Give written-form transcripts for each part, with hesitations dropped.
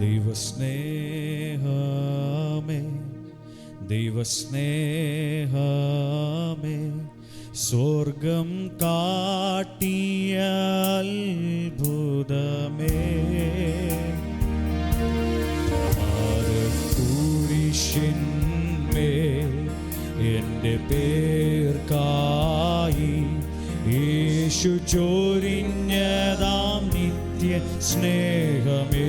ദൈവസ്നേഹമേ ദൈവസ്നേഹമേ സ്വർഗം കാട്ടിയ അത്ഭുതമേ കുരിശിന്മേൽ എൻ്റെ പേർക്കായി യേശു ചൊരിഞ്ഞതാം നിത്യ സ്നേഹമേ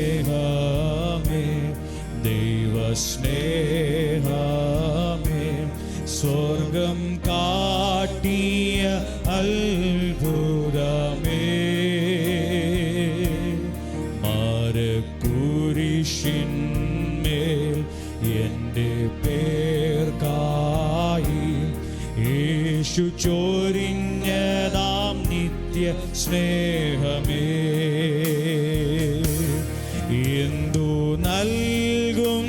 ദൈവസ്നേഹമേ ദൈവസ്നേഹമേ സ്വർഗം കാട്ടിയ അത്ഭുതമേ കുരിശിന്മേൽ എൻ്റെ പേർക്കായി യേശു ചൊരിഞ്ഞതാം നിത്യ സ്നേഹമേ എന്തു നൽകും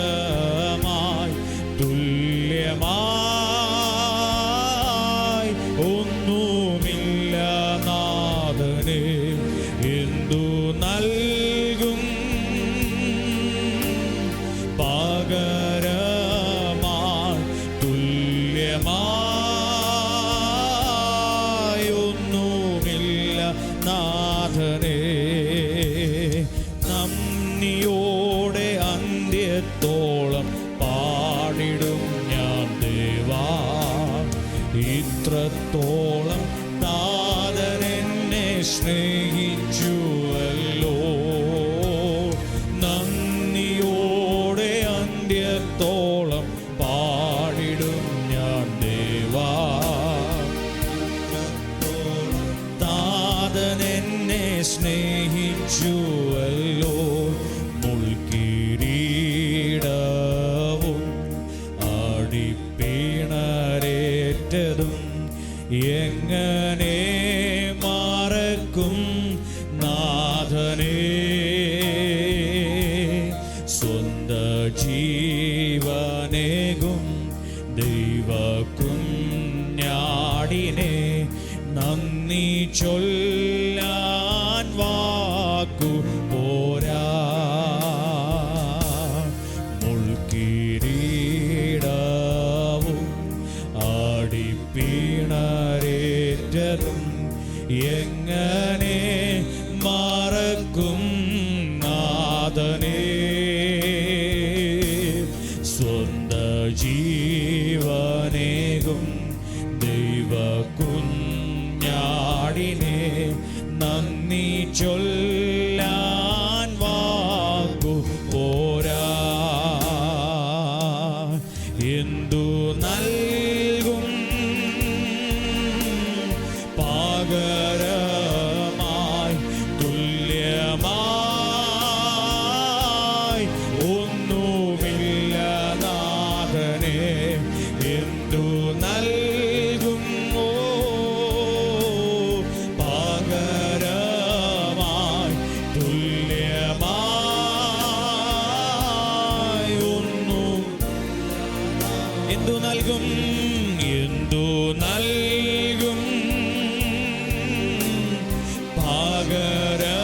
പകരമായി തുല്യമായി ഒന്നുമില്ല നാഥനേ എന്തു നൽകും പകരമായി തുല്യമായി ഒന്നുമില്ല നാഥനേ നന്ദിയോടെ അന്ത്യത്തോളം പാടിടും ഞാൻ ദേവാ ഇത്രത്തോളം നാഥനെന്നെ സ്നേഹിച്ചുവല്ലോ നന്ദിയോടെ അന്ത്യത്തോളം പാടിടും ഞാൻ ദേവാ നാഥനെന്നെ സ്നേഹിച്ചുവല്ലോ മുൾക്കിരീടവും ആടിപ്പിണരേറ്റതും എങ്ങനെ മറക്കും നാഥനേ സ്വന്ത ജീവനേകും ദൈവകുഞ്ഞാടിനെ നന്ദി ചൊല്ലാൻ വാക്കു പോരാ മുൾക്കിരീടവും ആടിപ്പിണരേറ്റതും എങ്ങനെ മറക്കും നാഥനേ സ്വന്ത ജീവനേകും ദൈവകുഞ്ഞാടിനെ നന്ദി ചൊല്ലാൻ വാക്കു പോരാ എന്തു നൽകും പകരമായി തുല്യമായി ഒന്നുമില്ല നാഥനേ എന്തു നൽകും പകരമായി തുല്യമായി ഒന്നും എന്തു നൽകും എന്തു നൽകും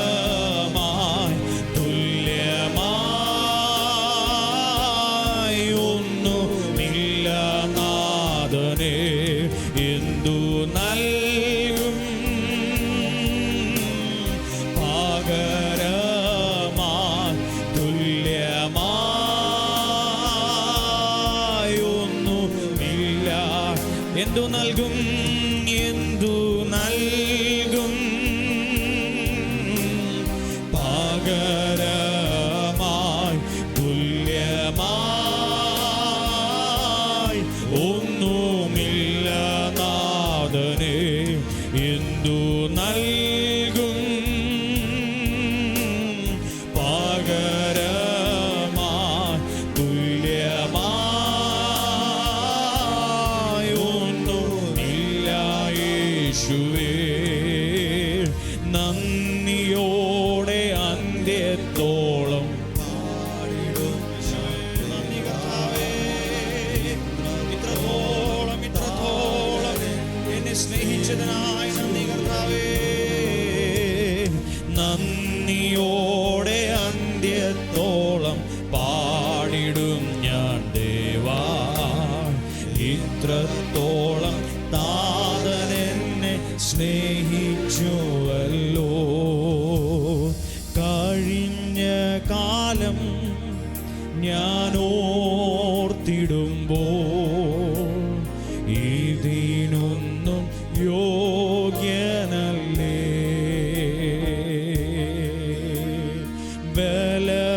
പകരമായി തുല്യമായി ഒന്നുമില്ല നാഥനേ എന്തു നൽകും പകരമായി തുല്യമായി ഒന്നുമില്ല എന്തു നൽകും എന്തു നൽകും പകരമായി തുല്യമായി ഒന്നുമില്ല നാഥനേ എന്തു നൽകും പകരമായി തുല്യമായി ഒന്നുമില്ല യേശുവേ നന്ദിയോടെ അന്ത്യത്തോളം പാടിടും നന്ദി കർത്താവേ ഇത്രത്തോളം ഇത്രത്തോളം താതനെന്നെ സ്നേഹിച്ചുവല്ലോ. കഴിഞ്ഞ കാലം ഞാൻ ഓർത്തിടുമ്പോൾ ഇതിനൊന്നും യോഗ്യനല്ലേ. ബലഹീനനാം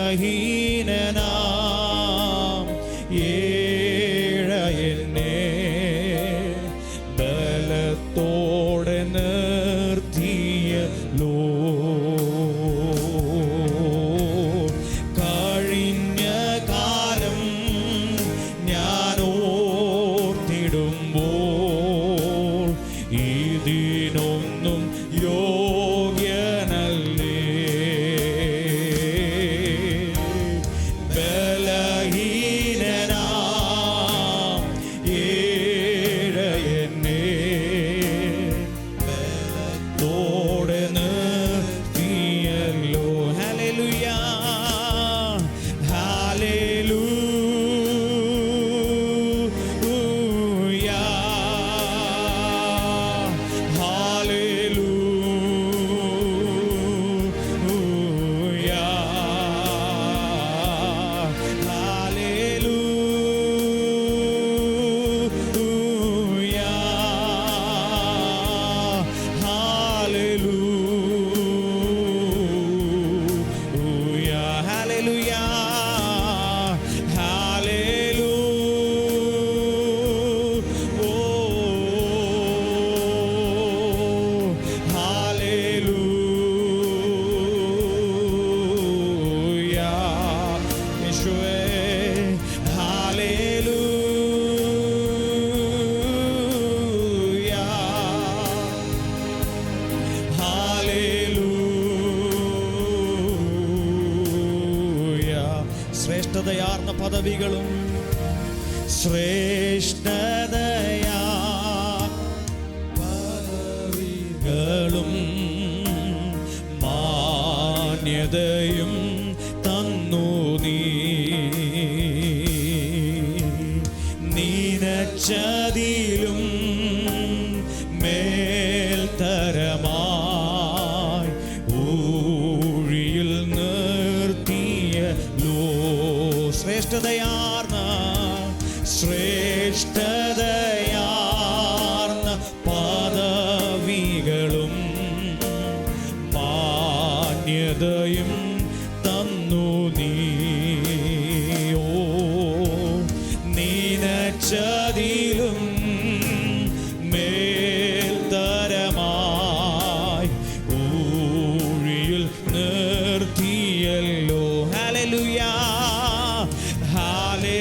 ഏഴയനെ ബലത്തോടെ നിർത്തിയല്ലോ. കഴിഞ്ഞ കാലം ഞാൻ ഓർത്തിടുമ്പോൾ ഇതിനൊന്നും യോഗ്യനല്ലേ. ബലഹീനനാം ഏഴയനെ ബലത്തോടെ നിർത്തിയല്ലോ. ഹല്ലേലൂയ, ഹല്ലേലൂയ, ഹല്ലേലൂയ, ഹല്ലേലൂയ, ഹല്ലേലൂയ, യേശുവേ, ഹല്ലേലൂയ, ഹല്ലേലൂയ. ശ്രേഷ്ഠതയാർന്ന പദവികളും ശ്രേഷ്ഠതയാ പദവികളും മാന്യതയും തന്നു നീ. നിനച്ചതിലും മേൽത്തരമായി ഊഴിയിൽ നിർത്തിയല്ലോ. ശ്രേഷ്ഠതയാർന്ന പദവികളും മാന്യതയും തന്നു നീ. ഓ, നിനച്ചതിലും മേൽത്തരമായി ഊഴിയിൽ നിർത്തിയല്ലോ. ഹല്ലേലൂയ, ഹല്ലേലൂയ,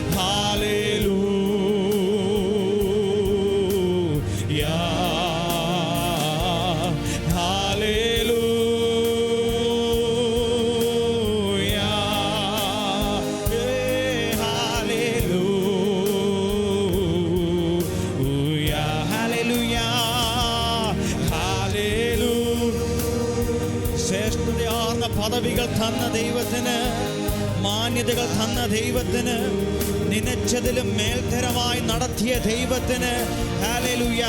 ഹല്ലേലൂയ, ഹല്ലേലൂയ, ഹല്ലേലൂയ, ഹല്ലേലൂയ. ശ്രേഷ്ഠതയാർന്ന പദവികൾ തന്ന ദൈവത്തിന്, മാന്യതകൾ തന്ന ദൈവത്തിന്, നിനച്ചതിലും മേൽത്തരമായി നടത്തിയ ദൈവത്തിന് ഹല്ലേലൂയ,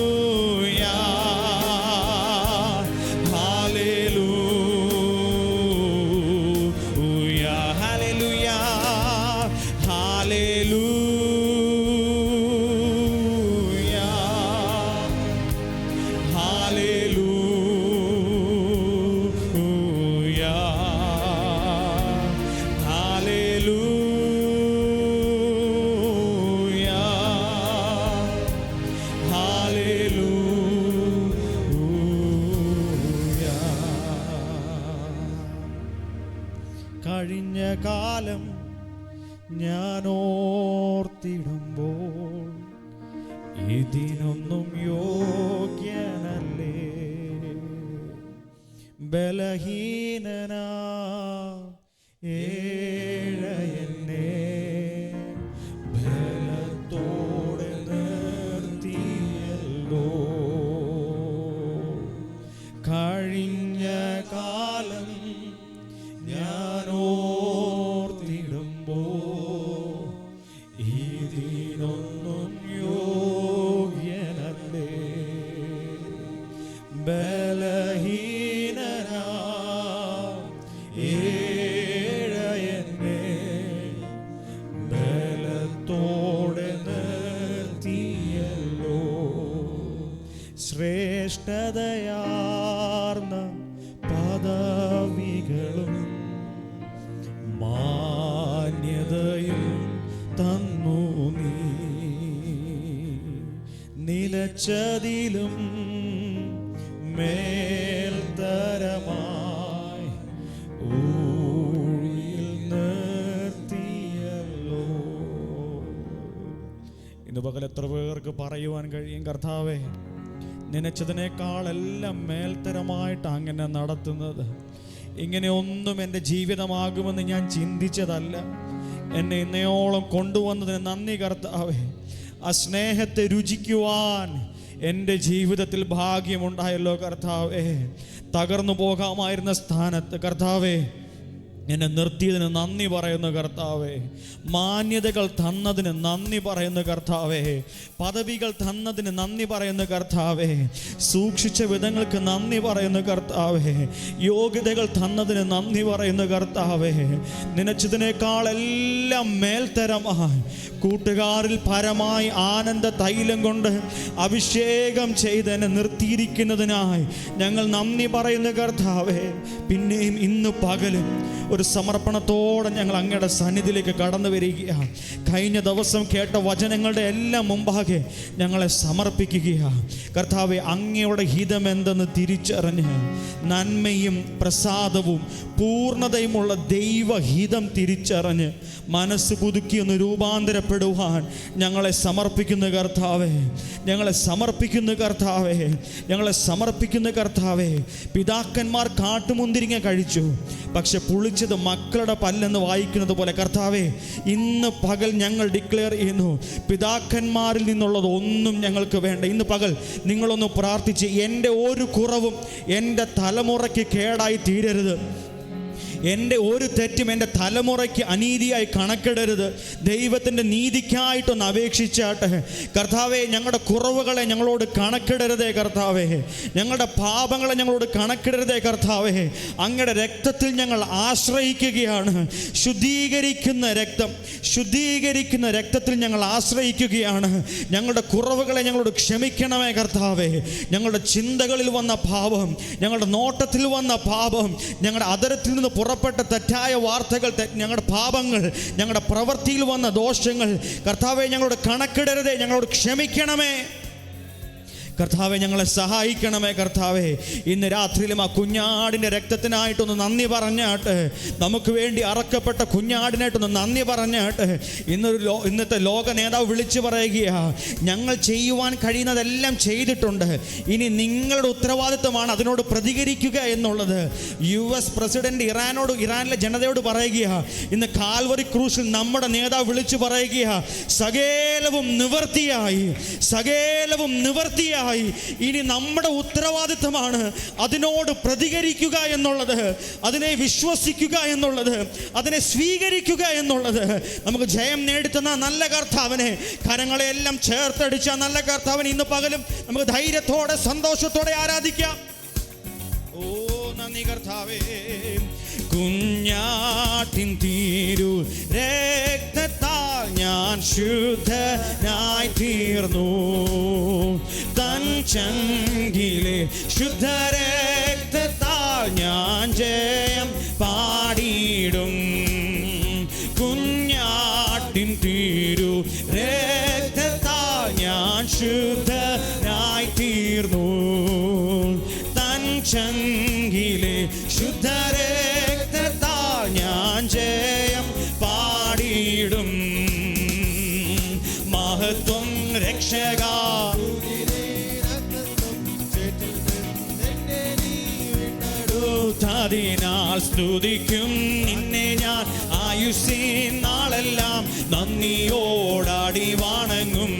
ഹല്ലേലൂയ, ഹല്ലേലൂയ, ഹല്ലേലൂയ, ഹല്ലേലൂയ, ഹല്ലേലൂയ, ഹല്ലേലൂയ, ഹല്ലേലൂയ. കഴിഞ്ഞ കാലം ഞാൻ ഓർത്തിടുമ്പോൾ ഇതിനൊന്നും യോഗ്യനല്ലേ. ബലഹീനനാ ഏഴയനെ ബലത്തോടെ നിർത്തിയല്ലോ. കഴിഞ്ഞ കഴിഞ്ഞ കാലം ഞാൻ ഓർത്തിടുമ്പോ ഇതിനൊന്നും യോഗ്യനല്ലേ. ബലഹീനനാ ഏഴയനെ ബലത്തോടെ നിർത്തിയല്ലോ. ശ്രേഷ്ഠതയാർന്ന പദവികളും മാന്യതയും തന്നു നീ. നിലച്ചതിലും മേൽത്തരമായി ഊഴിയിൽ നിർത്തിയല്ലോ. ഇന്ന് പകൽ എത്ര പേർക്ക് പറയുവാൻ കഴിയും, കർത്താവേ, നനച്ചതിനേക്കാളെല്ലാം മേൽത്തരമായിട്ട് അങ്ങനെ നടത്തുന്നത്. ഇങ്ങനെ ഒന്നും എൻ്റെ ജീവിതമാകുമെന്ന് ഞാൻ ചിന്തിച്ചതല്ല. എന്നെ ഇന്നയോളം കൊണ്ടുവന്നതിന് നന്ദി കർത്താവേ. ആ സ്നേഹത്തെ രുചിക്കുവാൻ എൻ്റെ ജീവിതത്തിൽ ഭാഗ്യമുണ്ടായല്ലോ കർത്താവേ. തകർന്നു പോകാമായിരുന്ന സ്ഥാനത്ത് കർത്താവേ എന്നെ നിർത്തിയതിന് നന്ദി പറയുന്നു കർത്താവേ. മാന്യതകൾ തന്നതിന് നന്ദി പറയുന്നു കർത്താവേ. പദവികൾ തന്നതിന് നന്ദി പറയുന്നു കർത്താവേ. സൂക്ഷിച്ച വിധങ്ങൾക്ക് നന്ദി പറയുന്നു കർത്താവേ. യോഗ്യതകൾ തന്നതിന് നന്ദി പറയുന്നു കർത്താവേ. നനച്ചതിനേക്കാളെല്ലാം മേൽത്തരമായി കൂട്ടുകാരിൽ പരമായി ആനന്ദ തൈലം കൊണ്ട് അഭിഷേകം ചെയ്ത് എന്നെ നിർത്തിയിരിക്കുന്നതിനായി ഞങ്ങൾ നന്ദി പറയുന്നു കർത്താവേ. പിന്നെയും ഇന്ന് പകലും ഒരു സമർപ്പണത്തോടെ ഞങ്ങൾ അങ്ങയുടെ സന്നിധിയിലേക്ക് കടന്നു വരികയാണ്. കഴിഞ്ഞ ദിവസം കേട്ട വചനങ്ങളുടെ എല്ലാം മുമ്പാകെ ഞങ്ങളെ സമർപ്പിക്കുകയാണ് കർത്താവെ. അങ്ങയുടെ ഹിതമെന്തെന്ന് തിരിച്ചറിഞ്ഞ് നന്മയും പ്രസാദവും പൂർണ്ണതയുമുള്ള ദൈവഹിതം തിരിച്ചറിഞ്ഞ് മനസ്സ് പുതുക്കി ഒന്ന് രൂപാന്തരപ്പെടുവാൻ ഞങ്ങളെ സമർപ്പിക്കുന്ന കർത്താവേ. ഞങ്ങളെ സമർപ്പിക്കുന്ന കർത്താവേ. ഞങ്ങളെ സമർപ്പിക്കുന്ന കർത്താവേ. പിതാക്കന്മാർ കാട്ടുമുന്തിരിങ്ങ കഴിച്ചു, പക്ഷെ പുളിച്ചത് മക്കളുടെ പല്ലെന്ന് വായിക്കുന്നത് പോലെ കർത്താവേ, ഇന്ന് പകൽ ഞങ്ങൾ ഡിക്ലെയർ ചെയ്യുന്നു, പിതാക്കന്മാരിൽ നിന്നുള്ളത് ഒന്നും ഞങ്ങൾക്ക് വേണ്ട. ഇന്ന് പകൽ നിങ്ങളൊന്ന് പ്രാർത്ഥിച്ച്, എൻ്റെ ഒരു കുറവും എൻ്റെ തലമുറയ്ക്ക് കേടായി തീരരുത്. എൻ്റെ ഒരു തെറ്റും എൻ്റെ തലമുറയ്ക്ക് അനീതിയായി കണക്കിടരുത്. ദൈവത്തിൻ്റെ നീതിക്കായിട്ടൊന്ന് അപേക്ഷിച്ചാട്ടെ കർത്താവേ. ഞങ്ങളുടെ കുറവുകളെ ഞങ്ങളോട് കണക്കിടരുതേ കർത്താവേ. ഞങ്ങളുടെ പാപങ്ങളെ ഞങ്ങളോട് കണക്കിടരുതേ കർത്താവേ. അങ്ങയുടെ രക്തത്തിൽ ഞങ്ങൾ ആശ്രയിക്കുകയാണ്. ശുദ്ധീകരിക്കുന്ന രക്തം, ശുദ്ധീകരിക്കുന്ന രക്തത്തിൽ ഞങ്ങൾ ആശ്രയിക്കുകയാണ്. ഞങ്ങളുടെ കുറവുകളെ ഞങ്ങളോട് ക്ഷമിക്കണമേ കർത്താവേ. ഞങ്ങളുടെ ചിന്തകളിൽ വന്ന പാപം, ഞങ്ങളുടെ നോട്ടത്തിൽ വന്ന പാപം, ഞങ്ങളുടെ അധരത്തിൽ നിന്ന് പുറപ്പെട്ട തെറ്റായ വാർത്തകൾ, ഞങ്ങളുടെ പാപങ്ങൾ, ഞങ്ങളുടെ പ്രവൃത്തിയിൽ വന്ന ദോഷങ്ങൾ കർത്താവേ ഞങ്ങളോട് കണക്കിടരുതേ. ഞങ്ങളോട് ക്ഷമിക്കണമേ കർത്താവെ. ഞങ്ങളെ സഹായിക്കണമേ കർത്താവെ. ഇന്ന് രാത്രിയിലും ആ കുഞ്ഞാടിൻ്റെ രക്തത്തിനായിട്ടൊന്ന് നന്ദി പറഞ്ഞാട്ട്, നമുക്ക് വേണ്ടി അറക്കപ്പെട്ട കുഞ്ഞാടിനായിട്ടൊന്ന് നന്ദി പറഞ്ഞാട്ട്. ഇന്നത്തെ ലോക നേതാവ് വിളിച്ചു പറയുകയാ, ഞങ്ങൾ ചെയ്യുവാൻ കഴിയുന്നതെല്ലാം ചെയ്തിട്ടുണ്ട്, ഇനി നിങ്ങളുടെ ഉത്തരവാദിത്വമാണ് അതിനോട് പ്രതികരിക്കുക എന്നുള്ളത്. US പ്രസിഡന്റ് ഇറാനിലെ ജനതയോട് പറയുകയാ, ഇന്ന് കാൽവറി ക്രൂശിൽ നമ്മുടെ നേതാവ് വിളിച്ചു പറയുകയാ, സകലവും നിവർത്തിയായി, സകലവും നിവർത്തിയായി. ഇനി നമ്മുടെ ഉത്തരവാദിത്തമാണ് അതിനോട് പ്രതികരിക്കുക എന്നുള്ളത്, അതിനെ വിശ്വസിക്കുക എന്നുള്ളത്, അതിനെ സ്വീകരിക്കുക എന്നുള്ളത്. നമുക്ക് ജയം നേടിത്തന്ന നല്ല കർത്താവിനെ, കരങ്ങളെല്ലാം ചേർത്തടിച്ച നല്ല കർത്താവിനെ ഇന്ന് പകലും നമുക്ക് ധൈര്യത്തോടെ സന്തോഷത്തോടെ ആരാധിക്കാം. ഓ നന്ദി കർത്താവേ. കുഞ്ഞാട്ടിൻ തീരു രക്തത്താൽ ഞാൻ ശുദ്ധനായി തീർന്നു, തൻ ചങ്കിലെ ശുദ്ധരക്തത്താൽ ഞാൻ ജയം പാടിയിടും. കുഞ്ഞാട്ടിൻ തീരു രക്തത്താൽ ഞാൻ ശുദ്ധനായി തീർന്നു, തൻ ചങ്കിലെ ശുദ്ധരക്തത്താൽ ഞാൻ ജയം പാടിയിടും. മഹത്വം രക്ഷക അതിനാൽ സ്തുതിക്കും നിന്നെ ഞാൻ ആയുസ്സിൻ നാളെല്ലാം, നന്ദിയോടാടി വണങ്ങും.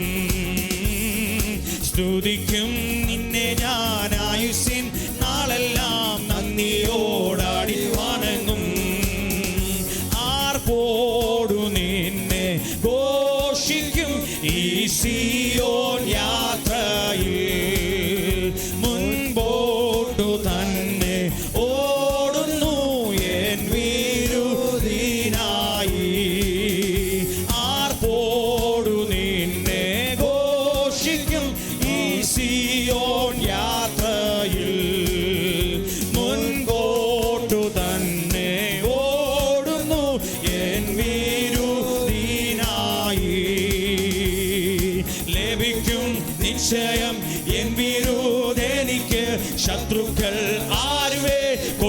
സ്തുതിക്കും നിന്നെ ഞാൻ ആയുസ്സിൻ നാളെല്ലാം,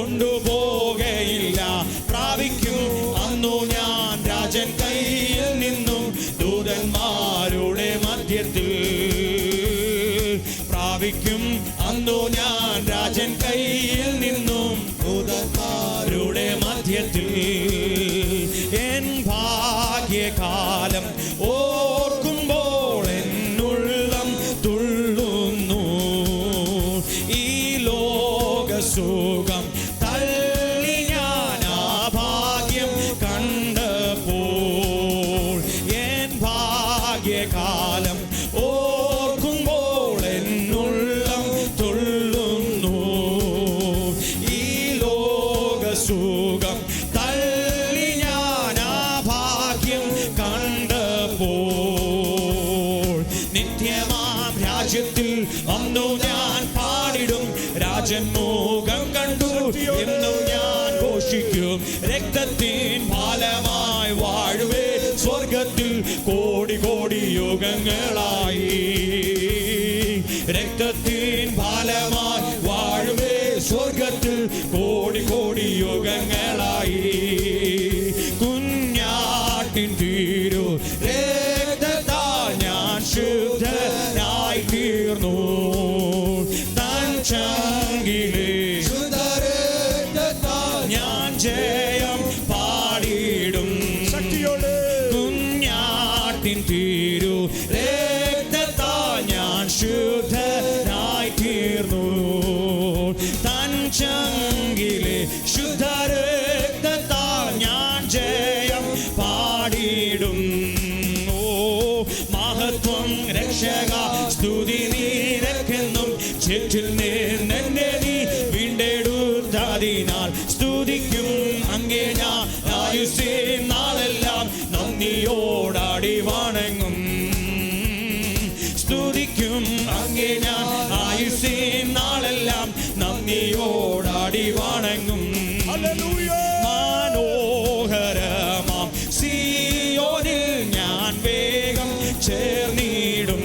കൊണ്ടുപോകയില്ല. പ്രാപിക്കും അന്നു ഞാൻ രാജൻ കയ്യിൽ നിന്നും ദൂതന്മാരുടെ മധ്യത്തിൽ. പ്രാപിക്കും അന്നു ഞാൻ രാജൻ കയ്യിൽ നിന്നും ദൂതന്മാരുടെ മധ്യത്തിൽ. എൻ ഭാഗ്യകാലം ഓർക്കുമ്പോൾ എന്നുള്ളം തുള്ളുന്നു. ഈ ലോകസുഖം തള്ളി ഞാൻ ആ ഭാഗ്യം കണ്ടപ്പോൾ. എൻ ഭാഗ്യകാലം ഓർക്കുമ്പോൾ എന്നുള്ളം തുള്ളുന്നു. ഈ ലോകസുഖം തള്ളി ഞാൻ ആ ഭാഗ്യം കണ്ടപ്പോൾ. നിത്യമാം രാജ്യത്തിൽ അന്നു ഞാൻ പാടിടും. രാജൻ മുഖം കണ്ടു എന്നു ഞാൻ ഘോഷിക്കും. രക്തത്തിൻ ഫലമായി വാഴുവേ സ്വർഗത്തിൽ കോടി കോടി യുഗങ്ങളായി. രക്തത്തിൻ ഫലമായി വാഴുവേ സ്വർഗത്തിൽ കോടി കോടി യുഗങ്ങളായി. കുഞ്ഞാട്ടിൻ തീരു രക്തത്താൽ ഞാൻ ശുദ്ധനായി തീർന്നു. തൻ ചങ്കിലെ ശുദ്ധരക്തത്താൽ ഞാൻ ജയം പാടിയിടും. കുഞ്ഞാട്ടിൻ തീരു രക്തത്താൽ ഞാൻ ശുദ്ധനായി തീർന്നു. തൻ ചങ്കിലെ ശുദ്ധരക്തത്താൽ ഞാൻ ജയം പാടിയിടും. ഓ മഹത്വം രക്ഷക സ്തുതി നിനക്കെന്നും. ചേറ്റിൽ നിന്നെ നീ വീണ്ടെടുത്തതിനാൽ സ്തുതിക്കും അങ്ങേ ഞാൻ ആയുസ്സിൻ നാളെല്ലാം നന്ദിയോടാടി വണങ്ങും. സ്തുതിക്കും അങ്ങേ ഞാൻ ആയുസ്സിൻ നാളെല്ലാം നന്ദിയോടാടി വണങ്ങും. മനോഹരമാം സിയോനിൽ ഞാൻ വേഗം ചേർന്നിടും.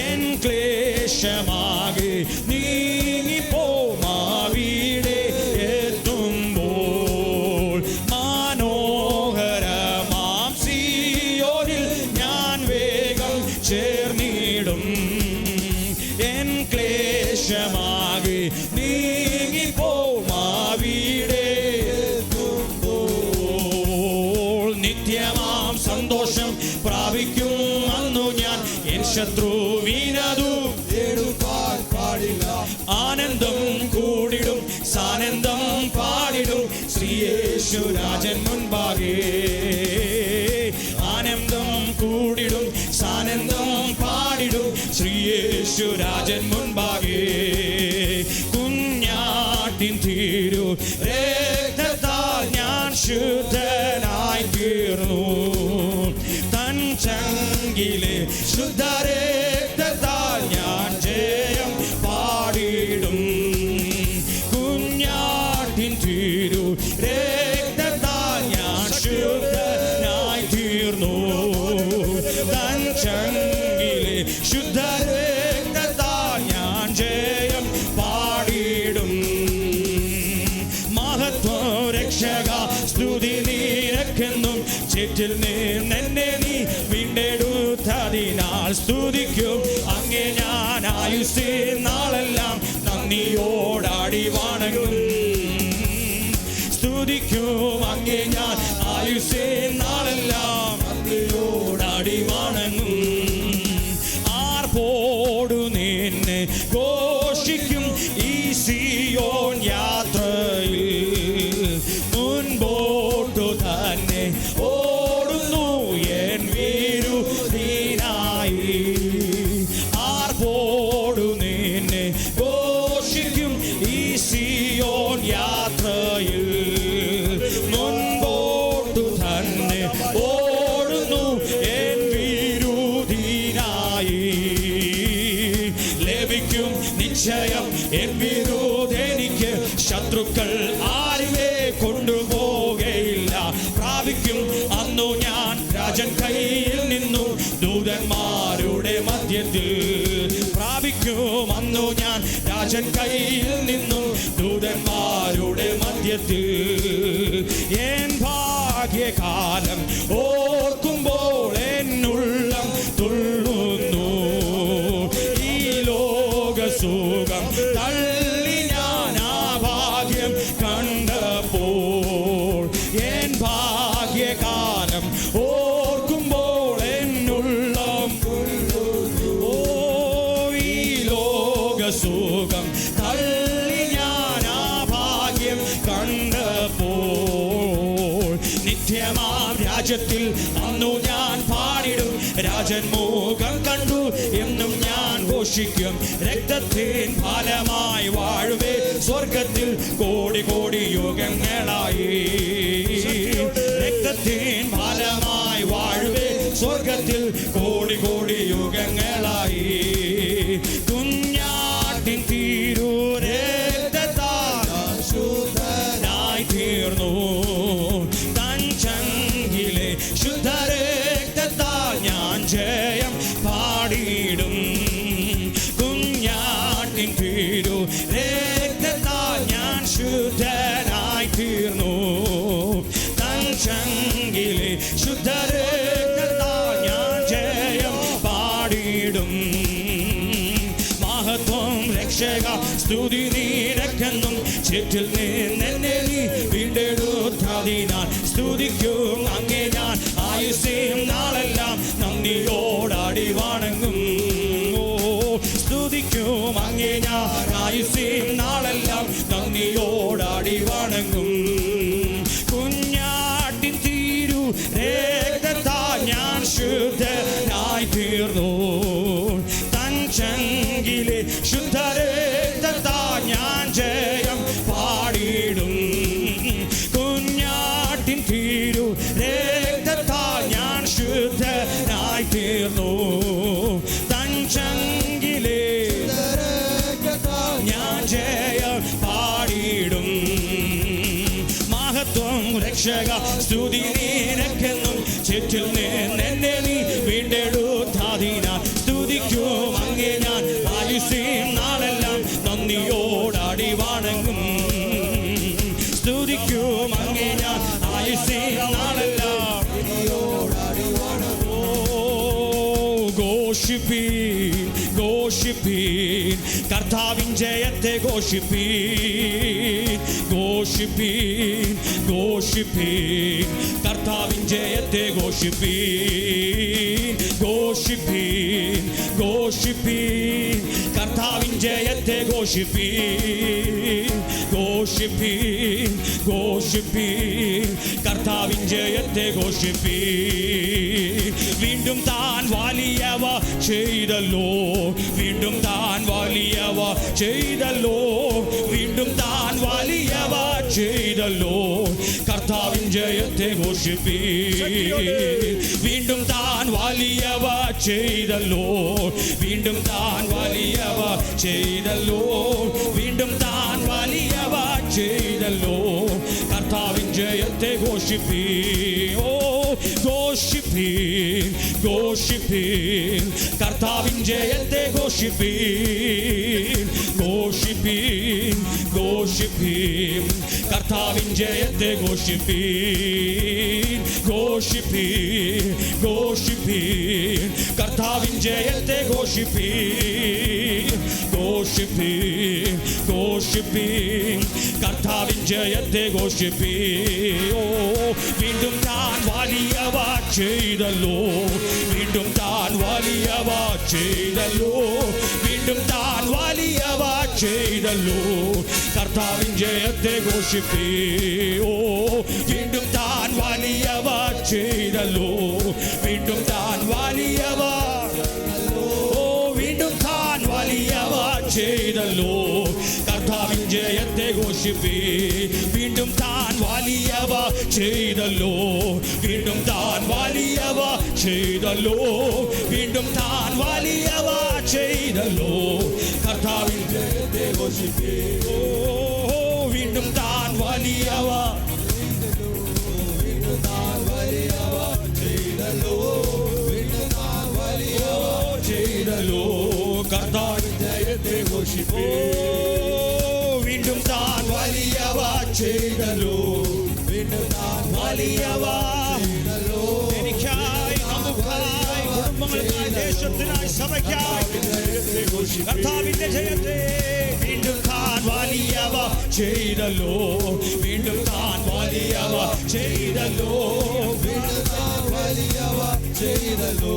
എൻ ക്ലേശമാകെ നീങ്ങിപ്പോമാവിടെ എത്തുമ്പോൾ. മനോഹരമാം സിയോനിൽ ഞാൻ വേഗം ചേർന്നിടും. എൻ ക്ലേശമാകെ നീങ്ങിപ്പോമാവിടെ എത്തുമ്പോൾ. നിത്യമാം സന്തോഷം പ്രാപിക്കും അന്നു ഞാൻ. എൻ ശത്രുവിനതു എടുക്കാൻ പാടില്ല. ആനന്ദം കൂടിടും സാനന്ദം പാടിടും ശ്രീയേശു രാജൻ മുൻപാകെ. ആനന്ദം കൂടിടും സാനന്ദം പാടിടും ശ്രീയേശു രാജൻ മുൻപാകെ. കുഞ്ഞാട്ടിൻ തീരു രക്തത്താൽ ഞാൻ ശുദ്ധനായി തീർന്നു. തൻ ചങ്കിലെ ശുദ്ധരക്തത്താൽ ഞാൻ ജയം പാടിടും. കുഞ്ഞാട്ടിൻ തീരു രക്തത്താൽ ഞാൻ ശുദ്ധനായി തീർന്നു. തൻ ചങ്കിലെ ശുദ്ധരക്തത്താൽ ഞാൻ ജയം പാടിടും. മഹത്വം രക്ഷക സ്തുതി നിനക്കെന്നും. ചേറ്റിൽ നിന്നെ നീ വീണ്ടെടുത്തതിനാൽ സ്തുതിക്കും അങ്ങേ ഞാൻ ആയുസ്സിൻ നാളെല്ലാം നന്ദിയോടാടി വണങ്ങും. സ്തുതിക്കും അങ്ങേ ഞാൻ ആയുസ്സിൻ നാളെല്ലാം നന്ദിയോടാടി വണങ്ങും. ആർപ്പോടു നിന്നെ ഘോഷിക്കും ഈ സിയോൻ യാത്രയിൽ. മുൻപോട്ടു തന്നെ ഓടുന്നു എൻ വിരുദ്ധനായി. ആർപ്പോടു നിന്നെ ഘോഷിക്കും ഈ സിയോൻ യാത്രയിൽ. മുൻപോട്ടു തന്നെ ഓടുന്നു എൻ വിരുദ്ധനായി. ലഭിക്കും നിശ്ചയം എൻ വിരോധനിക്ക്. ശത്രുക്കൾ ആരുമേ കൊണ്ടുപോകയില്ല. പ്രാപിക്കും അന്നു ഞാൻ രാജൻ കയ്യിൽ നിന്നും ദൂതന്മാരുടെ മധ്യത്തിൽ. പ്രാപിക്കും അന്നു ഞാൻ രാജൻ കയ്യിൽ നിന്നും ദൂത ദൂതന്മാരുടെ മധ്യത്തിൽ എൻ ഭാഗ്യകാലം ഓർക്കുമ്പോൾ എന്നുള്ളം തുള്ളുന്നു. ഈ ലോകസുഖം തള്ളി ഞാൻ ആ ഭാഗ്യം കണ്ടപ്പോൾ എൻ ഭാഗ്യകാലം ഓർക്കുമ്പോൾ എന്നുള്ളം തുള്ളുന്നു. ഓ ഈ ലോകസുഖം തള്ളി ഞാൻ ആ ഭാഗ്യം കണ്ടപ്പോൾ നിത്യമാം രാജ്യത്തിൽ അന്നു ഞാൻ പാടിടും. രാജൻ മുഖം കണ്ടു എന്നും ഞാൻ ഘോഷിക്കും. രക്തത്തിൻ ഫലമായി വാഴുവേ സ്വർഗത്തിൽ കോടി കോടി യുഗങ്ങളായി. രക്തത്തിൻ ഫലമായി വാഴുവേ സ്വർഗത്തിൽ കോടി കോടി യുഗങ്ങളായി. കുഞ്ഞാട്ടിൻ തിരുരക്തത്താൽ ശുദ്ധനായി തീർന്നു. തൻ ചങ്കിലെ ശുദ്ധരക്തത്താൽ ഞാൻ ജയം പാടിയിടും. കുഞ്ഞാട്ടിൻ തിരുരക്തത്താൽ ഞാൻ ശുദ്ധനായി തീർന്നു. തൻ ചങ്കിലെ ശുദ്ധരക്തത്താൽ ഞാൻ ജയം പാടിയിടും. മഹത്വം രക്ഷക സ്തുതി നിനക്കെന്നും ചുറ്റിൽ നിന്നെ നീ വീണ്ടെടുത്തതിനാൽ സ്തുതിക്കും അങ്ങേ ഞാൻ ആയുസ്സേം നാളെല്ലാം നന്ദിയോടാടി വണങ്ങും. ഓ സ്തുതിക്കും അങ്ങേ ഞാൻ ആയുസ്സേം നാളെല്ലാം നന്ദിയോടാടി വണങ്ങും. കുഞ്ഞാട്ടിൻ തിരു രക്തത്താൽ ഞാൻ ശുദ്ധനായി തീർന്നു. തൻ ചങ്കിലെ ശുദ്ധരക്തത്താൽ ഞാൻ ജയം പാടിയിടും. കുഞ്ഞാട്ടിൻ തിരു രക്തത്താൽ ഞാൻ ശുദ്ധനായി തീർന്നു. തൻ ചങ്കിലെ ഞാൻ ജയം പാടിയിടും. മഹത്വം രക്ഷക സ്തുതി നിനക്കെന്നും ചുറ്റിൽ നിന്നെ നീ വീണ്ടെടുത്തതിനാൽ സ്തുതിക്കും അങ്ങേ ഞാൻ ആയുസ്സേം നാളെല്ലാം നന്ദിയോടാടി വണങ്ങും. സ്തുതിക്കും അങ്ങേ ഞാൻ ആയുസ്സേം നാളെല്ലാം നന്ദിയോടാടി വണങ്ങും. ഘോഷിപ്പീൻ ഘോഷിപ്പീൻ കർത്താവിൻ ജയത്തെ ഘോഷിപ്പീൻ. ഘോഷിപ്പീൻ ഘോഷിപ്പീൻ കർത്താവിൻ ജയത്തെ ഘോഷിപ്പീൻ. ഘോഷിപ്പീൻ ഘോഷിപ്പീൻ കർത്താവിൻ ജയത്തെ ഘോഷിപ്പീൻ. ഘോഷിപ്പീൻ ഘോഷിപ്പീൻ കർത്താവിൻ ജയത്തെ ഘോഷിപ്പീൻ. വീണ്ടും താൻ വലിയവ ചെയ്തല്ലോ. വീണ്ടും താൻ വലിയവ ചെയ്തല്ലോ. വീണ്ടും താൻ വലിയവ ചെയ്തല്ലോ. കർത്താവിൻ ജയത്തെ ഘോഷിപ്പീൻ. വീണ്ടും താൻ വലിയവ ചെയ്തല്ലോ. വീണ്ടും താൻ വലിയവ ചെയ്തല്ലോ. വീണ്ടും താൻ വലിയവ ചെയ്തല്ലോ. കർത്താവിൻ ജയത്തെ ഘോഷിപ്പീൻ. ഓ ഘോഷിപ്പീൻ ഘോഷിപ്പീൻ കർത്താവിൻ ജയത്തെ ഘോഷിപ്പീൻ. ഘോഷിപ്പീൻ ഘോഷിപ്പീൻ കർത്താവിൻ ജയത്തെ ഘോഷിപ്പീൻ. ഘോഷിപ്പീൻ ഘോഷിപ്പീൻ കർത്താവിൻ ജയത്തെ ഘോഷിപ്പീൻ. ഘോഷിപ്പീൻ ഘോഷിപ്പീൻ കർത്താവിൻ ജയത്തെ ഘോഷിപ്പീൻ. ഓ വീണ്ടും താൻ വലിയവ ചെയ്തല്ലോ. വീണ്ടും താൻ വലിയവ ചെയ്തല്ലോ. വീണ്ടും താൻ വലിയവ ചെയ്തല്ലോ. കർത്താവിൻ ജയത്തെ ഘോഷിപ്പീൻ. ഓ വീണ്ടും താൻ വലിയവ ചെയ്തല്ലോ. വീണ്ടും താൻ വലിയവ. ഓ വീണ്ടും താൻ വലിയവ ചെയ്തല്ലോ. കർത്താവിൻ ജയത്തെ ഘോഷിപ്പീൻ. വീണ്ടും താൻ വലിയവ ചെയ്തല്ലോ. വീണ്ടും താൻ വലിയവ ചെയ്തല്ലോ. വീണ്ടും താൻ വലിയവ ചെയ്തല്ലോ. കർത്താവിൻ ജയത്തെ ഘോഷിപ്പീൻ. ഓ വീണ്ടും താൻ വലിയവ. വീണ്ടും താൻ വലിയവ ചെയ്തല്ലോ. വീണ്ടും താൻ വലിയവ ചെയ്തല്ലോ. കർത്താവിൻ ജയത്തെ ഘോഷിപ്പീൻ. വീണ്ടും താൻ ചെയ്തല്ലോ, വീണ്ടും താൻ വലിയവ ചെയ്തല്ലോ. എനിക്കായി, നമുക്കായി, കുടുംബങ്ങൾക്കായി, ദേശത്തിനായി, സഭയ്ക്കായി കർത്താവിന്റെ ജയത്തെ വീണ്ടും താൻ വലിയവ ചെയ്തല്ലോ, വീണ്ടും താൻ വലിയവ ചെയ്തല്ലോ, വീണ്ടും താൻ വലിയവ ചെയ്തല്ലോ.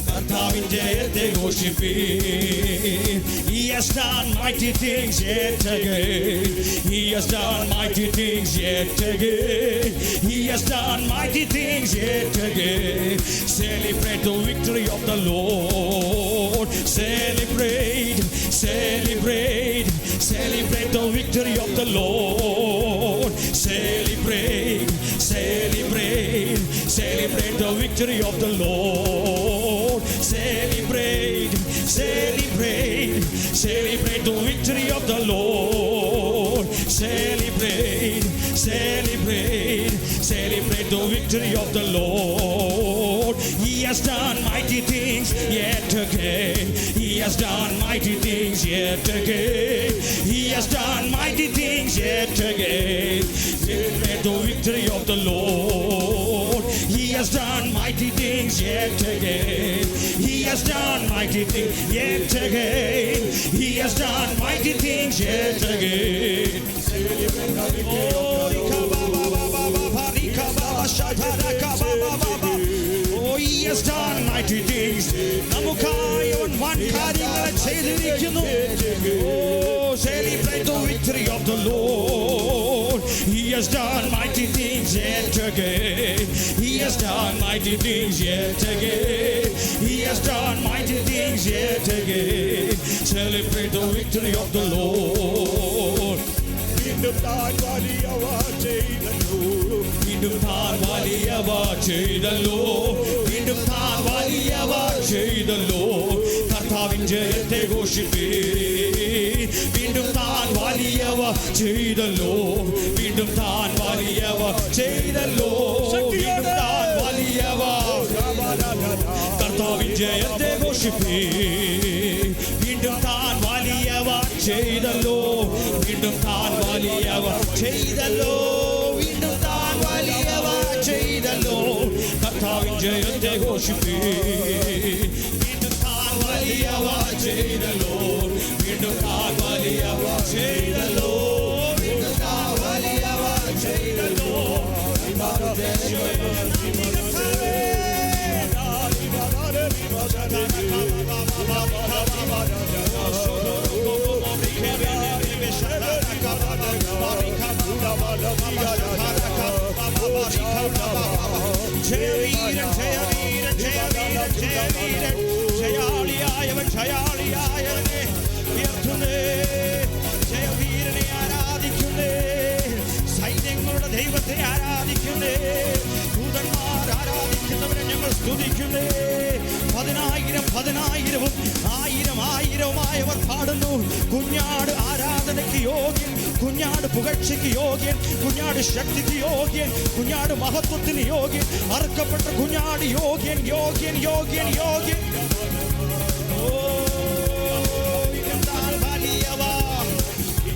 കർത്താവിൻ ജയത്തെ ഘോഷിപ്പീൻ. He has done mighty things yet again. He has done mighty things yet again. He has done mighty things yet again. Celebrate the victory of the Lord. Celebrate, celebrate, celebrate the victory of the Lord. Celebrate, celebrate, celebrate the victory of the Lord. Celebrate, celebrate, celebrate the victory of the Lord. Celebrate, celebrate, celebrate the victory of the Lord. He has done mighty things yet again. He has done mighty things yet again. He has done mighty things yet again. Celebrate the victory of the Lord. He has done mighty things yet again. He has done mighty things yet again. He has done mighty things yet again. Oh, he has done mighty things. നമുക്കായി അവൻ വൻ കാര്യങ്ങൾ ചെയ്തിരിക്കുന്നു. Oh, celebrate the victory of the Lord. He has done mighty things yet again. He has done mighty things yet again. He has done mighty things yet again. Celebrate the victory of the Lord. വീണ്ടും താൻ വലിയവ ചെയ്തല്ലോ, വീണ്ടും താൻ വലിയവ ചെയ്തല്ലോ, വീണ്ടും താൻ വലിയവ ചെയ്തല്ലോ. കർത്താവിൻ ജയത്തെ ഘോഷിപ്പീൻ. വീണ്ടും താൻ വലിയവ ചെയ്തല്ലോ, വീണ്ടും താൻ വലിയവ ചെയ്തല്ലോ, വീണ്ടും താൻ വലിയവ. കർത്താവിൻ ജയത്തെ ഘോഷിപ്പീൻ. വീണ്ടും താൻ വലിയവ ചെയ്തല്ലോ, വീണ്ടും താൻ വലിയവ ചെയ്തല്ലോ, വീണ്ടും താൻ വലിയവ ചെയ്തല്ലോ. കർത്താവിൻ ജയത്തെ ഘോഷിപ്പീൻ. വീണ്ടും താൻ വലിയവ ചെയ്തല്ലോ, വീണ്ടും താൻ വലിയവ ചെയ്തല്ലോ, വീണ്ടും താൻ വലിയവ ചെയ്തല്ലോ. ജയവീരൻ, ജയവീരൻ, ജയവീരൻ, ജയവീരൻ, ജയാളിയായവൻ, ജയാളിയായവനെ ഉയർത്തുന്നേ. ജയവീരനെ ആരാധിക്കുന്നേ, സൈന്യങ്ങളുടെ ദൈവത്തെ ആരാധിക്കുന്നേ, ദൂതന്മാർ ആരാധിക്കുന്നവരെ ഞങ്ങൾ സ്തുതിക്കുന്നേ. 10,000 10,000-ഉം 1000-1000-ഉമായവർ പാടുന്നു. കുഞ്ഞാട് ആരാധനയ്ക്ക് യോഗ്യൻ, കുഞ്ഞാട് പുകഴ്ചയ്ക്ക് യോഗ്യൻ, കുഞ്ഞാട് ശക്തിക്ക് യോഗ്യൻ, കുഞ്ഞാട് മഹത്വത്തിന് യോഗ്യൻ, അറുക്കപ്പെട്ട കുഞ്ഞാട് യോഗ്യൻ, യോഗ്യൻ, യോഗ്യൻ, യോഗ്യൻ. വീണ്ടും താൻ വലിയവ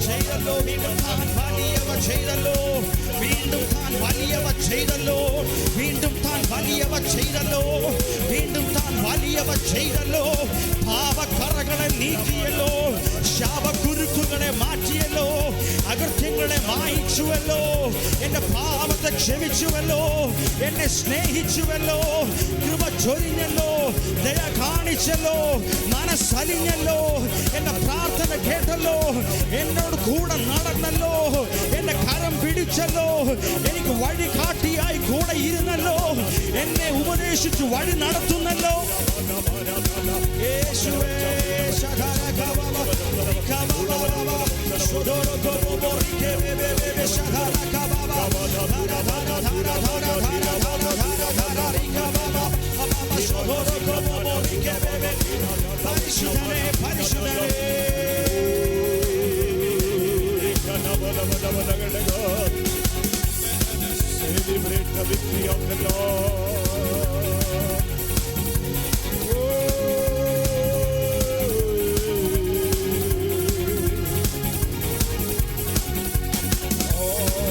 ചെയ്തല്ലോ, വീണ്ടും താൻ വലിയവ ചെയ്തല്ലോ, വീണ്ടും താൻ വലിയവ ചെയ്തല്ലോ, വീണ്ടും താൻ വലിയവ ചെയ്തല്ലോ, വീണ്ടും താൻ വലിയവ ചെയ്തല്ലോ. പാപക്കറകളെ നീക്കിയല്ലോ, ശാപക്കുരുക്കുകളെ മാറ്റിയല്ലോ, അകൃത്യങ്ങളെ മായിച്ചുവല്ലോ, എന്റെ പാപത്തെ ക്ഷമിച്ചുവല്ലോ, എന്നെ സ്നേഹിച്ചുവല്ലോ, കൃപ ചൊരിഞ്ഞല്ലോ, ദയ കാണിച്ചല്ലോ, മനസ്സലിഞ്ഞല്ലോ, എന്റെ പ്രാർത്ഥന കേട്ടല്ലോ, എന്നോട് കൂടെ നടന്നല്ലോ, എന്റെ കരം പിടിച്ചല്ലോ, എനിക്ക് വഴി കാട്ടിയായി കൂടെ ഇരുന്നല്ലോ, എന്നെ ഉപദേശിച്ചു വഴി നടത്തുന്നല്ലോ. യേശുവേ പരിശുദ്ധനേ, പരിശുദ്ധനേ. Celebrate the victory of the Lord. Oh,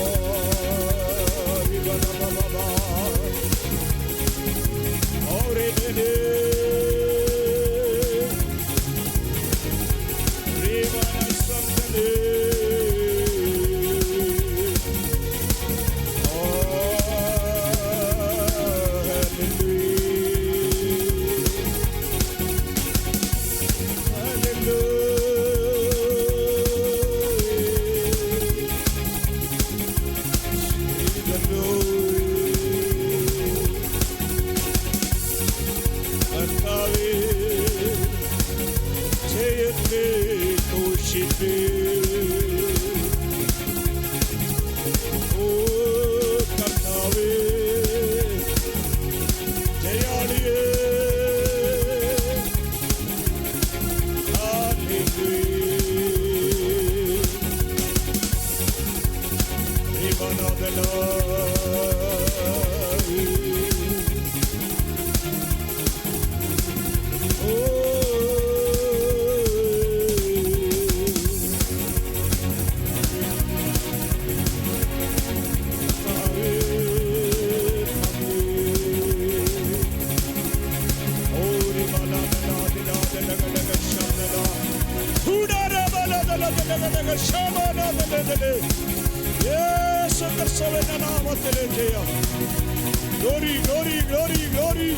Glory, glory, glory, glory.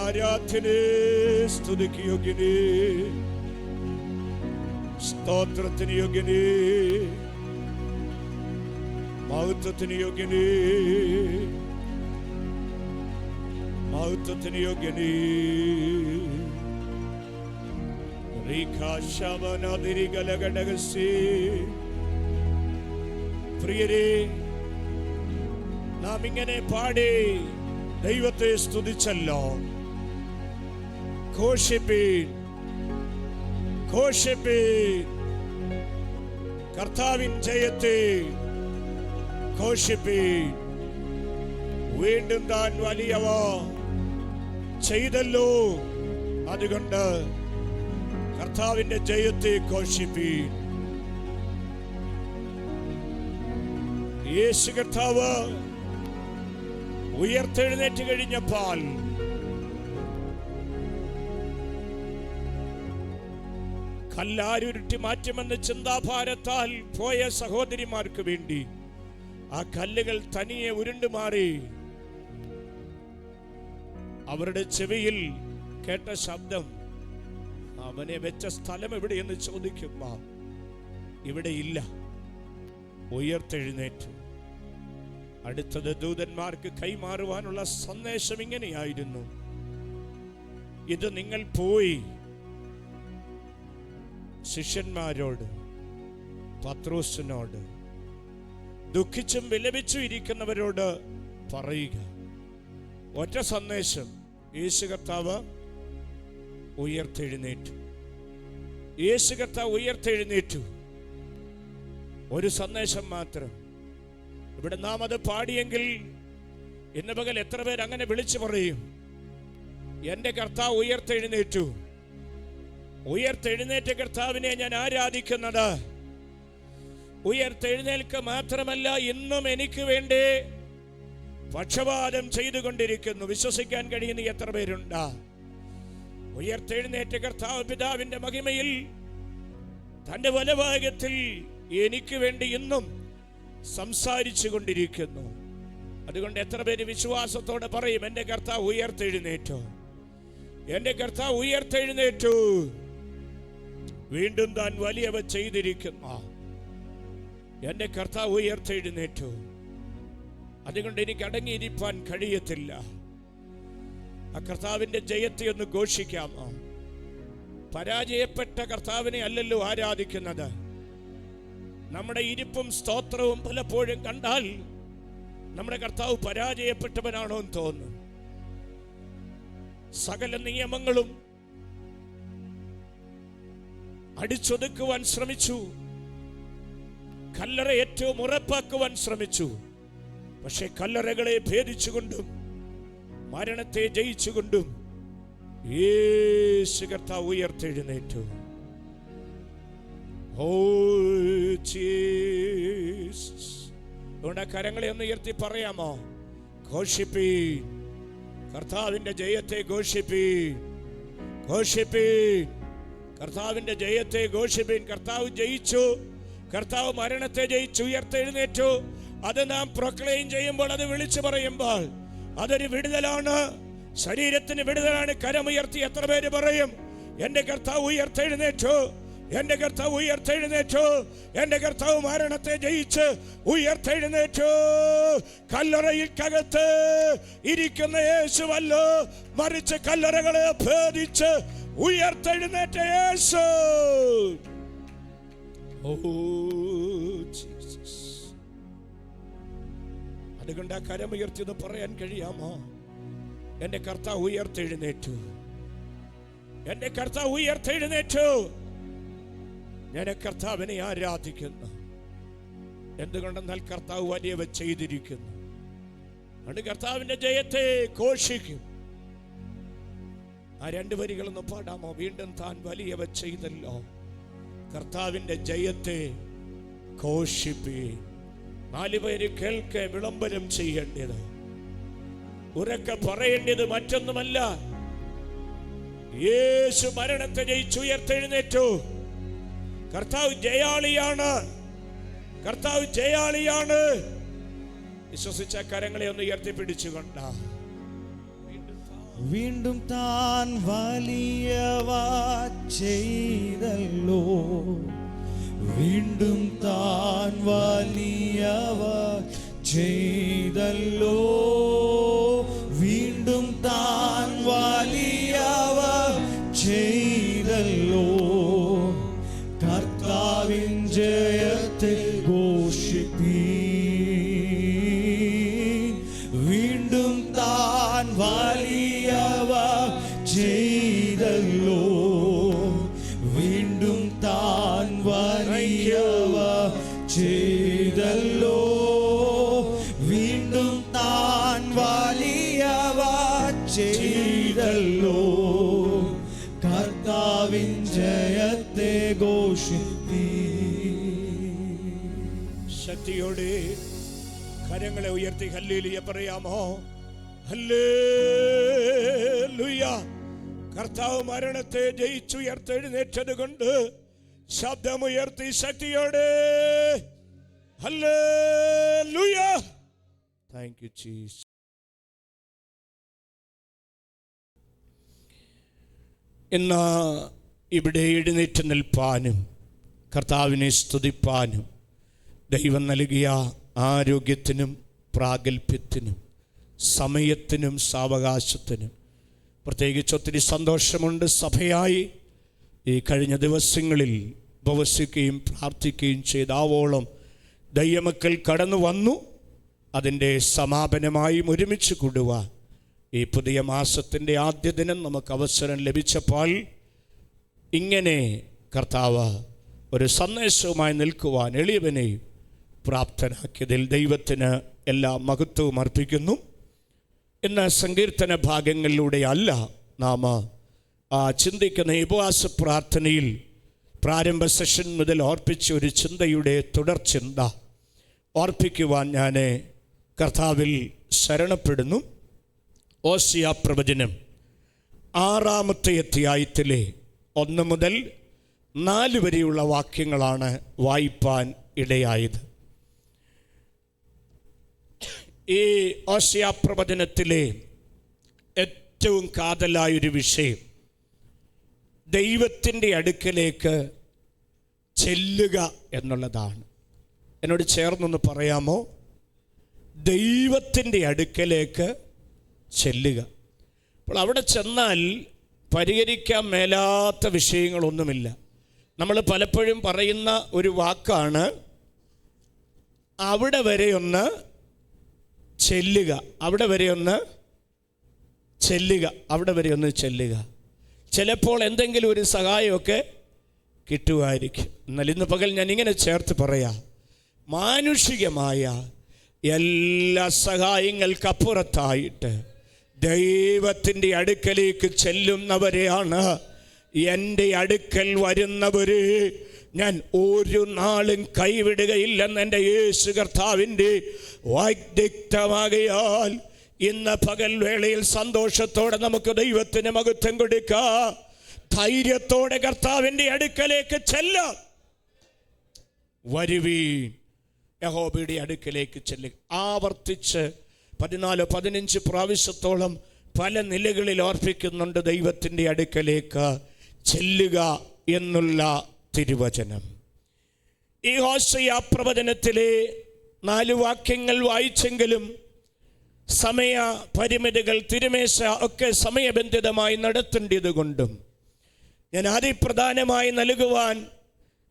ആരാധനേ സ്തുതിക്ക് യോഗ്യനേ, സ്തോത്രത്തിന് യോഗ്യനേ, മഹത്വത്തിന് യോഗ്യനേ, മഹത്വത്തിന് യോഗ്യനേ. പ്രിയരേ, നാം ഇങ്ങനെ പാടി ദൈവത്തെ സ്തുതിച്ചല്ലോ. ഘോഷിപ്പീൻ, ഘോഷിപ്പീൻ, കർത്താവിൻ ജയത്തെ ഘോഷിപ്പീൻ. വീണ്ടും താൻ വലിയവ ചെയ്തല്ലോ, അതുകൊണ്ട് കർത്താവിന്റെ ജയത്തെ ഘോഷിപ്പീൻ. യേശു കർത്താവ് ഉയർത്തെഴുന്നേറ്റ് കഴിഞ്ഞപ്പോൾ കല്ലാരുരുട്ടി മാറ്റുമെന്ന് ചിന്താഭാരത്താൽ പോയ സഹോദരിമാർക്ക് വേണ്ടി ആ കല്ലുകൾ തനിയെ ഉരുണ്ടുമാറി. അവരുടെ ചെവിയിൽ കേട്ട ശബ്ദം, അവനെ വെച്ച സ്ഥലം എവിടെയെന്ന് ചോദിക്കുമ്പോ ഇവിടെ ഇല്ല, ഉയർത്തെഴുന്നേറ്റു. അടുത്തത് ദൂതന്മാർക്ക് കൈമാറുവാനുള്ള സന്ദേശം ഇങ്ങനെയായിരുന്നു: ഇത് നിങ്ങൾ പോയി ശിഷ്യന്മാരോട്, പത്രോസിനോട്, ദുഃഖിച്ചും വിലപിച്ചും ഇരിക്കുന്നവരോട് പറയുക. ഒറ്റ സന്ദേശം, യേശു കർത്താവ് ഉയർത്തെഴുന്നേറ്റു. യേശു കർത്താവ് ഉയർത്തെഴുന്നേറ്റു. ഒരു സന്ദേശം മാത്രം. ഇവിടെ നാം അത് പാടിയെങ്കിൽ ഇന്ന് പകൽ എത്ര പേർ അങ്ങനെ വിളിച്ചു പറയും, എൻ്റെ കർത്താവ് ഉയർത്തെഴുന്നേറ്റു. ഉയർത്തെഴുന്നേറ്റ കർത്താവിനെ ഞാൻ ആരാധിക്കുന്നത്. ഉയർത്തെഴുന്നേൽക്കുക മാത്രമല്ല, ഇന്നും എനിക്ക് വേണ്ടി പക്ഷപാതം ചെയ്തുകൊണ്ടിരിക്കുന്നു. വിശ്വസിക്കാൻ കഴിയുന്ന എത്ര പേരുണ്ട്? ഉയർത്തെഴുന്നേറ്റ കർത്താവ് പിതാവിന്റെ മഹിമയിൽ തന്റെ വലഭാഗത്തിൽ എനിക്ക് വേണ്ടി ഇന്നും സംസാരിച്ചു കൊണ്ടിരിക്കുന്നു. അതുകൊണ്ട് എത്ര പേര് വിശ്വാസത്തോടെ പറയും, എൻ്റെ കർത്താവ് ഉയർത്തെഴുന്നേറ്റു, എൻ്റെ കർത്താവ് ഉയർത്തെഴുന്നേറ്റു, വീണ്ടും താൻ വലിയവ ചെയ്തിരിക്കുന്നു, എൻ്റെ കർത്താവ് ഉയർത്തെഴുന്നേറ്റു. അതുകൊണ്ട് എനിക്ക് അടങ്ങിയിരിക്കാൻ കഴിയത്തില്ല. ആ കർത്താവിന്റെ ജയത്തെ ഒന്ന് ഘോഷിക്കാമോ? പരാജയപ്പെട്ട കർത്താവിനെ അല്ലല്ലോ ആരാധിക്കുന്നത്. നമ്മുടെ ഇരിപ്പും സ്തോത്രവും പലപ്പോഴും കണ്ടാൽ നമ്മുടെ കർത്താവ് പരാജയപ്പെട്ടവനാണോ എന്ന് തോന്നും. സകല നിയമങ്ങളും അടിച്ചൊതുക്കുവാൻ ശ്രമിച്ചു, കല്ലറ ഏറ്റവും ഉറപ്പാക്കുവാൻ ശ്രമിച്ചു. പക്ഷെ കല്ലറകളെ ഭേദിച്ചുകൊണ്ടും മരണത്തെ ജയിച്ചുകൊണ്ടും യേശു കർത്താവ് ഉയർത്തെഴുന്നേറ്റു. Oh Jesus. അതുകൊണ്ട് ആ കരങ്ങളെ ഒന്ന് ഉയർത്തി പറയാമോ? ഘോഷിപ്പീൻ കർത്താവിന്റെ ജയത്തെ, ഘോഷിപ്പീൻ, ഘോഷിപ്പീൻ കർത്താവിന്റെ ജയത്തെ, ഘോഷിപ്പീൻ. കർത്താവ് ജയിച്ചു, കർത്താവ് മരണത്തെ ജയിച്ചു, ഉയർത്തെഴുന്നേറ്റു. അത് നാം പ്രൊക്ലെയിം ചെയ്യുമ്പോൾ, അത് വിളിച്ചു പറയുമ്പോൾ അതൊരു വിടുതലാണ്, ശരീരത്തിന് വിടുതലാണ്. കരമുയർത്തി എത്ര പേര് പറയും, എൻ്റെ കർത്താവ് ഉയർത്തെഴുന്നേറ്റു, എൻ്റെ കർത്താവ് ഉയർത്തെഴുന്നേറ്റു, എൻ്റെ കർത്താവ് മരണത്തെ ജയിച്ച് ഉയർത്തെഴുന്നേറ്റു. കല്ലറയിൽക്കകത്ത് ഇരിക്കുന്ന യേശുവല്ലോ, മറിച്ച് കല്ലറകളെ ഭേദിച്ച് ഉയർത്തെഴുന്നേറ്റ യേശു. Oh Jesus. അതുകൊണ്ട് ആ കരമുയർത്തിയത് പറയാൻ കഴിയാമോ? എൻ്റെ കർത്താവ് ഉയർത്തെഴുന്നേറ്റു, എൻ്റെ കർത്താവ് ഉയർത്തെഴുന്നേറ്റു. ഞാൻ കർത്താവിനെ ആരാധിക്കുന്നു. എന്തുകൊണ്ടെന്നാൽ കർത്താവ് വലിയവ ചെയ്തിരിക്കുന്നു. അതുകൊണ്ട് കർത്താവിന്റെ ജയത്തെ ഘോഷിക്കും. ആ രണ്ട് വരികളൊന്ന് പാടാമോ? വീണ്ടും താൻ വലിയവ ചെയ്തല്ലോ, കർത്താവിന്റെ ജയത്തെ ഘോഷിപ്പീൻ. 4 പേര് കേൾക്കെ വിളംബരം ചെയ്യേണ്ടത്, ഉറക്കെ പറയേണ്ടത് മറ്റൊന്നുമല്ല, യേശു മരണത്തെ ജയിച്ചു ഉയർത്തെഴുന്നേറ്റു. കർത്താവ് ജയാളിയാണ്, കർത്താവ് ജയാളിയാണ്. വിശ്വസിച്ച കരങ്ങളെ ഒന്ന് ഉയർത്തിപ്പിടിച്ചുകൊണ്ട വീണ്ടും താൻ വലിയവ ചെയ്തല്ലോ, വീണ്ടും താൻ വലിയവ ചെയ്തല്ലോ, വീണ്ടും താൻ വലിയവ ചെയ്തല്ലോ. കർത്താവിൻ ജയത്തെ ഘോഷിപ്പീൻ. വീണ്ടും താൻ വലിയവ ചെയ്തല്ലോ, വീണ്ടും താൻ വലിയവ ചെയ്തല്ലോ, വീണ്ടും താൻ വലിയവ ചെയ്തല്ലോ. കർത്താവിൻ ജയത്തെ ഘോഷിപ്പീൻ. ശക്തിയോടെ കരങ്ങളെ ഉയർത്തി ഹല്ലേലൂയ പറയാമോ? ഹല്ലേലൂയ. കർത്താവ് മരണത്തെ ജയിച്ചുയർത്തെഴുന്നേറ്റത് കൊണ്ട് ശബ്ദമുയർത്തി ശക്തിയോടെ ഹല്ലേലൂയ. Thank you Jesus. ഇന്ന് ഇവിടെ എഴുന്നേറ്റ് നിൽപ്പാനും കർത്താവിനെ സ്തുതിപ്പാനും ദൈവം നൽകിയ ആരോഗ്യത്തിനും പ്രാഗൽഭ്യത്തിനും സമയത്തിനും സാവകാശത്തിനും പ്രത്യേകിച്ച് ഒത്തിരി സന്തോഷമുണ്ട്. സഭയായി ഈ കഴിഞ്ഞ ദിവസങ്ങളിൽ ഉപവസിക്കുകയും പ്രാർത്ഥിക്കുകയും ചെയ്താവോളം ദൈവമക്കൾ കടന്നു വന്നു. അതിൻ്റെ സമാപനമായും ഒരുമിച്ച് കൂടുവാൻ ഈ പുതിയ മാസത്തിൻ്റെ ആദ്യ ദിനം നമുക്ക് അവസരം ലഭിച്ചപ്പോൾ ഇങ്ങനെ കർത്താവ് ഒരു സന്ദേശവുമായി നിൽക്കുവാൻ എളിയവനെയും പ്രാപ്തനാക്കിയതിൽ ദൈവത്തിന് എല്ലാ മഹത്വവും അർപ്പിക്കുന്നു. ഇന്ന് സങ്കീർത്തന ഭാഗങ്ങളിലൂടെ അല്ല നാം ചിന്തിക്കുന്ന ഉപവാസ പ്രാർത്ഥനയിൽ പ്രാരംഭ സെഷൻ മുതൽ ഓർപ്പിച്ച ഒരു ചിന്തയുടെ തുടർചിന്ത ഓർപ്പിക്കുവാൻ ഞാൻ കർത്താവിൽ ശരണപ്പെടുന്നു. ഓസിയ പ്രവചനം 6-ാമത്തെ അധ്യായത്തിലെ 1 മുതൽ 4 വരെയുള്ള വാക്യങ്ങളാണ് വായിപ്പാൻ ഇടയായത്. ഈ ഓസിയ പ്രവചനത്തിലെ ഏറ്റവും കാതലായൊരു വിഷയം ദൈവത്തിൻ്റെ അടുക്കലേക്ക് ചെല്ലുക എന്നുള്ളതാണ്. എന്നോട് ചേർന്നൊന്ന് പറയാമോ? ദൈവത്തിൻ്റെ അടുക്കലേക്ക് ചെല്ലുക. അപ്പോൾ അവിടെ ചെന്നാൽ പരിഹരിക്കാൻ മേലാത്ത വിഷയങ്ങളൊന്നുമില്ല. നമ്മൾ പലപ്പോഴും പറയുന്ന ഒരു വാക്കാണ് അവിടെ വരെ ഒന്ന് ചെല്ലുക, അവിടെ വരെ ഒന്ന് ചെല്ലുക, അവിടെ വരെ ഒന്ന് ചെല്ലുക. ചിലപ്പോൾ എന്തെങ്കിലും ഒരു സഹായമൊക്കെ കിട്ടുമായിരിക്കും. എന്നാൽ ഇന്ന് പകൽ ഞാൻ ഇങ്ങനെ ചേർത്ത് പറയാം, മാനുഷികമായ എല്ലാ സഹായങ്ങൾക്കപ്പുറത്തായിട്ട് ദൈവത്തിൻ്റെ അടുക്കലേക്ക് ചെല്ലുന്നവരെയാണ്, എൻ്റെ അടുക്കൽ വരുന്നവരെ ഞാൻ ഒരു നാളും കൈവിടുകയില്ലെന്ന് എൻ്റെ യേശു കർത്താവിൻ്റെ വാഗ്ദത്തമാകയാൽ ഇന്ന് പകൽ വേളയിൽ സന്തോഷത്തോടെ നമുക്ക് ദൈവത്തിന് മഹത്വം കൊടുക്കാം. ധൈര്യത്തോടെ കർത്താവിൻ്റെ അടുക്കലേക്ക് ചെല്ലാം. വരുവീൻ, യഹോവയുടെ അടുക്കലേക്ക് ചെല്ലുക. ആവർത്തിച്ച് 14-15 പ്രാവശ്യത്തോളം പല നിലകളിൽ ഓർപ്പിക്കുന്നുണ്ട് ദൈവത്തിൻ്റെ അടുക്കലേക്ക് ചെല്ലുക എന്നുള്ള തിരുവചനം. ഈ ഹോശയ്യ പ്രവചനത്തിലെ 4 വാക്യങ്ങൾ വായിച്ചെങ്കിലും സമയ പരിമിതികൾ, തിരുമേശ ഒക്കെ സമയബന്ധിതമായി നടത്തേണ്ടത് കൊണ്ടും ഞാൻ അതിപ്രധാനമായി നൽകുവാൻ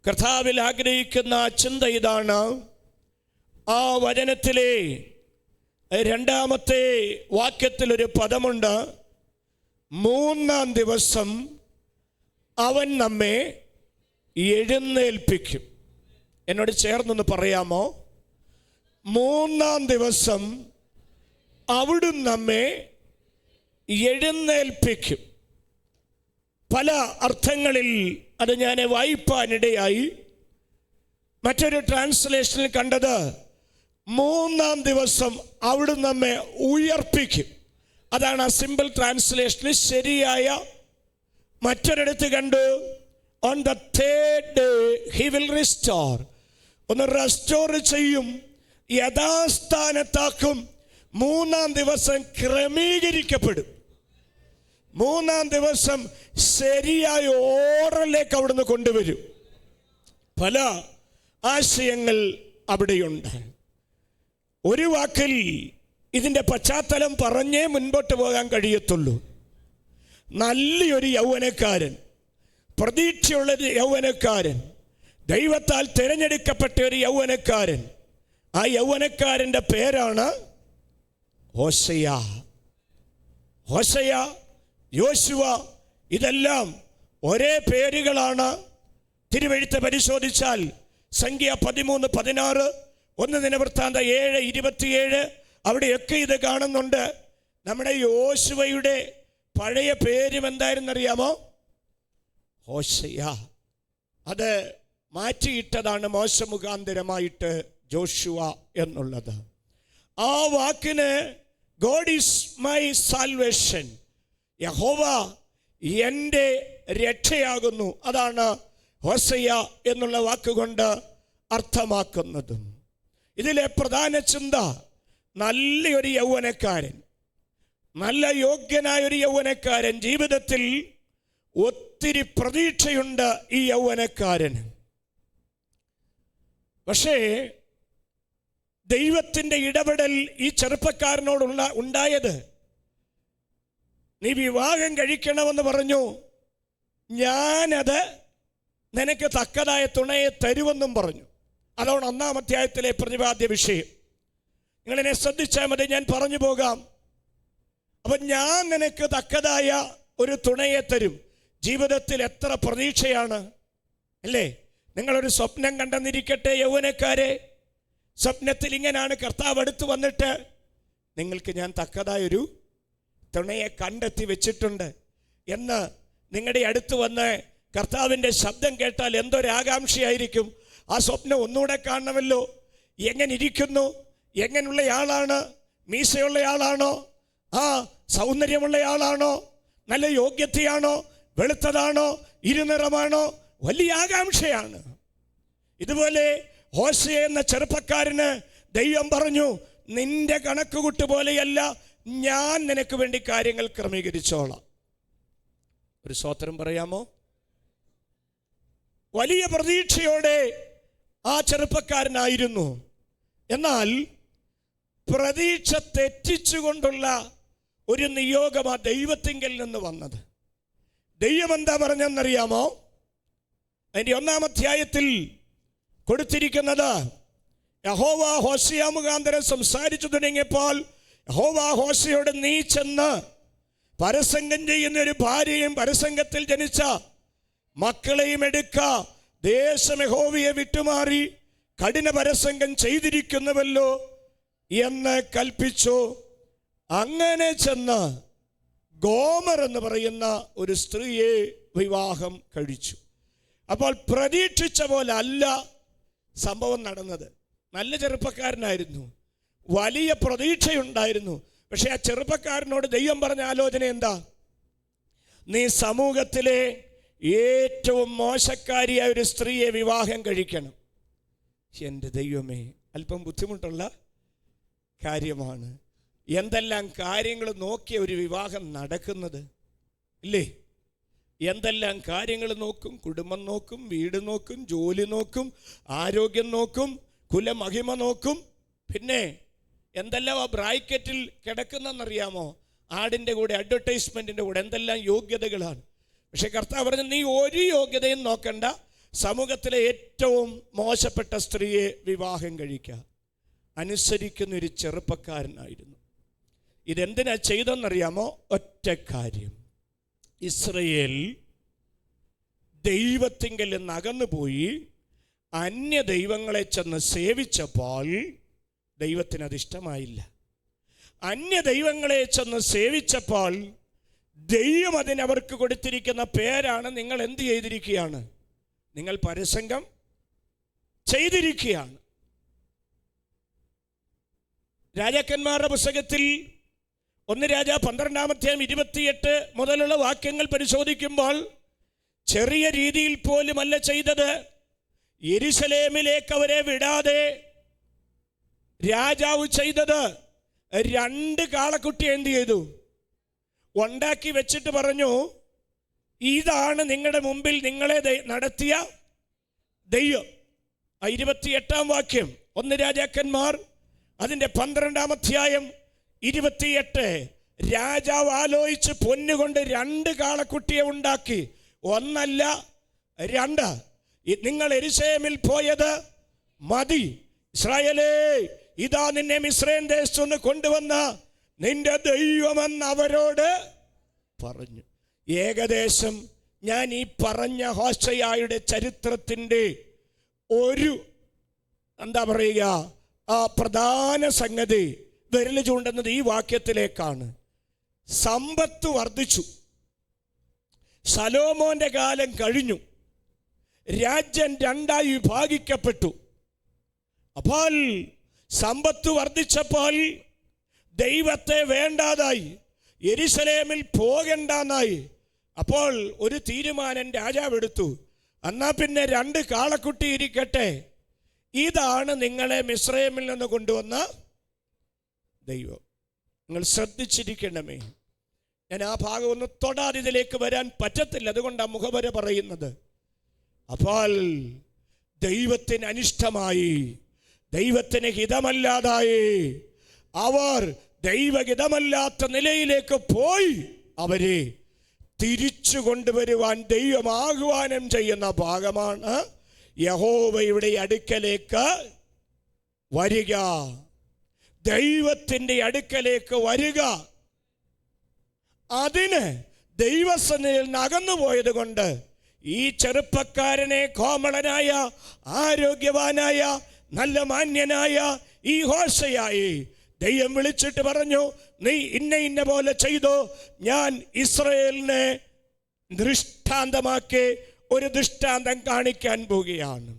കർത്താവിൽ ആഗ്രഹിക്കുന്ന ചിന്ത ഇതാണ്. ആ വചനത്തിലെ 2-ാമത്തെ വാക്യത്തിലൊരു പദമുണ്ട്, 3-ാം ദിവസം അവൻ നമ്മെ എഴുന്നേൽപ്പിക്കും. എന്നോട് ചേർന്നൊന്ന് പറയാമോ? 3-ാം ദിവസം അവിടുന്ന് നമ്മെ എഴുന്നേൽപ്പിക്കും. പല അർത്ഥങ്ങളിൽ അത് ഞാൻ വായിപ്പാനിടയായി. മറ്റൊരു ട്രാൻസ്ലേഷനിൽ കണ്ടത് 3-ാം ദിവസം അവിടുന്ന് നമ്മെ ഉയർപ്പിക്കും. അതാണ് ആ സിമ്പിൾ ട്രാൻസ്ലേഷനിൽ ശരിയായ. മറ്റൊരിടത്ത് കണ്ടു, on the third day he will restore. ഒന്ന് റെസ്റ്റോർ ചെയ്യും, യഥാസ്ഥാനത്താക്കും. 3-ാം ദിവസം ക്രമീകരിക്കപ്പെടും. 3-ാം ദിവസം ശരിയായ ഓർഡറിലേക്ക് അവിടുന്ന് കൊണ്ടുവരും. പല ആശയങ്ങൾ അവിടെയുണ്ട്. ഒരു വാക്കിൽ ഇതിൻ്റെ പശ്ചാത്തലം പറഞ്ഞേ മുൻപോട്ട് പോകാൻ കഴിയത്തുള്ളൂ. നല്ലൊരു യൗവനക്കാരൻ, പ്രതീക്ഷയുള്ള യൗവനക്കാരൻ, ദൈവത്താൽ തിരഞ്ഞെടുക്കപ്പെട്ട ഒരു യൗവനക്കാരൻ. ആ യൗവനക്കാരൻ്റെ പേരാണ് ഹോശയ്യ. ഹോശയ്യ, യോശുവ, ഇതെല്ലാം ഒരേ പേരുകളാണ്. തിരുവെഴുത്ത് പരിശോധിച്ചാൽ സംഖ്യ 13-16, 1 ദിനവൃത്താന്തം 7-27, അവിടെയൊക്കെ ഇത് കാണുന്നുണ്ട്. നമ്മുടെ യോശുവയുടെ പഴയ പേരും എന്തായിരുന്നറിയാമോ? ഹോശയ്യ. അത് മാറ്റിയിട്ടതാണ് മോശ മുഖാന്തരമായിട്ട് ജോഷുവ എന്നുള്ളത്. ആ വാക്കിന് ഗോഡ് ഈസ് മൈ സാൽവേഷൻ, യഹോവ എൻ്റെ രക്ഷയാകുന്നു, അതാണ് ഹോശയ്യ എന്നുള്ള വാക്കുകൊണ്ട് അർത്ഥമാക്കുന്നതും. ഇതിലെ പ്രധാന ചിന്ത, നല്ലൊരു യൗവനക്കാരൻ, നല്ല യോഗ്യനായൊരു യൗവനക്കാരൻ. ജീവിതത്തിൽ ഒത്തിരി പ്രതീക്ഷയുണ്ട് ഈ യൗവനക്കാരന്. പക്ഷേ ദൈവത്തിൻ്റെ ഇടപെടൽ ഈ ചെറുപ്പക്കാരനോടുള്ള ഉണ്ടായത്, നീ വിവാഹം കഴിക്കണമെന്ന് പറഞ്ഞു, ഞാനത് നിനക്ക് തക്കതായ തുണയെ തരുമെന്നും പറഞ്ഞു. അതാണ് 1-ാം അധ്യായത്തിലെ പ്രതിപാദ്യ വിഷയം. നിങ്ങളെന്നെ ശ്രദ്ധിച്ചാൽ മതി, ഞാൻ പറഞ്ഞു പോകാം. അപ്പം ഞാൻ നിനക്ക് തക്കതായ ഒരു തുണയെ തരും. ജീവിതത്തിൽ എത്ര പ്രതീക്ഷയാണ് അല്ലേ? നിങ്ങളൊരു സ്വപ്നം കണ്ടെന്നിരിക്കട്ടെ യൗവനക്കാരെ. സ്വപ്നത്തിൽ ഇങ്ങനെയാണ്, കർത്താവ് അടുത്ത് വന്നിട്ട് നിങ്ങൾക്ക് ഞാൻ തക്കതായൊരു തുണയെ കണ്ടെത്തി വെച്ചിട്ടുണ്ട് എന്ന് നിങ്ങളുടെ അടുത്ത് വന്ന് കർത്താവിൻ്റെ ശബ്ദം കേട്ടാൽ എന്തൊരാകാംക്ഷയായിരിക്കും. ആ സ്വപ്നം ഒന്നുകൂടെ കാണണമല്ലോ. എങ്ങനെ ഇരിക്കുന്നു, എങ്ങനെയുള്ളയാളാണ്, മീശയുള്ളയാളാണോ, സൗന്ദര്യമുള്ളയാളാണോ, നല്ല യോഗ്യതയാണോ, വെളുത്തതാണോ, ഇരുനിറമാണോ, വലിയ ആകാംക്ഷയാണ്. ഇതുപോലെ ഹോശേ എന്ന ചെറുപ്പക്കാരന് ദൈവം പറഞ്ഞു, നിന്റെ കണക്കുകൂട്ട് പോലെയല്ല, ഞാൻ നിനക്ക് വേണ്ടി കാര്യങ്ങൾ ക്രമീകരിച്ചോളാം. ഒരു സ്തോത്രം പറയാമോ? വലിയ പ്രതീക്ഷയോടെ ആ ചെറുപ്പക്കാരനായിരുന്നു. എന്നാൽ പ്രതീക്ഷ തെറ്റിച്ചുകൊണ്ടുള്ള ഒരു നിയോഗം ആ ദൈവത്തിങ്കൽ നിന്ന് വന്നത്. ദൈവം എന്താ പറഞ്ഞെന്നറിയാമോ? അതിൻ്റെ 1-ാം അധ്യായത്തിൽ കൊടുത്തിരിക്കുന്നത്, യഹോവ ഹോശേയ മുഖാന്തരം സംസാരിച്ചു തുടങ്ങിയപ്പോൾ യഹോവ ഹോശേയോട്, നീ ചെന്ന് പരസംഗം ചെയ്യുന്ന ഒരു ഭാര്യയും പരസംഗത്തിൽ ജനിച്ച മക്കളെയും എടുക്ക, ദേശം യഹോവയെ വിട്ടുമാറി കഠിന പരസംഗം ചെയ്തിരിക്കുന്നുവല്ലോ എന്ന് കൽപ്പിച്ചു. അങ്ങനെ ചെന്ന് ഗോമർ എന്ന് പറയുന്ന ഒരു സ്ത്രീയെ വിവാഹം കഴിച്ചു. അപ്പോൾ പ്രതീക്ഷിച്ച പോലെ അല്ല സംഭവം നടന്നത്. നല്ല ചെറുപ്പക്കാരനായിരുന്നു, വലിയ പ്രതീക്ഷയുണ്ടായിരുന്നു. പക്ഷെ ആ ചെറുപ്പക്കാരനോട് ദൈവം പറഞ്ഞ ആലോചന എന്താ? നീ സമൂഹത്തിലെ ഏറ്റവും മോശക്കാരിയായ ഒരു സ്ത്രീയെ വിവാഹം കഴിക്കണം. എൻ്റെ ദൈവമേ, അല്പം ബുദ്ധിമുട്ടുള്ള കാര്യമാണ്. എന്തെല്ലാം കാര്യങ്ങൾ നോക്കിയ ഒരു വിവാഹം നടക്കുന്നത് ഇല്ലേ? എന്തെല്ലാം കാര്യങ്ങൾ നോക്കും. കുടുംബം നോക്കും, വീട് നോക്കും, ജോലി നോക്കും, ആരോഗ്യം നോക്കും, കുലമഹിമ നോക്കും. പിന്നെ എന്തെല്ലാം ആ ബ്രാക്കറ്റിൽ കിടക്കുന്നറിയാമോ? ആടിൻ്റെ കൂടെ, അഡ്വർടൈസ്മെൻറ്റിൻ്റെ കൂടെ എന്തെല്ലാം യോഗ്യതകളാണ്. പക്ഷെ കർത്താവ് പറഞ്ഞു, നീ ഒരു യോഗ്യതയും നോക്കണ്ട, സമൂഹത്തിലെ ഏറ്റവും മോശപ്പെട്ട സ്ത്രീയെ വിവാഹം കഴിക്കുക. അനുസരിക്കുന്നൊരു ചെറുപ്പക്കാരനായിരുന്നു. ഇതെന്തിനാ ചെയ്തെന്നറിയാമോ? ഒറ്റ കാര്യം, ഇസ്രയേൽ ദൈവത്തിങ്കൽ നിന്ന് അകന്നുപോയി അന്യ ദൈവങ്ങളെ ചെന്ന് സേവിച്ചപ്പോൾ ദൈവത്തിന് അതിഷ്ടമായില്ല. അന്യ ദൈവങ്ങളെ ചെന്ന് സേവിച്ചപ്പോൾ ദൈവം അതിനവർക്ക് കൊടുത്തിരിക്കുന്ന പേരാണ്, നിങ്ങൾ എന്ത് ചെയ്തിരിക്കുകയാണ്? നിങ്ങൾ പരസംഗം ചെയ്തിരിക്കുകയാണ്. രാജാക്കന്മാരുടെ പുസ്തകത്തിൽ 1 രാജ 12-ാം അധ്യായം 28 മുതലുള്ള വാക്യങ്ങൾ പരിശോധിക്കുമ്പോൾ ചെറിയ രീതിയിൽ പോലുമല്ല ചെയ്തത്. യെരൂശലേമിലേക്ക് അവരെ വിടാതെ രാജാവ് ചെയ്തത് 2 കാളക്കുട്ടി എന്ത് ചെയ്തു? ഉണ്ടാക്കി വെച്ചിട്ട് പറഞ്ഞു, ഇതാണ് നിങ്ങളുടെ മുമ്പിൽ നിങ്ങളെ നടത്തിയ ദൈവം. 28-ാം വാക്യം 1 രാജാക്കന്മാർ അതിൻ്റെ 12-ാം അധ്യായം 28. രാജാവ് ആലോചിച്ച് പൊന്നുകൊണ്ട് 2 കാളക്കുട്ടിയെ ഉണ്ടാക്കി. 1 അല്ല 2. നിങ്ങൾ യെരൂശലേമിൽ പോയത് മതി. ഇസ്രായേലേ, ഇതാ നിന്നെ മിസ്രയീം ദേശത്തു നിന്ന് കൊണ്ടുവന്ന നിന്റെ ദൈവമെന്ന് അവരോട് പറഞ്ഞു. ഏകദേശം ഞാൻ ഈ പറഞ്ഞ ഹോശേയയുടെ ചരിത്രത്തിൻ്റെ ഒരു എന്താ പറയുക, ആ പ്രധാന സംഗതി വിരൽ ചൂണ്ടുന്നത് ഈ വാക്യത്തിലേക്കാണ്. സമ്പത്ത് വർദ്ധിച്ചു, ശലോമോന്റെ കാലം കഴിഞ്ഞു, രാജ്യം 2ആയി വിഭാഗിക്കപ്പെട്ടു. അപ്പോൾ സമ്പത്ത് വർദ്ധിച്ചപ്പോൾ ദൈവത്തെ വേണ്ടാതായി, യെരൂശലേമിൽ പോകണ്ടെന്നായി. അപ്പോൾ ഒരു തീരുമാനം രാജാവ് എടുത്തു, എന്നാ പിന്നെ 2 കാളക്കുട്ടി ഇരിക്കട്ടെ, ഇതാണ് നിങ്ങളെ മിസ്രയീമിൽ നിന്ന് കൊണ്ടുവന്ന ദൈവം. നിങ്ങൾ ശ്രദ്ധിച്ചിരിക്കണമേ. ഞാൻ ആ ഭാഗം ഒന്ന് തൊടാതെ ഇതിലേക്ക് വരാൻ പറ്റത്തില്ല, അതുകൊണ്ടാണ് മുഖവര പറയുന്നത്. അപ്പോൾ ദൈവത്തിന് അനിഷ്ടമായി, ദൈവത്തിന് ഹിതമല്ലാതായി, അവർ ദൈവഹിതമല്ലാത്ത നിലയിലേക്ക് പോയി. അവരെ തിരിച്ചു കൊണ്ടുവരുവാൻ ദൈവം ആഹ്വാനം ചെയ്യുന്ന ഭാഗമാണ് യഹോവയുടെ അടുക്കലേക്ക് വരിക, ദൈവത്തിൻ്റെ അടുക്കലേക്ക് വരിക. അതിന് ദൈവസന്നിധിയിൽ നിന്ന് അകന്നുപോയത് കൊണ്ട് ഈ ചെറുപ്പക്കാരനെ, കോമളനായ ആരോഗ്യവാനായ നല്ല മാന്യനായ ഈ ഹോശേയായി ദൈവം വിളിച്ചിട്ട് പറഞ്ഞു, നീ ഇന്ന പോലെ ചെയ്തോ, ഞാൻ ഇസ്രായേലിനെ ദൃഷ്ടാന്തമാക്കി ഒരു ദൃഷ്ടാന്തം കാണിക്കാൻ പോവുകയാണ്.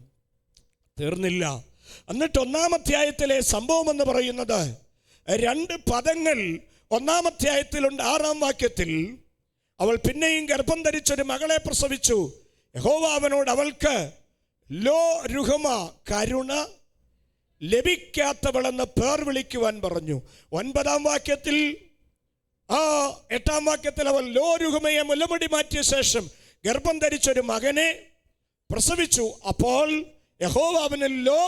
തീർന്നില്ല. എന്നിട്ട് 1-ാം അധ്യായത്തിലെ സംഭവം എന്ന് പറയുന്നത് 2 പദങ്ങൾ 1-ാം അധ്യായത്തിലുണ്ട്. 6-ാം വാക്യത്തിൽ അവൾ പിന്നെയും ഗർഭം ധരിച്ചൊരു മകളെ പ്രസവിച്ചു. യഹോവ അവനോട് അവൾക്ക് ലോ രുഹമ, കരുണ ലഭിക്കാത്തവളെന്ന് പേർ വിളിക്കുവാൻ പറഞ്ഞു. 9-ാം വാക്യത്തിൽ 8-ാം വാക്യത്തിൽ അവൾ ലോ രുഹമയെ മുലമുടി മാറ്റിയ ശേഷം ഗർഭം ധരിച്ചൊരു മകനെ പ്രസവിച്ചു. അപ്പോൾ യഹോവ അവന് ലോ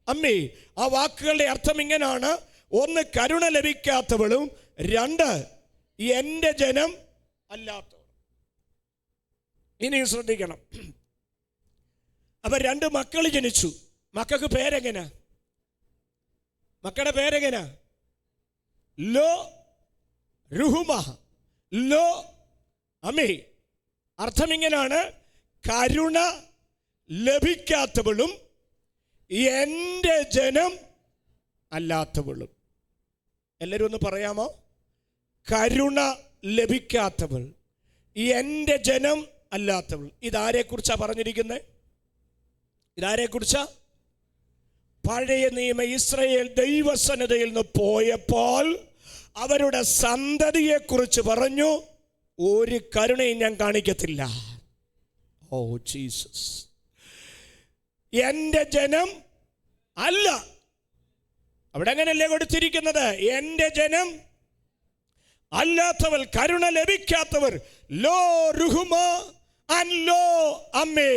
അമ്മേ. ആ വാക്കുകളുടെ അർത്ഥം ഇങ്ങനെയാണ്: 1, കരുണ ലഭിക്കാത്തവളും, 2, എൻ്റെ ജനം അല്ലാത്തവൾ. ഇനിയും ശ്രദ്ധിക്കണം. അപ്പൊ 2 മക്കൾ ജനിച്ചു. മക്കൾക്ക് പേരെങ്ങനാ? മക്കളുടെ പേരെങ്ങനാ? ലോ രുഹുമ, ലോ അമ്മേ. അർത്ഥം ഇങ്ങനാണ്: കരുണ ലഭിക്കാത്തവളും എൻ്റെ ജനം അല്ലാത്തവളും. എല്ലാവരും ഒന്ന് പറയാമോ? കരുണ ലഭിക്കാത്തവൾ, എൻ്റെ ജനം അല്ലാത്തവൾ. ഇതാരെക്കുറിച്ചാണ് പറഞ്ഞിരിക്കുന്നത്? ഇതാരെക്കുറിച്ചാ? പഴയ നിയമ ഇസ്രായേൽ ദൈവസന്നിധിയിൽ നിന്ന് പോയപ്പോൾ അവരുടെ സന്തതിയെക്കുറിച്ച് പറഞ്ഞു, ഒരു കരുണയും ഞാൻ കാണിക്കത്തില്ല. Oh Jesus. എൻ്റെ ജനം അല്ല. അവിടെ അങ്ങനെയല്ലേ കൊടുത്തിരിക്കുന്നത്? എൻ്റെ ജനം അല്ലാത്തവർ, കരുണ ലഭിക്കാത്തവർ, ലോ രുഹുമ ആൻഡ് ലോ അമ്മേ.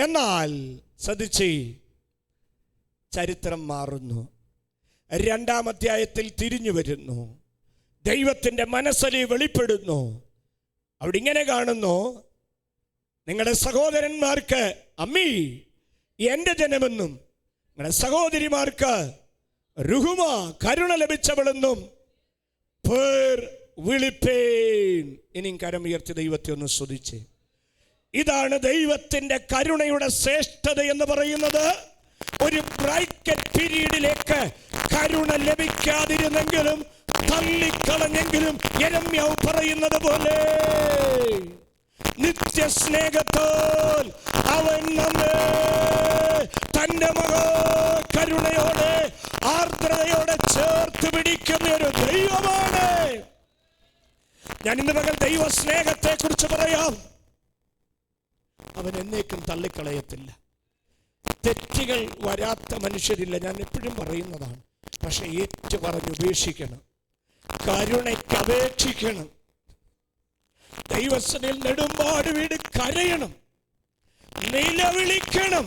എന്നാൽ ശ്രദ്ധിച്ചേ, ചരിത്രം മാറുന്നു. 2-ാം അധ്യായത്തിൽ തിരിഞ്ഞു വരുന്നു. ദൈവത്തിൻ്റെ മനസ്സലി വെളിപ്പെടുന്നു. അവിടെ ഇങ്ങനെ കാണുന്നു: നിങ്ങളുടെ സഹോദരന്മാർക്ക് അമ്മീ എൻ്റെ ജനമെന്നും, നിങ്ങളുടെ സഹോദരിമാർക്ക് രുഹുമ, കരുണ ലഭിച്ചവളെന്നും പേർ വിളിപ്പേൻ. ഇനിയും കരം ഉയർത്തി ദൈവത്തെ ഒന്ന് സ്തുതിച്ച്. ഇതാണ് ദൈവത്തിൻ്റെ കരുണയുടെ ശ്രേഷ്ഠത എന്ന് പറയുന്നത്. ഒരു ബ്രാക്കറ്റ് പീരീഡിലേക്ക് കരുണ ലഭിക്കാതിരുന്നെങ്കിലും, തള്ളിക്കളഞ്ഞെങ്കിലും, യെരമ്യാവ് പറയുന്നത് പോലെ നിത്യസ്നേഹത്താൽ അവൻ നമ്മെ തന്റെ മഹാ കരുണയോടെ, ആർദ്രതയോടെ ചേർത്ത് പിടിക്കുന്ന ഒരു ദൈവമാണ്. ഞാൻ ഇന്ന് പകൽ ദൈവ സ്നേഹത്തെ കുറിച്ച് പറയാം. അവൻ എന്നേക്കും തള്ളിക്കളയത്തില്ല. തെറ്റുകൾ വരാത്ത മനുഷ്യരില്ല, ഞാൻ എപ്പോഴും പറയുന്നതാണ്. പക്ഷെ ഏറ്റു പറഞ്ഞ് ഉപേക്ഷിക്കണം, കരുണയ്ക്ക് അപേക്ഷിക്കണം, ദൈവസനിൽ നെടുമ്പാട് വീട് കരയണം, നിലവിളിക്കണം.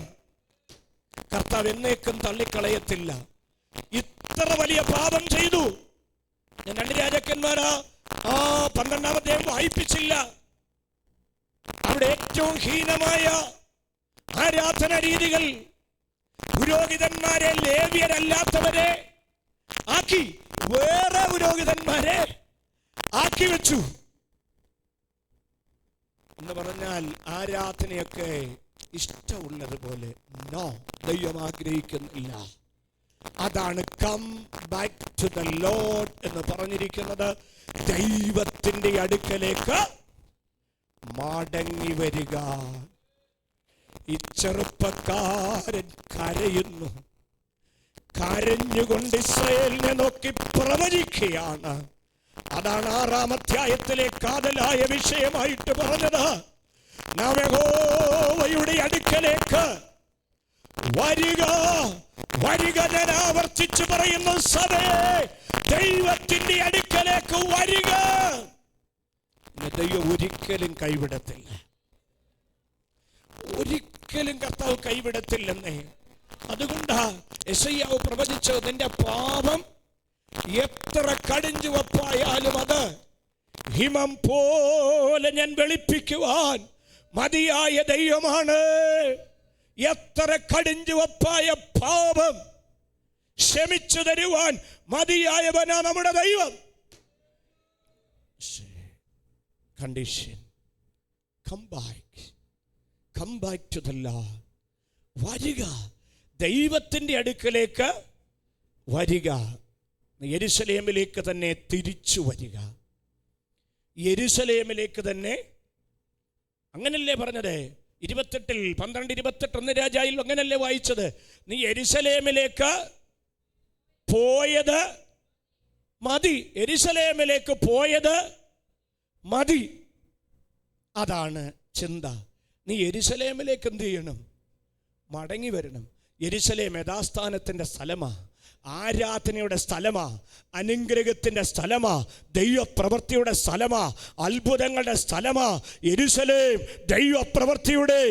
കർത്താവ് എന്നേക്കും തള്ളിക്കളയത്തില്ല. ഇത്ര വലിയ പാപം ചെയ്തു. ഞാൻ 2 രാജാക്കന്മാരാ 12-ാം അധ്യായം വായിപ്പിച്ചില്ല. അവിടെ ഏറ്റവും ഹീനമായ ആരാധന രീതികൾ പുരോഹിതന്മാരെ, ലേവ്യരല്ലാത്തവരെ ആക്കി വേറെ പുരോഹിതന്മാരെ ആക്കി വെച്ചു എന്ന് പറഞ്ഞാൽ ആരാധനയൊക്കെ ഇഷ്ടമുള്ളതുപോലെ നോ, ദൈവം ആഗ്രഹിക്കുന്നില്ല. അതാണ് come back to the Lord എന്ന് പറഞ്ഞിരിക്കുന്നത്. ദൈവത്തിന്റെ അടുക്കലേക്ക് മടങ്ങി വരിക. ഈ ചെറുപ്പക്കാരൻ കരയുന്നു. കരഞ്ഞുകൊണ്ട് ഇസ്രായേലിനെ നോക്കി പ്രവചിക്കുകയാണ്. അതാണ് 6-ാം അധ്യായത്തിലെ കാതലായ വിഷയമായിട്ട് പറഞ്ഞത്. നാം യഹോവയുടെ അടുക്കലേക്ക് വരിക, വരിക. ഞാൻ ആവർത്തിച്ചു പറയുന്നു, സഭയെ ദൈവത്തിന്റെ അടുക്കലേക്ക് വരിക. ദൈവം ഒരിക്കലും കൈവിടത്തില്ല, ഒരിക്കലും കർത്താവ് കൈവിടത്തില്ലെന്നേ. അതുകൊണ്ടാ യെശയ്യാവ് പ്രവചിച്ചത്, നിന്റെ പാപം എത്ര കടിഞ്ചുവപ്പായാലും അത് ഹിമം പോലെ ഞാൻ വെളുപ്പിക്കുവാൻ മതിയായ ദൈവമാണ്. എത്ര കടിഞ്ചുവപ്പായ പാപം ക്ഷമിച്ചു തരുവാൻ മതിയായവനാ നമ്മുടെ ദൈവം. Condition, come back to the Lord. വരിക, ദൈവത്തിന്റെ അടുക്കലേക്ക് വരിക. യെരുശലേമിലേക്ക് തന്നെ തിരിച്ചു വരിക. യെരുശലേമിലേക്ക് തന്നെ. അങ്ങനല്ലേ പറഞ്ഞത്? 28 12:28 രാജായിൽ അങ്ങനല്ലേ വായിച്ചത്? നീ യെരൂശലേമിലേക്ക് പോയത് മതി, യെരൂശലേമിലേക്ക് പോയത് മതി. അതാണ് ചിന്ത. നീ യെരൂശലേമിലേക്ക് എന്ത് ചെയ്യണം? മടങ്ങി വരണം. യെരൂശലേം യഥാസ്ഥാനത്തിൻ്റെ സ്ഥലമാ, ആരാധനയുടെ സ്ഥലമാ, അനുഗ്രഹത്തിൻ്റെ സ്ഥലമാ, ദൈവപ്രവൃത്തിയുടെ സ്ഥലമാ, അത്ഭുതങ്ങളുടെ സ്ഥലമാ. യെരൂശലേം ദൈവപ്രവൃത്തിയുടെ,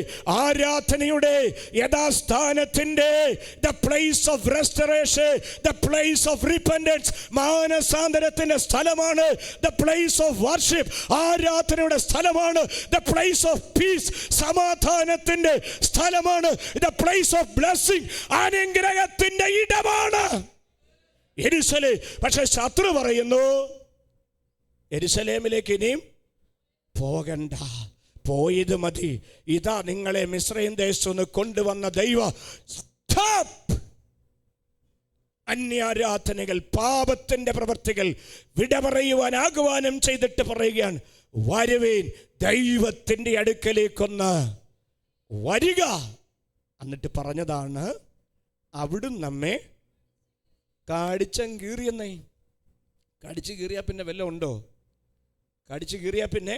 ആരാധനയുടെ, യഥാസ്ഥാനത്തിൻ്റെ, the place of restoration, the place of repentance, മാനസാന്തരത്തിൻ്റെ സ്ഥലമാണ്. ദ പ്ലേസ് ഓഫ് വർഷിപ്പ്, ആരാധനയുടെ സ്ഥലമാണ്. ദ പ്ലേസ് ഓഫ് പീസ്, സമാധാനത്തിൻ്റെ സ്ഥലമാണ്. ദ പ്ലേസ് ഓഫ് ബ്ലെസ്സിംഗ്, അനുഗ്രഹത്തിൻ്റെ ഇടമാണ് യെരൂശലേം. പക്ഷെ ശത്രു പറയുന്നു യെരൂശലേമിലേക്ക് ഇനിയും പോകണ്ട, പോയത് മതി. ഇതാ നിങ്ങളെ മിസ്രയീം ദേശത്ത് നിന്ന് കൊണ്ടുവന്ന ദൈവം. സ്റ്റോപ്പ്! അന്യാരാധനകൾ, പാപത്തിന്റെ പ്രവൃത്തികൾ വിട പറയുവാൻ ആഹ്വാനം ചെയ്തിട്ട് പറയുകയാണ്, വരുവേൻ ദൈവത്തിന്റെ അടുക്കലേക്കൊന്ന് വരിക. എന്നിട്ട് പറഞ്ഞതാണ്, അവിടുന്ന് നമ്മെ കടിച്ചങ്കീറിയെന്നേ. കടിച്ചു കീറിയാൽ പിന്നെ വല്ലതും ഉണ്ടോ? കടിച്ചു കീറിയാൽ പിന്നെ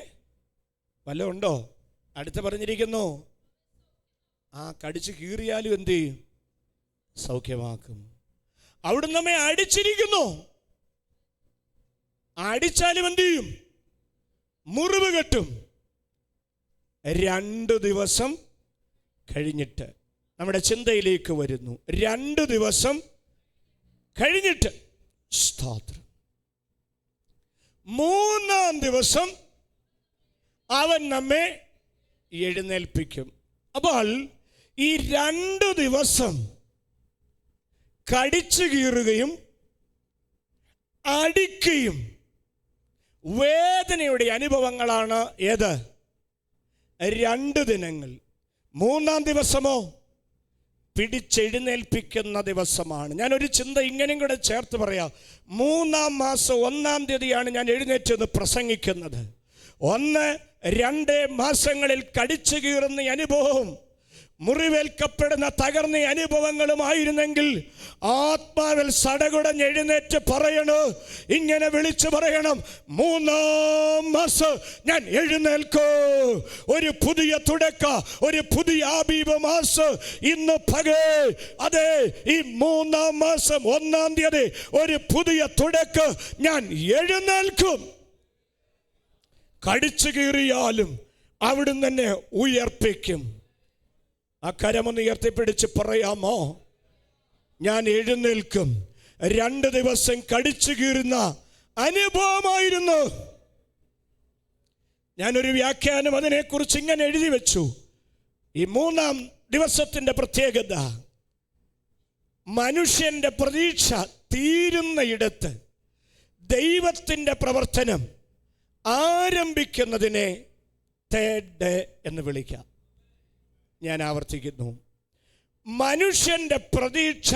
വല്ലതും ഉണ്ടോ? അടുത്ത പറഞ്ഞിരിക്കുന്നു, ആ കടിച്ചു കീറിയാലും എന്ത് ചെയ്യും? സൗഖ്യമാക്കും. അവിടുന്ന് നമ്മെ അടിച്ചിരിക്കുന്നു. അടിച്ചാലും എന്ത് ചെയ്യും? മുറിവ് കെട്ടും. 2 ദിവസം കഴിഞ്ഞിട്ട് നമ്മുടെ ചിന്തയിലേക്ക് വരുന്നു. 2 ദിവസം കഴിഞ്ഞിട്ട്, സ്തോത്രം, 3-ാം ദിവസം അവൻ നമ്മെ എഴുന്നേൽപ്പിക്കും. അപ്പോൾ ഈ 2 ദിവസം കടിച്ചു കീറുകയും അടിക്കുകയും വേദനയുടെ അനുഭവങ്ങളാണ് ഏത്? 2 ദിനങ്ങൾ. 3-ാം ദിവസമോ പിടിച്ചെഴുന്നേൽപ്പിക്കുന്ന ദിവസമാണ്. ഞാനൊരു ചിന്ത ഇങ്ങനെയും കൂടെ ചേർത്ത് പറയാം. 3-ാം മാസം 1-ാം തീയതിയാണ് ഞാൻ എഴുന്നേറ്റ് പ്രസംഗിക്കുന്നത്. 1-2 മാസങ്ങളിൽ കടിച്ചു കീറുന്ന അനുഭവവും മുറിവേൽക്കപ്പെടുന്ന തകർന്ന അനുഭവങ്ങളുമായിരുന്നെങ്കിൽ ആത്മാവിൽ സടകുടഞ്ഞ് എഴുന്നേറ്റ് പറയണു, ഇങ്ങനെ വിളിച്ചു പറയണം, 3-ാം മാസം ഞാൻ എഴുന്നേൽക്കൂ. ഒരു പുതിയ തുടക്ക, ഒരു പുതിയ ആബീബ് മാസം ഇന്ന് പകൽ. അതെ, ഈ 3-ാം മാസം 1-ാം തീയതി ഒരു പുതിയ തുടക്ക ഞാൻ എഴുന്നേൽക്കും. കടിച്ചു കീറിയാലും അവിടുന്ന് തന്നെ ഉയർപ്പിക്കും. ആ കരമൊന്ന് ഉയർത്തിപ്പിടിച്ച് പറയാമോ? ഞാൻ എഴുന്നേൽക്കും. 2 ദിവസം കടിച്ചു കീറുന്ന അനുഭവമായിരുന്നു. ഞാനൊരു വ്യാഖ്യാനം അതിനെക്കുറിച്ച് ഇങ്ങനെ എഴുതി വെച്ചു. ഈ 3-ാം ദിവസത്തിൻ്റെ പ്രത്യേകത, മനുഷ്യന്റെ പ്രതീക്ഷ തീരുന്നയിടത്ത് ദൈവത്തിൻ്റെ പ്രവർത്തനം ആരംഭിക്കുന്നതിനെ തേർഡ് ഡേ എന്ന് വിളിക്കാം. ഞാൻ ആവർത്തിക്കുന്നു, മനുഷ്യന്റെ പ്രതീക്ഷ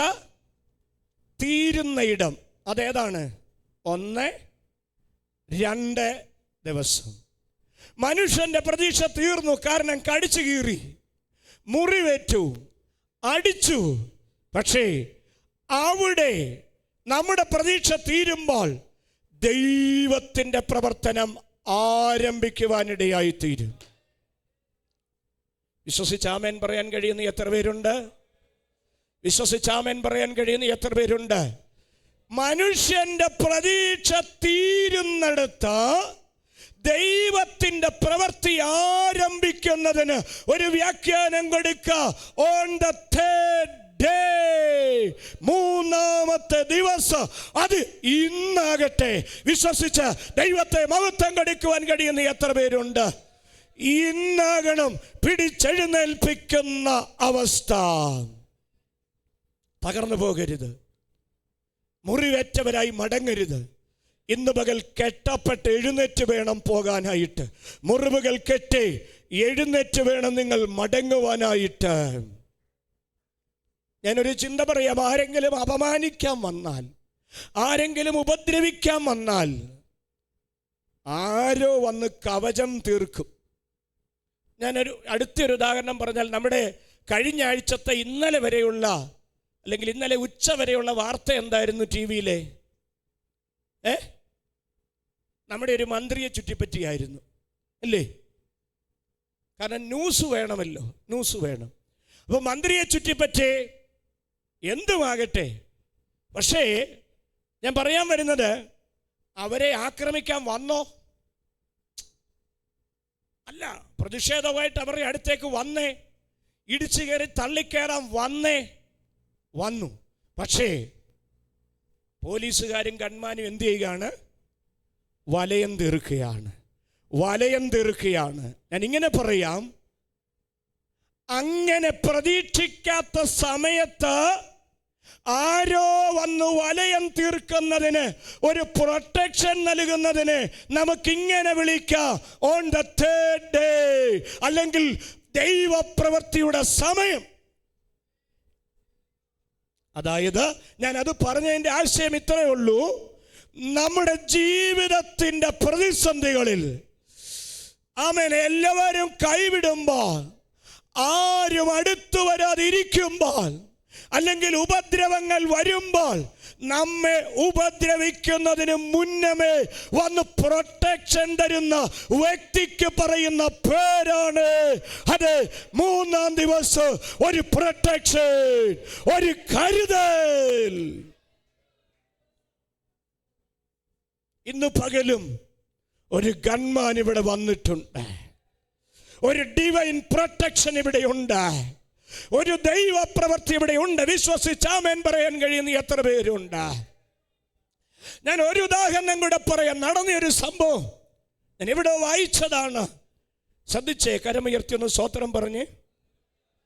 തീരുന്ന ഇടം അതേതാണ്? 1-2 ദിവസം. മനുഷ്യന്റെ പ്രതീക്ഷ തീർന്നു. കാരണം കടിച്ചു കീറി, മുറിവേറ്റു, അടിച്ചു. പക്ഷേ അവിടെ നമ്മുടെ പ്രതീക്ഷ തീരുമ്പോൾ ദൈവത്തിൻ്റെ പ്രവർത്തനം ആരംഭിക്കുവാനിടയായി തീരും. വിശ്വസിച്ചാമേൻ പറയാൻ കഴിയുന്ന എത്ര പേരുണ്ട്? വിശ്വസിച്ചാമേൻ പറയാൻ കഴിയുന്ന എത്ര പേരുണ്ട്? മനുഷ്യന്റെ പ്രതീക്ഷ തീരുന്നിടത്ത് ദൈവത്തിന്റെ പ്രവൃത്തി ആരംഭിക്കുന്നതിന് ഒരു വ്യാഖ്യാനം കൊടുക്കുക. ഓൺ ദ തേർഡ് ഡേ, 3-ാമത്തെ ദിവസം, അത് ഇന്നാകട്ടെ. വിശ്വസിച്ച് ദൈവത്തെ മഹത്വം കൊടുക്കുവാൻ കഴിയുന്ന എത്ര പേരുണ്ട്? ഇന്നാകണം പിടിച്ചെഴുന്നേൽപ്പിക്കുന്ന അവസ്ഥ. തകർന്നു പോകരുത്, മുറിവേറ്റവരായി മടങ്ങരുത്. ഇന്ന് പകൽ കെട്ടപ്പെട്ട് എഴുന്നേറ്റ് വേണം പോകാനായിട്ട്. മുറിവുകൾ കെട്ടി എഴുന്നേറ്റ് വേണം നിങ്ങൾ മടങ്ങുവാനായിട്ട്. ഞാനൊരു ചിന്ത പറയാം. ആരെങ്കിലും അപമാനിക്കാൻ വന്നാൽ, ആരെങ്കിലും ഉപദ്രവിക്കാൻ വന്നാൽ, ആരോ വന്ന് കവചം തീർക്കും. ഞാനൊരു അടുത്തൊരു ഉദാഹരണം പറഞ്ഞാൽ, നമ്മുടെ കഴിഞ്ഞ ആഴ്ചത്തെ ഇന്നലെ വരെയുള്ള അല്ലെങ്കിൽ ഇന്നലെ ഉച്ച വരെയുള്ള വാർത്ത എന്തായിരുന്നു ടി വിയിലെ? നമ്മുടെ ഒരു മന്ത്രിയെ ചുറ്റിപ്പറ്റിയായിരുന്നു അല്ലേ? കാരണം ന്യൂസ് വേണമല്ലോ, ന്യൂസ് വേണം. അപ്പോൾ മന്ത്രിയെ ചുറ്റിപ്പറ്റി എന്തുമാകട്ടെ, പക്ഷേ ഞാൻ പറയാൻ വരുന്നത്, അവരെ ആക്രമിക്കാൻ വന്നോ? അല്ല, പ്രതിഷേധമായിട്ട് അവരുടെ അടുത്തേക്ക് വന്നേ, ഇടിച്ചു കയറി തള്ളിക്കയറാൻ വന്നു. പക്ഷേ പോലീസുകാരും ഗൺമാനും എന്ത് ചെയ്യുകയാണ്? വലയം തീർക്കുകയാണ്. ഞാൻ ഇങ്ങനെ പറയാം, അങ്ങനെ പ്രതീക്ഷിക്കാത്ത സമയത്ത് ആരോ വന്ന് വലയം തീർക്കുന്നതിന്, ഒരു പ്രൊട്ടക്ഷൻ നൽകുന്നതിന് നമുക്കിങ്ങനെ വിളിക്കാം, ഓൺ ദ തേർഡ് ഡേ, അല്ലെങ്കിൽ ദൈവപ്രവൃത്തിയുടെ സമയം. അതായത് ഞാൻ അത് പറഞ്ഞതിൻ്റെ ആശയം ഇത്രയേ ഉള്ളൂ. നമ്മുടെ ജീവിതത്തിൻ്റെ പ്രതിസന്ധികളിൽ ആമേൻ എല്ലാവരും കൈവിടുമ്പോൾ, ആരും അടുത്തു വരാതിരിക്കുമ്പോൾ, അല്ലെങ്കിൽ ഉപദ്രവങ്ങൾ വരുമ്പോൾ, നമ്മെ ഉപദ്രവിക്കുന്നതിന് മുന്നമേ വന്ന് പ്രൊട്ടക്ഷൻ തരുന്ന വ്യക്തിക്ക് പറയുന്ന പേരാണ് അത്. മൂന്നാം ദിവസം ഒരു പ്രൊട്ടക്ഷൻ, ഒരു കരുതൽ. ഇന്ന് പകലും ഒരു ഗൺമാൻ ഇവിടെ വന്നിട്ടുണ്ട്. ഒരു ഡിവൈൻ പ്രൊട്ടക്ഷൻ ഇവിടെ ഉണ്ട്. ഒരു ദൈവപ്രവൃത്തി ഇവിടെ ഉണ്ട്. വിശ്വസിച്ച് ആമേൻ പറയാൻ കഴിയുന്ന എത്ര പേരുണ്ട്? ഞാൻ ഒരു ഉദാഹരണം കൂടെ പറയാം. നടന്നൊരു സംഭവം ഞാൻ ഇവിടെ വായിച്ചതാണ്. ശ്രദ്ധിച്ചേ, കരമുയർത്തി ഒന്ന് സ്തോത്രം പറഞ്ഞ്.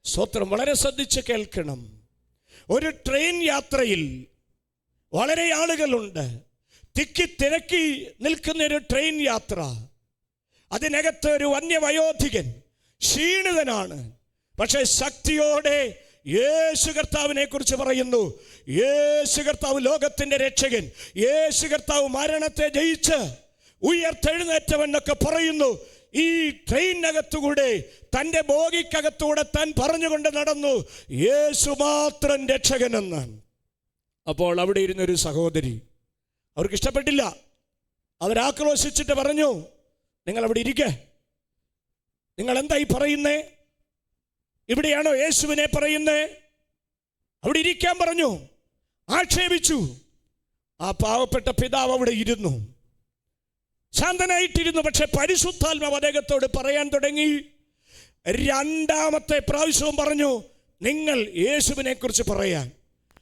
സ്തോത്രം. വളരെ ശ്രദ്ധിച്ച് കേൾക്കണം. ഒരു ട്രെയിൻ യാത്രയിൽ വളരെ ആളുകളുണ്ട്. തിക്കി തിരക്കി നിൽക്കുന്ന ഒരു ട്രെയിൻ യാത്ര. അതിനകത്ത് ഒരു വന്യവയോധികൻ ക്ഷീണിതനാണ്. പക്ഷേ ശക്തിയോടെ യേശു കർത്താവിനെ കുറിച്ച് പറയുന്നു. യേശു കർത്താവ് ലോകത്തിൻ്റെ രക്ഷകൻ, യേശു കർത്താവ് മരണത്തെ ജയിച്ച് ഉയർത്തെഴുന്നേറ്റവെന്നൊക്കെ പറയുന്നു. ഈ ട്രെയിനകത്തുകൂടെ, തൻ്റെ ബോഗിക്കകത്തൂടെ താൻ പറഞ്ഞുകൊണ്ട് നടന്നു, യേശു മാത്രം രക്ഷകനെന്ന്. അപ്പോൾ അവിടെ ഇരുന്നൊരു സഹോദരി, അവർക്ക് ഇഷ്ടപ്പെട്ടില്ല. അവരാക്രോശിച്ചിട്ട് പറഞ്ഞു, നിങ്ങൾ അവിടെ ഇരിക്കേ, നിങ്ങൾ എന്തായി പറയുന്നേ? ഇവിടെയാണോ യേശുവിനെ പറയുന്നേ? അവിടെ ഇരിക്കാൻ പറഞ്ഞു. ആക്ഷേപിച്ചു. ആ പാവപ്പെട്ട പിതാവ് അവിടെ ഇരുന്നു, ശാന്തനായിട്ടിരുന്നു. പക്ഷെ പരിശുദ്ധാത്മാവ് അദ്ദേഹത്തോട് പറയാൻ തുടങ്ങി. രണ്ടാമത്തെ പ്രാവശ്യവും പറഞ്ഞു, നിങ്ങൾ യേശുവിനെ കുറിച്ച് പറയാൻ.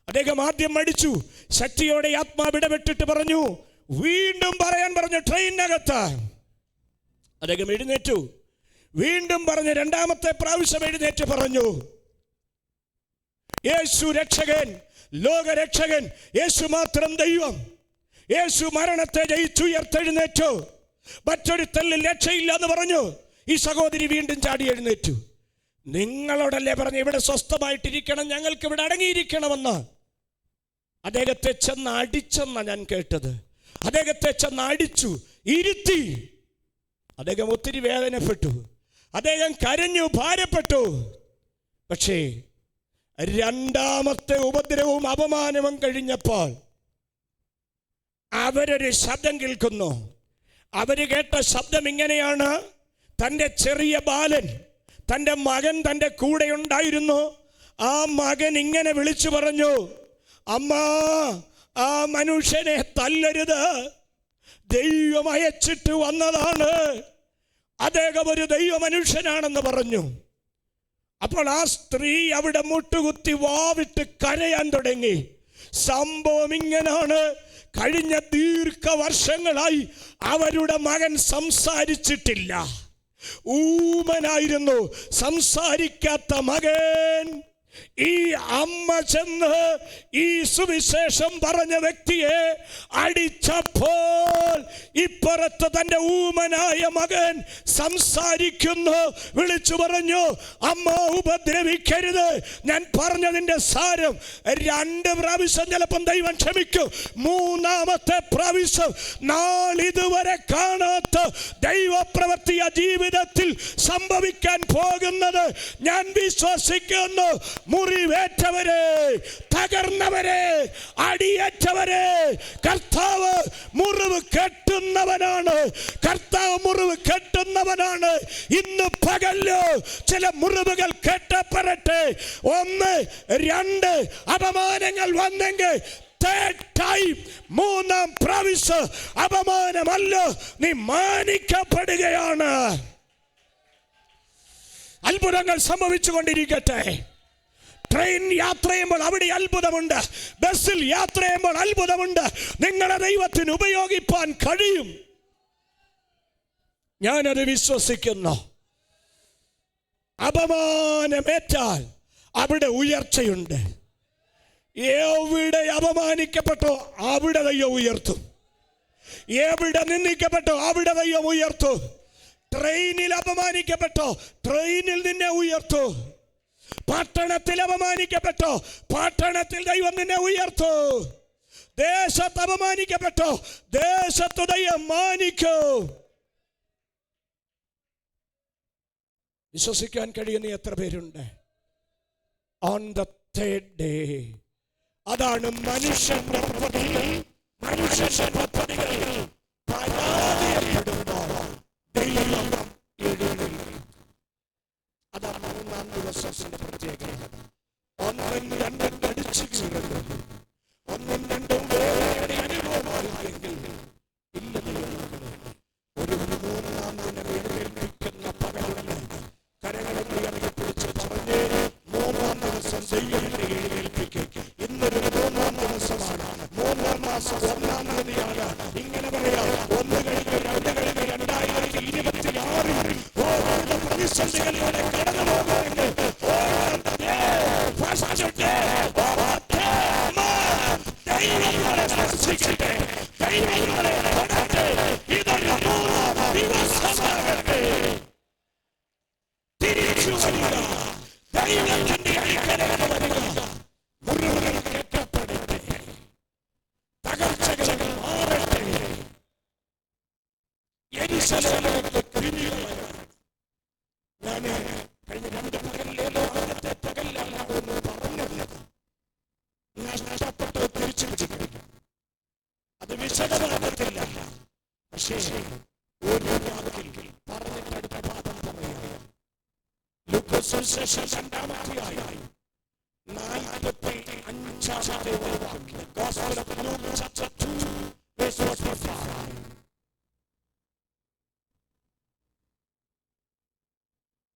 അദ്ദേഹം ആദ്യം മടിച്ചു. ശക്തിയോടെ ആത്മാവ് ഇടപെട്ടിട്ട് പറഞ്ഞു, വീണ്ടും പറയാൻ പറഞ്ഞു. ട്രെയിനകത്ത് അദ്ദേഹം എഴുന്നേറ്റു, വീണ്ടും പറഞ്ഞു. രണ്ടാമത്തെ പ്രാവശ്യം എഴുന്നേറ്റ് പറഞ്ഞു, യേശു രക്ഷകൻ, ലോകരക്ഷകൻ, യേശു മാത്രം ദൈവം, യേശു മരണത്തെ ജയിച്ചുയർത്തെഴുന്നേറ്റു, മറ്റൊരു തല്ലിൽ രക്ഷയില്ല എന്ന് പറഞ്ഞു. ഈ സഹോദരി വീണ്ടും ചാടി എഴുന്നേറ്റു. നിങ്ങളോടല്ലേ പറഞ്ഞു ഇവിടെ സ്വസ്ഥമായിട്ടിരിക്കണം, ഞങ്ങൾക്ക് ഇവിടെ അടങ്ങിയിരിക്കണമെന്ന്? അദ്ദേഹത്തെ ചെന്ന് അടിച്ചെന്ന ഞാൻ കേട്ടത്. അദ്ദേഹത്തെ ചെന്ന് അടിച്ചു, ഇരുത്തി. അദ്ദേഹം ഒത്തിരി വേദനപ്പെട്ടു, അദ്ദേഹം കരഞ്ഞു, ഭാരപ്പെട്ടു. പക്ഷേ രണ്ടാമത്തെ ഉപദ്രവവും അപമാനവും കഴിഞ്ഞപ്പോൾ അവരൊരു ശബ്ദം കേൾക്കുന്നു. അവര് കേട്ട ശബ്ദം ഇങ്ങനെയാണ്. തൻ്റെ ചെറിയ ബാലൻ, തൻ്റെ മകൻ തൻ്റെ കൂടെ ഉണ്ടായിരുന്നു. ആ മകൻ ഇങ്ങനെ വിളിച്ചു പറഞ്ഞു, അമ്മ, ആ മനുഷ്യനെ തല്ലരുത്, ദൈവം അയച്ചിട്ട് വന്നതാണ്, അദ്ദേഹം ഒരു ദൈവ മനുഷ്യനാണെന്ന് പറഞ്ഞു. അപ്പോൾ ആ സ്ത്രീ അവിടെ മുട്ടുകുത്തി വാവിട്ട് കരയാൻ തുടങ്ങി. സംഭവം ഇങ്ങനാണ്. കഴിഞ്ഞ ദീർഘവർഷങ്ങളായി അവരുടെ മകൻ സംസാരിച്ചിട്ടില്ല, ഊമനായിരുന്നു. സംസാരിക്കാത്ത മകൻ ഈ അമ്മ ചെന്ന് ഈ സുവിശേഷം പറഞ്ഞ വ്യക്തിയെ അടിച്ചപ്പോൾ ഇപ്പുറത്ത് തൻ്റെ ഊമനായ മകൻ സംസാരിക്കുന്നു. വിളിച്ചു പറഞ്ഞു, അമ്മ ഉപദ്രവിക്കരുത്. ഞാൻ പറഞ്ഞതിൻ്റെ സാരം 2 പ്രാവശ്യം ചിലപ്പം ദൈവം ക്ഷമിക്കും. 3-ാമത്തെ പ്രാവശ്യം നാളിതുവരെ കാണാത്ത ദൈവപ്രവൃത്തിയ ജീവിതത്തിൽ സംഭവിക്കാൻ പോകുന്നത് ഞാൻ വിശ്വസിക്കുന്നു. മുറിവേറ്റവരെ, തകർന്നവരെ, അടിയേറ്റവരെ കർത്താവ് മുറിവ് കെട്ടുന്നവനാണ്. കർത്താവ് മുറിവ് കെട്ടുന്നവനാണ്. ഇന്ന് പകല് ചില മുറിവുകൾ കെട്ടപ്പെടട്ടെ. 1, 2 അപമാനങ്ങൾ വന്നെങ്കിൽ 3rd time, 3-ാം പ്രാവശ്യം അപമാനമല്ല, നീ മാനിക്കപ്പെടുകയാണ്. അത്ഭുതങ്ങൾ സംഭവിച്ചു കൊണ്ടിരിക്കട്ടെ. ട്രെയിൻ യാത്ര ചെയ്യുമ്പോൾ അവിടെ അത്ഭുതമുണ്ട്. ബസ്സിൽ യാത്ര ചെയ്യുമ്പോൾ അത്ഭുതമുണ്ട്. നിങ്ങളെ ദൈവത്തിന് ഉപയോഗിപ്പാൻ കഴിയും. ഞാനത് വിശ്വസിക്കുന്നു. അപമാനമേറ്റാൽ അവിടെ ഉയർച്ചയുണ്ട്. എവിടെ അപമാനിക്കപ്പെട്ടോ അവിടെ ദൈവം ഉയർത്തും. എവിടെ നിന്ദിക്കപ്പെട്ടോ അവിടെ ദൈവം ഉയർത്തും. ട്രെയിനിൽ അപമാനിക്കപ്പെട്ടോ ട്രെയിനിൽ നിന്നെ ഉയർത്തു. പട്ടണത്തിൽ അപമാനിക്കപ്പെട്ടോ പട്ടണത്തിൽ ദൈവം നിന്നെ ഉയർത്തു. ദേശത്ത് അപമാനിക്കപ്പെട്ടോ ദേശത്ത് ദൈവം മാനിക്കും. വിശ്വസിക്കാൻ കഴിയുന്ന എത്ര പേരുണ്ട്? On the third day. അതാണ് മനുഷ്യന്റെ പദ്ധതികൾ പരാജയപ്പെടുമ്പോൾ ദൈവം എഴുന്നേൽക്കും. അതാണ് 3-ാം ദിവസത്തിന്റെ പ്രത്യേകത. 1, 2 അടിച്ചു കീറുന്നു. 1, 2 വേറെ അനുഭവമാണെങ്കിൽ ഇല്ല. ഒരു 3-ാം ദിനം എഴുന്നേൽപ്പിക്കുന്ന പകലുണ്ട്. കരങ്ങളെ പിടിച്ച് പറഞ്ഞ് 3-ാം ദിവസം ദൈവത്തെ എഴുന്നേൽപ്പിക്കും. ഇന്നൊരു 3-ാം ദിവസമാണ്. 3-ാം മാസം 1-ാം തീയതിയാണ്. ഇങ്ങനെ പറയാം, 1 കഴിഞ്ഞ് 2 കഴിഞ്ഞ് 2026 ഓരോ പ്രതിസന്ധികളിലൂടെ കടന്നു പോകുമെങ്കിൽ ഇതൊരു 3-ാം ദിവസമാകട്ടെ. തിരിച്ചു വരിക, ദൈവത്തിന്റെ അടുക്കലേക്ക് വരിക. മുറിവുകൾ കെട്ടപ്പെടട്ടെ, തകർച്ചകൾ മാറട്ടെ. യെരൂശലേമിലേക്ക് തിരിഞ്ഞു വരാൻ ഞാൻ കഴിഞ്ഞ 2 പകലിലെ ലോകത്തെ പകലിലാണ് ഒന്ന് പറഞ്ഞത്. നഷ്ടപ്പെട്ട് തിരിച്ചു പിടിക്കും. അത് വിശദമാകത്തില്ല. പക്ഷേ ഒരു വാക്കിൽ പറഞ്ഞിട്ട് അടുത്ത പാദം പറയുക. ലൂക്കോസ് സുവിശേഷം 2-ാം അധ്യായം 45-ാമത്തെ വാക്യം. Gospel of Luke chapter 2 verse 45.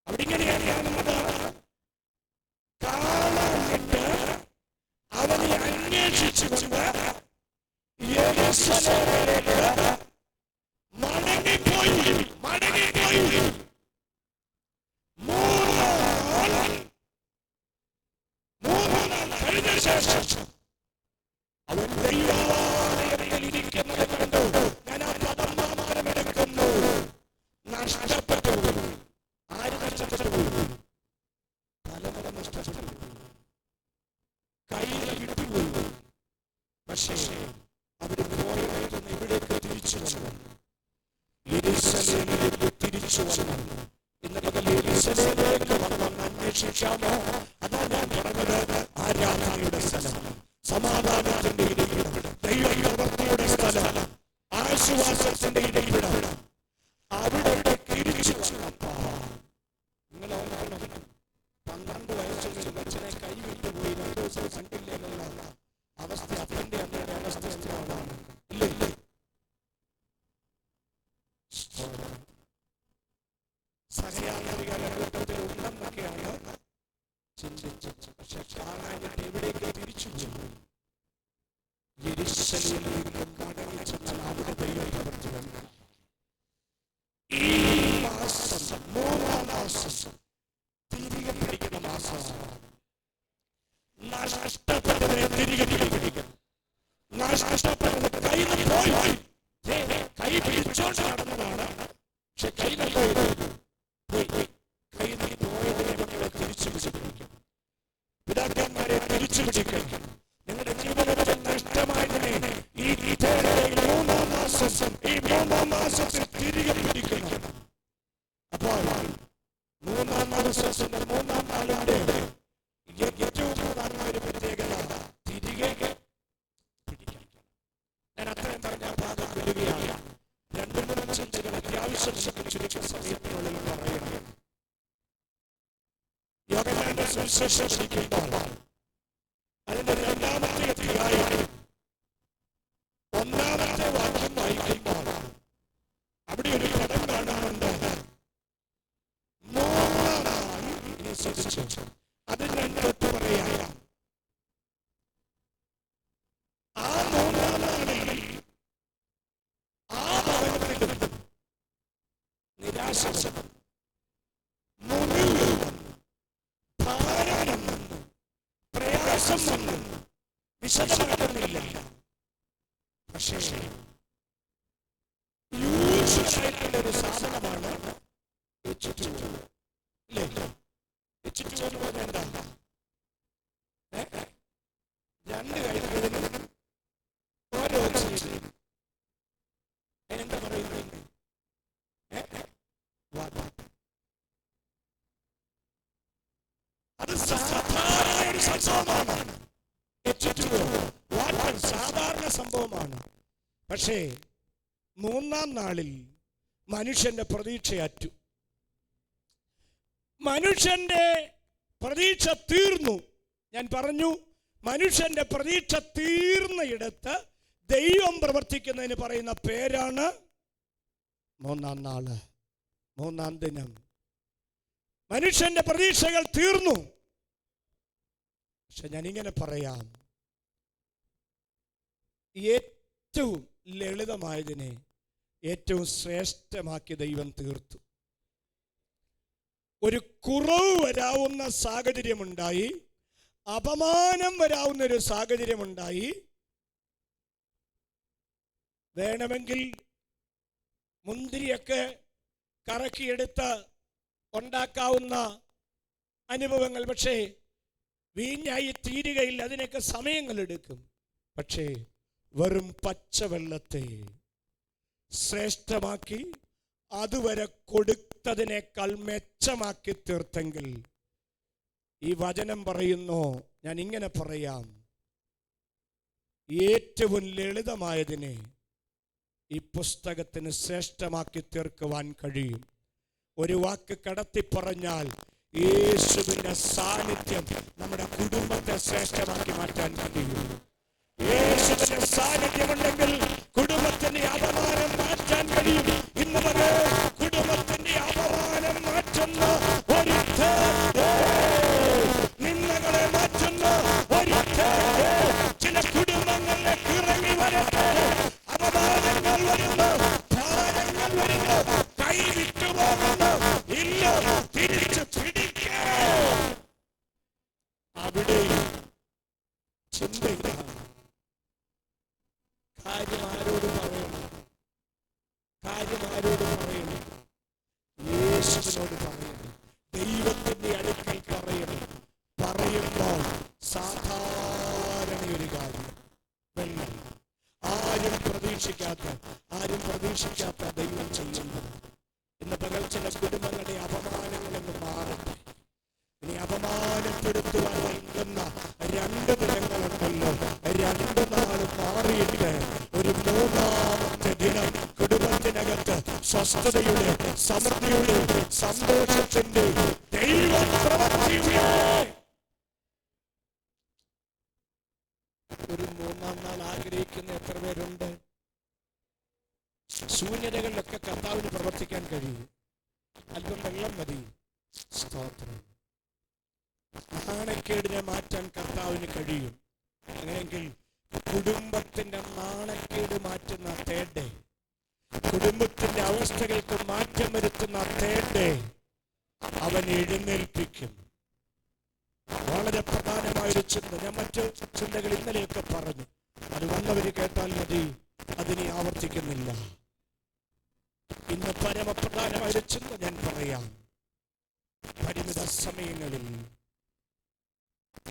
അവിടെ ഇങ്ങനെയാണ് കാണുന്നത്. കാണാനിട്ട് അവനെ അന്വേഷിച്ചുകൊണ്ട് യെരൂശലേമിലേക്ക് മടങ്ങിപ്പോയി. 3 നാൾ കഴിഞ്ഞ ശേഷം അവൻ ദൈവാലയത്തിൽ ഇരിക്കുന്നത് കണ്ടു. ഞാൻ ആ പദം മാത്രം എടുക്കുന്നു. നഷ്ടപ്പെട്ടു. ആര് നഷ്ടപ്പെട്ടു? തലമുറ നഷ്ടപ്പെട്ടു. കയ്യിൽ വിട്ടുപോയി. പക്ഷേ അവിടെ പോയവരുന്ന ഇവിടേക്ക് തിരിച്ചു വന്നു. യെരൂശലേമിലേക്ക് തിരിച്ചു വന്നു. ഇന്ന് പകൽ യെരൂശലേമിലേക്ക് വന്ന് അന്വേഷിക്കാമോ? അതാ ഞാൻ പറഞ്ഞത്. ആരാധനയുടെ സ്ഥലം, സമാധാനത്തിന്റെ ഇടയിടം, ദൈവപ്രവൃത്തിയുടെ സ്ഥലം, ആശ്വാസത്തിന്റെ ഇടയിടം. അവിടെ തിരിച്ചു വന്നപ്പോ നിങ്ങൾ 12 വയസ്സിൽ അച്ഛനെ കൈവിട്ടുപോയി 2 ദിവസം കണ്ടില്ല എന്നുള്ള അവസ്ഥ അപ്പന്റെ അമ്മയുടെ അവസ്ഥ എന്താണ്? ഇല്ല. സഹയാത്രികളുടെ ഉണ്ടെന്നൊക്കെയാണ് ചിന്തിച്ചത്. പക്ഷെ കാണാനായിട്ട് എവിടേക്ക് തിരിച്ചു പോയി? യെരൂശലേമിലേക്ക് മടങ്ങി ചെന്നാൽ അവിടെ ദൈവം പ്രവർത്തിക്കുന്നു. ഈ മാസം 3-ാം മാസം തിരികെ പിടിക്കുന്ന മാസമാണ്. നഷ്ടപ്പെട്ടത് കയ്യിൽ നിന്ന് പോയി. കൈ പിടിച്ചോണ്ട് നടന്നതാണ്, പക്ഷെ കയ്യിൽ നിന്ന് പോയി. കയ്യിൽ നിന്ന് പോയതിനെ മക്കളെ തിരിച്ചു പിടിക്കണം. പിതാക്കന്മാരെ തിരിച്ചു പിടിക്കണം. നിങ്ങളുടെ ജീവിതത്തിൽ നഷ്ടമായതിനെ ഈ 3 മാസത്തിൽ തിരികെ പിടിക്കണം. അപ്പോൾ 3 മാസത്തിന്റെ 3 നാളിന്റെ ഏറ്റവും പ്രധാനമായ ഒരു പ്രത്യേകത തിരികെ പിടിക്കണം. ഞാൻ അത്രയും പറഞ്ഞ ഭാഗം വരികയാണ്. 2-3 ചിന്തകൾ അത്യാവശ്യം ചുരുക്ക സമയത്തിനുള്ളിൽ പറയണം. യോഹന്നാന്റെ സുവിശേഷം പഠിക്കുമ്പോൾ അതിന്റെ 2-ാമത്തെ അധ്യായം 1-ാമത്തെ വാക്യം വായിക്കുമ്പോൾ അവിടെ ഒരു പദം കാണാനുണ്ട്. 3-ാം നാൾ ശ്രദ്ധിച്ചു. അതിന് 2 പറയാം. ആ 3-ാം നാളിൽ ആ ഭവനത്തിൽ നിരാശ, മുറിവ്, ഭാരം, പ്രയാസം വന്നു. വിശദമാകുന്നില്ല. പക്ഷേ യൂഷ്വലായിട്ടുള്ള ഒരു സാധനമാണ് H2O. ഇല്ലേ? H2O എന്ന് പറഞ്ഞാൽ എന്താ? 2 കഴിക്കുന്നതിന് ഓരോ ഓക്സിജൻ. അതിനെന്താ പറയുന്നത്? അത് സാധാരണ ഒരു സംഭവമാണ്. H2O വാട്ടർ സാധാരണ സംഭവമാണ്. പക്ഷേ 3-ാം നാളിൽ മനുഷ്യന്റെ പ്രതീക്ഷയറ്റു. മനുഷ്യന്റെ പ്രതീക്ഷ തീർന്നു. ഞാൻ പറഞ്ഞു, മനുഷ്യന്റെ പ്രതീക്ഷ തീർന്നയിടത്ത് ദൈവം പ്രവർത്തിക്കുന്നതിന് പറയുന്ന പേരാണ് 3-ാം നാള്, 3-ാം ദിനം. മനുഷ്യന്റെ പ്രതീക്ഷകൾ തീർന്നു. പക്ഷെ ഞാനിങ്ങനെ പറയാം, ഏറ്റവും ലളിതമായതിനെ ഏറ്റവും ശ്രേഷ്ഠമാക്കി ദൈവം തീർത്തു. ഒരു കുറവ് വരാവുന്ന സാഹചര്യമുണ്ടായി, അപമാനം വരാവുന്ന ഒരു സാഹചര്യമുണ്ടായി. വേണമെങ്കിൽ മുന്തിരിയൊക്കെ കറക്കിയെടുത്ത് ഉണ്ടാക്കാവുന്ന അനുഭവങ്ങൾ, പക്ഷേ വീഞ്ഞായി തീരുകയില്ല. അതിനൊക്കെ സമയങ്ങളെടുക്കും. പക്ഷേ വെറും പച്ചവെള്ളത്തെ ശ്രേഷ്ഠമാക്കി അതുവരെ കൊടുത്തതിനേക്കാൾ മെച്ചമാക്കി തീർത്തെങ്കിൽ ഈ വചനം പറയുന്നു, ഞാൻ ഇങ്ങനെ പറയാം, ഏറ്റവും ലളിതമായതിനെ ഈ പുസ്തകത്തിന് ശ്രേഷ്ഠമാക്കി തീർക്കുവാൻ കഴിയും. ഒരു വാക്ക് കടത്തി പറഞ്ഞാൽ യേശുവിന്റെ സാന്നിധ്യം നമ്മുടെ കുടുംബത്തെ ശ്രേഷ്ഠമാക്കി മാറ്റാൻ കഴിയും. യേശുവിന്റെ സാന്നിധ്യമുണ്ടെങ്കിൽ കുടുംബത്തിന്റെ അപമാനം മാറ്റാൻ കഴിയും. ഇന്ന് വരെ കുടുംബത്തിന്റെ അപമാനം മാറ്റുന്ന ഒരു നിന്ദകളെ മാറ്റുന്ന ഒരു ചില കുടുംബങ്ങളിലേക്ക് ഇറങ്ങി വരട്ടെ. അപമാനങ്ങൾ വരുന്നു, ഭാരങ്ങൾ വരുന്നു, കൈ വിട്ടുപോകുന്നു. ഇല്ല, തിരിച്ചു പിടിക്കേ. അവിടെ ചിന്തയില്ല. കാര്യം ആരോട് പറയണം? യേശുവിനോട് പറയണം. ദൈവത്തിന്റെ അടുക്കൽ പറയണം. പറയുമ്പോൾ സാധാരണ ഒരു കാര്യം, വെള്ളം ആരും പ്രതീക്ഷിക്കാത്ത ദൈവം ചെയ്യുന്നു. ഇന്ന് പകൽ ചില കുടുംബങ്ങളുടെ അപമാനങ്ങളെന്ന് മാറട്ടെ. ഇനി അപമാനപ്പെടുത്തുവാൻ നൽകുന്ന 2 ദിനങ്ങളുണ്ടല്ലോ, 2 നാൾ മാറിയിട്ട് ഒരു 3-ാമത്തെ ദിനം കുടുംബത്തിനകത്ത് സ്വസ്ഥതയുടെ, സമൃദ്ധിയുടെ, സന്തോഷത്തിന്റെ ദൈവം പ്രവർത്തിയുടെ ഒരു 3-ാം നാൾ ആഗ്രഹിക്കുന്ന എത്ര പേരുണ്ട്? ശൂന്യതകളിലൊക്കെ കർത്താവിന് പ്രവർത്തിക്കാൻ കഴിയും. അല്പം വെള്ളം മതി. സ്തോത്രം. നാണക്കേടിനെ മാറ്റാൻ കർത്താവിന് കഴിയും. അങ്ങനെയെങ്കിൽ കുടുംബത്തിന്റെ നാണക്കേട് മാറ്റുന്ന തേടെ, കുടുംബത്തിന്റെ അവസ്ഥകൾക്ക് മാറ്റം വരുത്തുന്ന തേടെ അവൻ എഴുന്നേൽപ്പിക്കും. വളരെ പ്രധാനമായൊരു ചിന്ത. ഞാൻ മറ്റു ചിന്തകൾ ഇന്നലെയൊക്കെ പറഞ്ഞു. അത് വന്നവര് കേട്ടാൽ മതി, അതിനെ ആവർത്തിക്കുന്നില്ല. ഇന്ന് പരമപ്രധാനമായ ഒരു ചിന്ത ഞാൻ പറയാം. പരിമിത സമയങ്ങളിൽ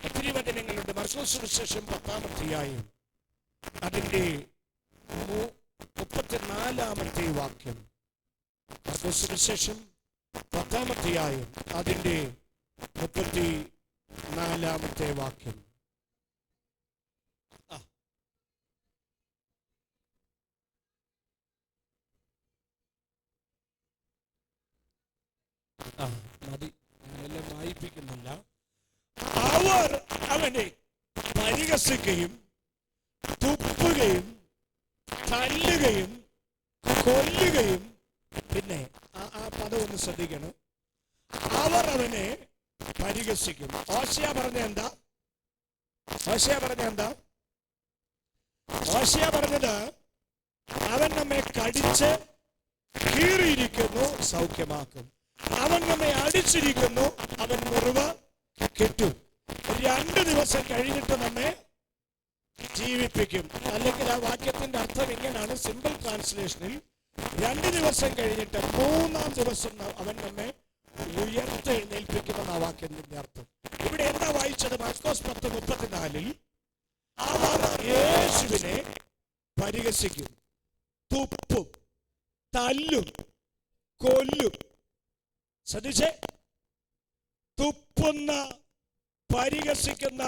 ഒത്തിരി വചനങ്ങളുണ്ട്. മർക്കോസ് സുവിശേഷം 10-ാം അധ്യായം അതിന്റെ 34-ാമത്തെ വാക്യം. മർക്കോസ് സുവിശേഷം 10-ാം അധ്യായം അതിന്റെ 34-ാമത്തെ വാക്യം. മതി, ഞാനെല്ലാം വായിപ്പിക്കുന്നില്ല. അവർ അവനെ പരിഹസിക്കുകയും തുപ്പുകയും തല്ലുകയും കൊല്ലുകയും, പിന്നെ ആ പദം ഒന്ന് ശ്രദ്ധിക്കണം. അവർ അവനെ പരിഹസിക്കും. ഹോശേയ പറഞ്ഞ എന്താ? ഹോശേയ പറഞ്ഞത് അവൻ നമ്മെ കടിച്ച് കീറിയിരിക്കുന്നു, സൗഖ്യമാക്കും. അവൻ നമ്മെ അടിച്ചിരിക്കുന്നു, അവൻ മുറിവ് കെട്ടും. 2 ദിവസം കഴിഞ്ഞിട്ട് നമ്മെ ജീവിപ്പിക്കും. അല്ലെങ്കിൽ ആ വാക്യത്തിന്റെ അർത്ഥം ഇങ്ങനെയാണ്, സിമ്പിൾ ട്രാൻസ്ലേഷനിൽ 2 ദിവസം കഴിഞ്ഞിട്ട് 3-ാം ദിവസം അവൻ നമ്മെ ഉയർത്തെഴുന്നേൽപ്പിക്കുമെന്ന വാക്യത്തിന്റെ അർത്ഥം. ഇവിടെ എന്താ വായിച്ചത്? മാർക്കോസ് 10:34 അവർ യേശുവിനെ പരിഹസിക്കും, തുപ്പും, തല്ലും, കൊല്ലും. ശ്രദ്ധിച്ചേ, തുപ്പുന്ന പരിഹസിക്കുന്ന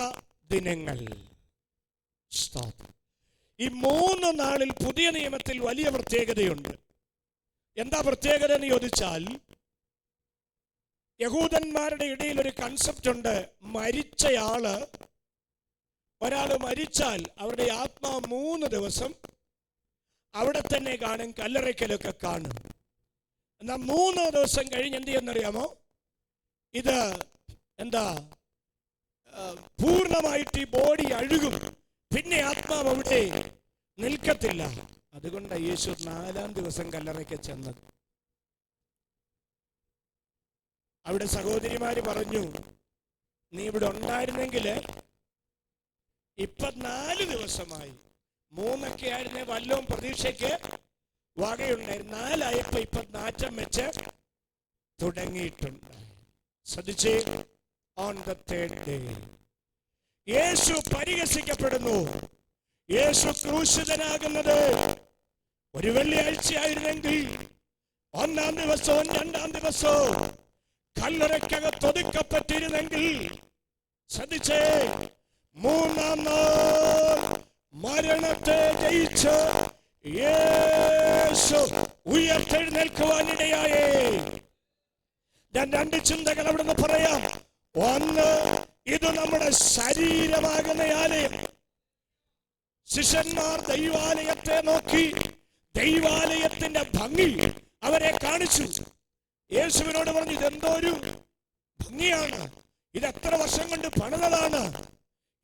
ദിനങ്ങൾ. ഈ 3 നാളിൽ പുതിയ നിയമത്തിൽ വലിയ പ്രത്യേകതയുണ്ട്. എന്താ പ്രത്യേകത എന്ന് ചോദിച്ചാൽ, യഹൂദന്മാരുടെ ഇടയിൽ ഒരു കൺസെപ്റ്റ് ഉണ്ട്. ഒരാള് മരിച്ചാൽ അവരുടെ ആത്മാവ് 3 ദിവസം അവിടെ തന്നെ കാണും, കല്ലറയ്ക്കലൊക്കെ കാണും. എന്നാൽ 3 ദിവസം കഴിഞ്ഞ് എന്ത് ചെയ്യുന്നറിയാമോ? ഇത് എന്താ, പൂർണ്ണമായിട്ട് ഈ ബോഡി അഴുകും, പിന്നെ ആത്മാവ് അവിടെ നിൽക്കത്തില്ല. അതുകൊണ്ട് യേശു 4-ാം ദിവസം കല്ലറയ്ക്ക് ചെന്നത്. അവിടെ സഹോദരിമാര് പറഞ്ഞു, നീ ഇവിടെ ഉണ്ടായിരുന്നെങ്കിൽ ഇപ്പൊ 4 ദിവസമായി. 3 ആയിരുന്നേ വല്ലവും പ്രതീക്ഷയ്ക്ക് വകയുണ്ടായിരുന്നു. 4 ആയപ്പോ ഇപ്പൊ നാറ്റം വെച്ച് തുടങ്ങിയിട്ടുണ്ട്. ശ്രദ്ധിച്ചേ, ഓൺ ദ 3rd ഡേ യേശു പരിഹസിക്കപ്പെടുന്നു. യേശു ക്രൂശിതനാകുന്നത് ഒരു വെള്ളിയാഴ്ചയായിരുന്നെങ്കിൽ 1-ാം ദിവസവും 2-ാം ദിവസവും കല്ലറയ്ക്കകത്തൊതുക്കപ്പെട്ടിരുന്നെങ്കിൽ, ശ്രദ്ധിച്ചേ, 3-ാം നാൾ മരണത്തെ ജയിച്ച് യേശു ഉയർത്തെഴുന്നേൽക്കുവാനിടയായേ. ഞാൻ 2 ചിന്തകൾ അവിടെ നിന്ന് പറയാം. ഒന്ന്, ഇത് നമ്മുടെ ശരീരമാകുന്ന ആലയം. ശിഷ്യന്മാർ ദൈവാലയത്തെ നോക്കി ദൈവാലയത്തിന്റെ ഭംഗി അവരെ കാണിച്ചു. യേശുവിനോട് പറഞ്ഞു, ഇതെന്തോ ഒരു ഭംഗിയാണ്, ഇത് എത്ര വർഷം കൊണ്ട് പണിതതാണ്,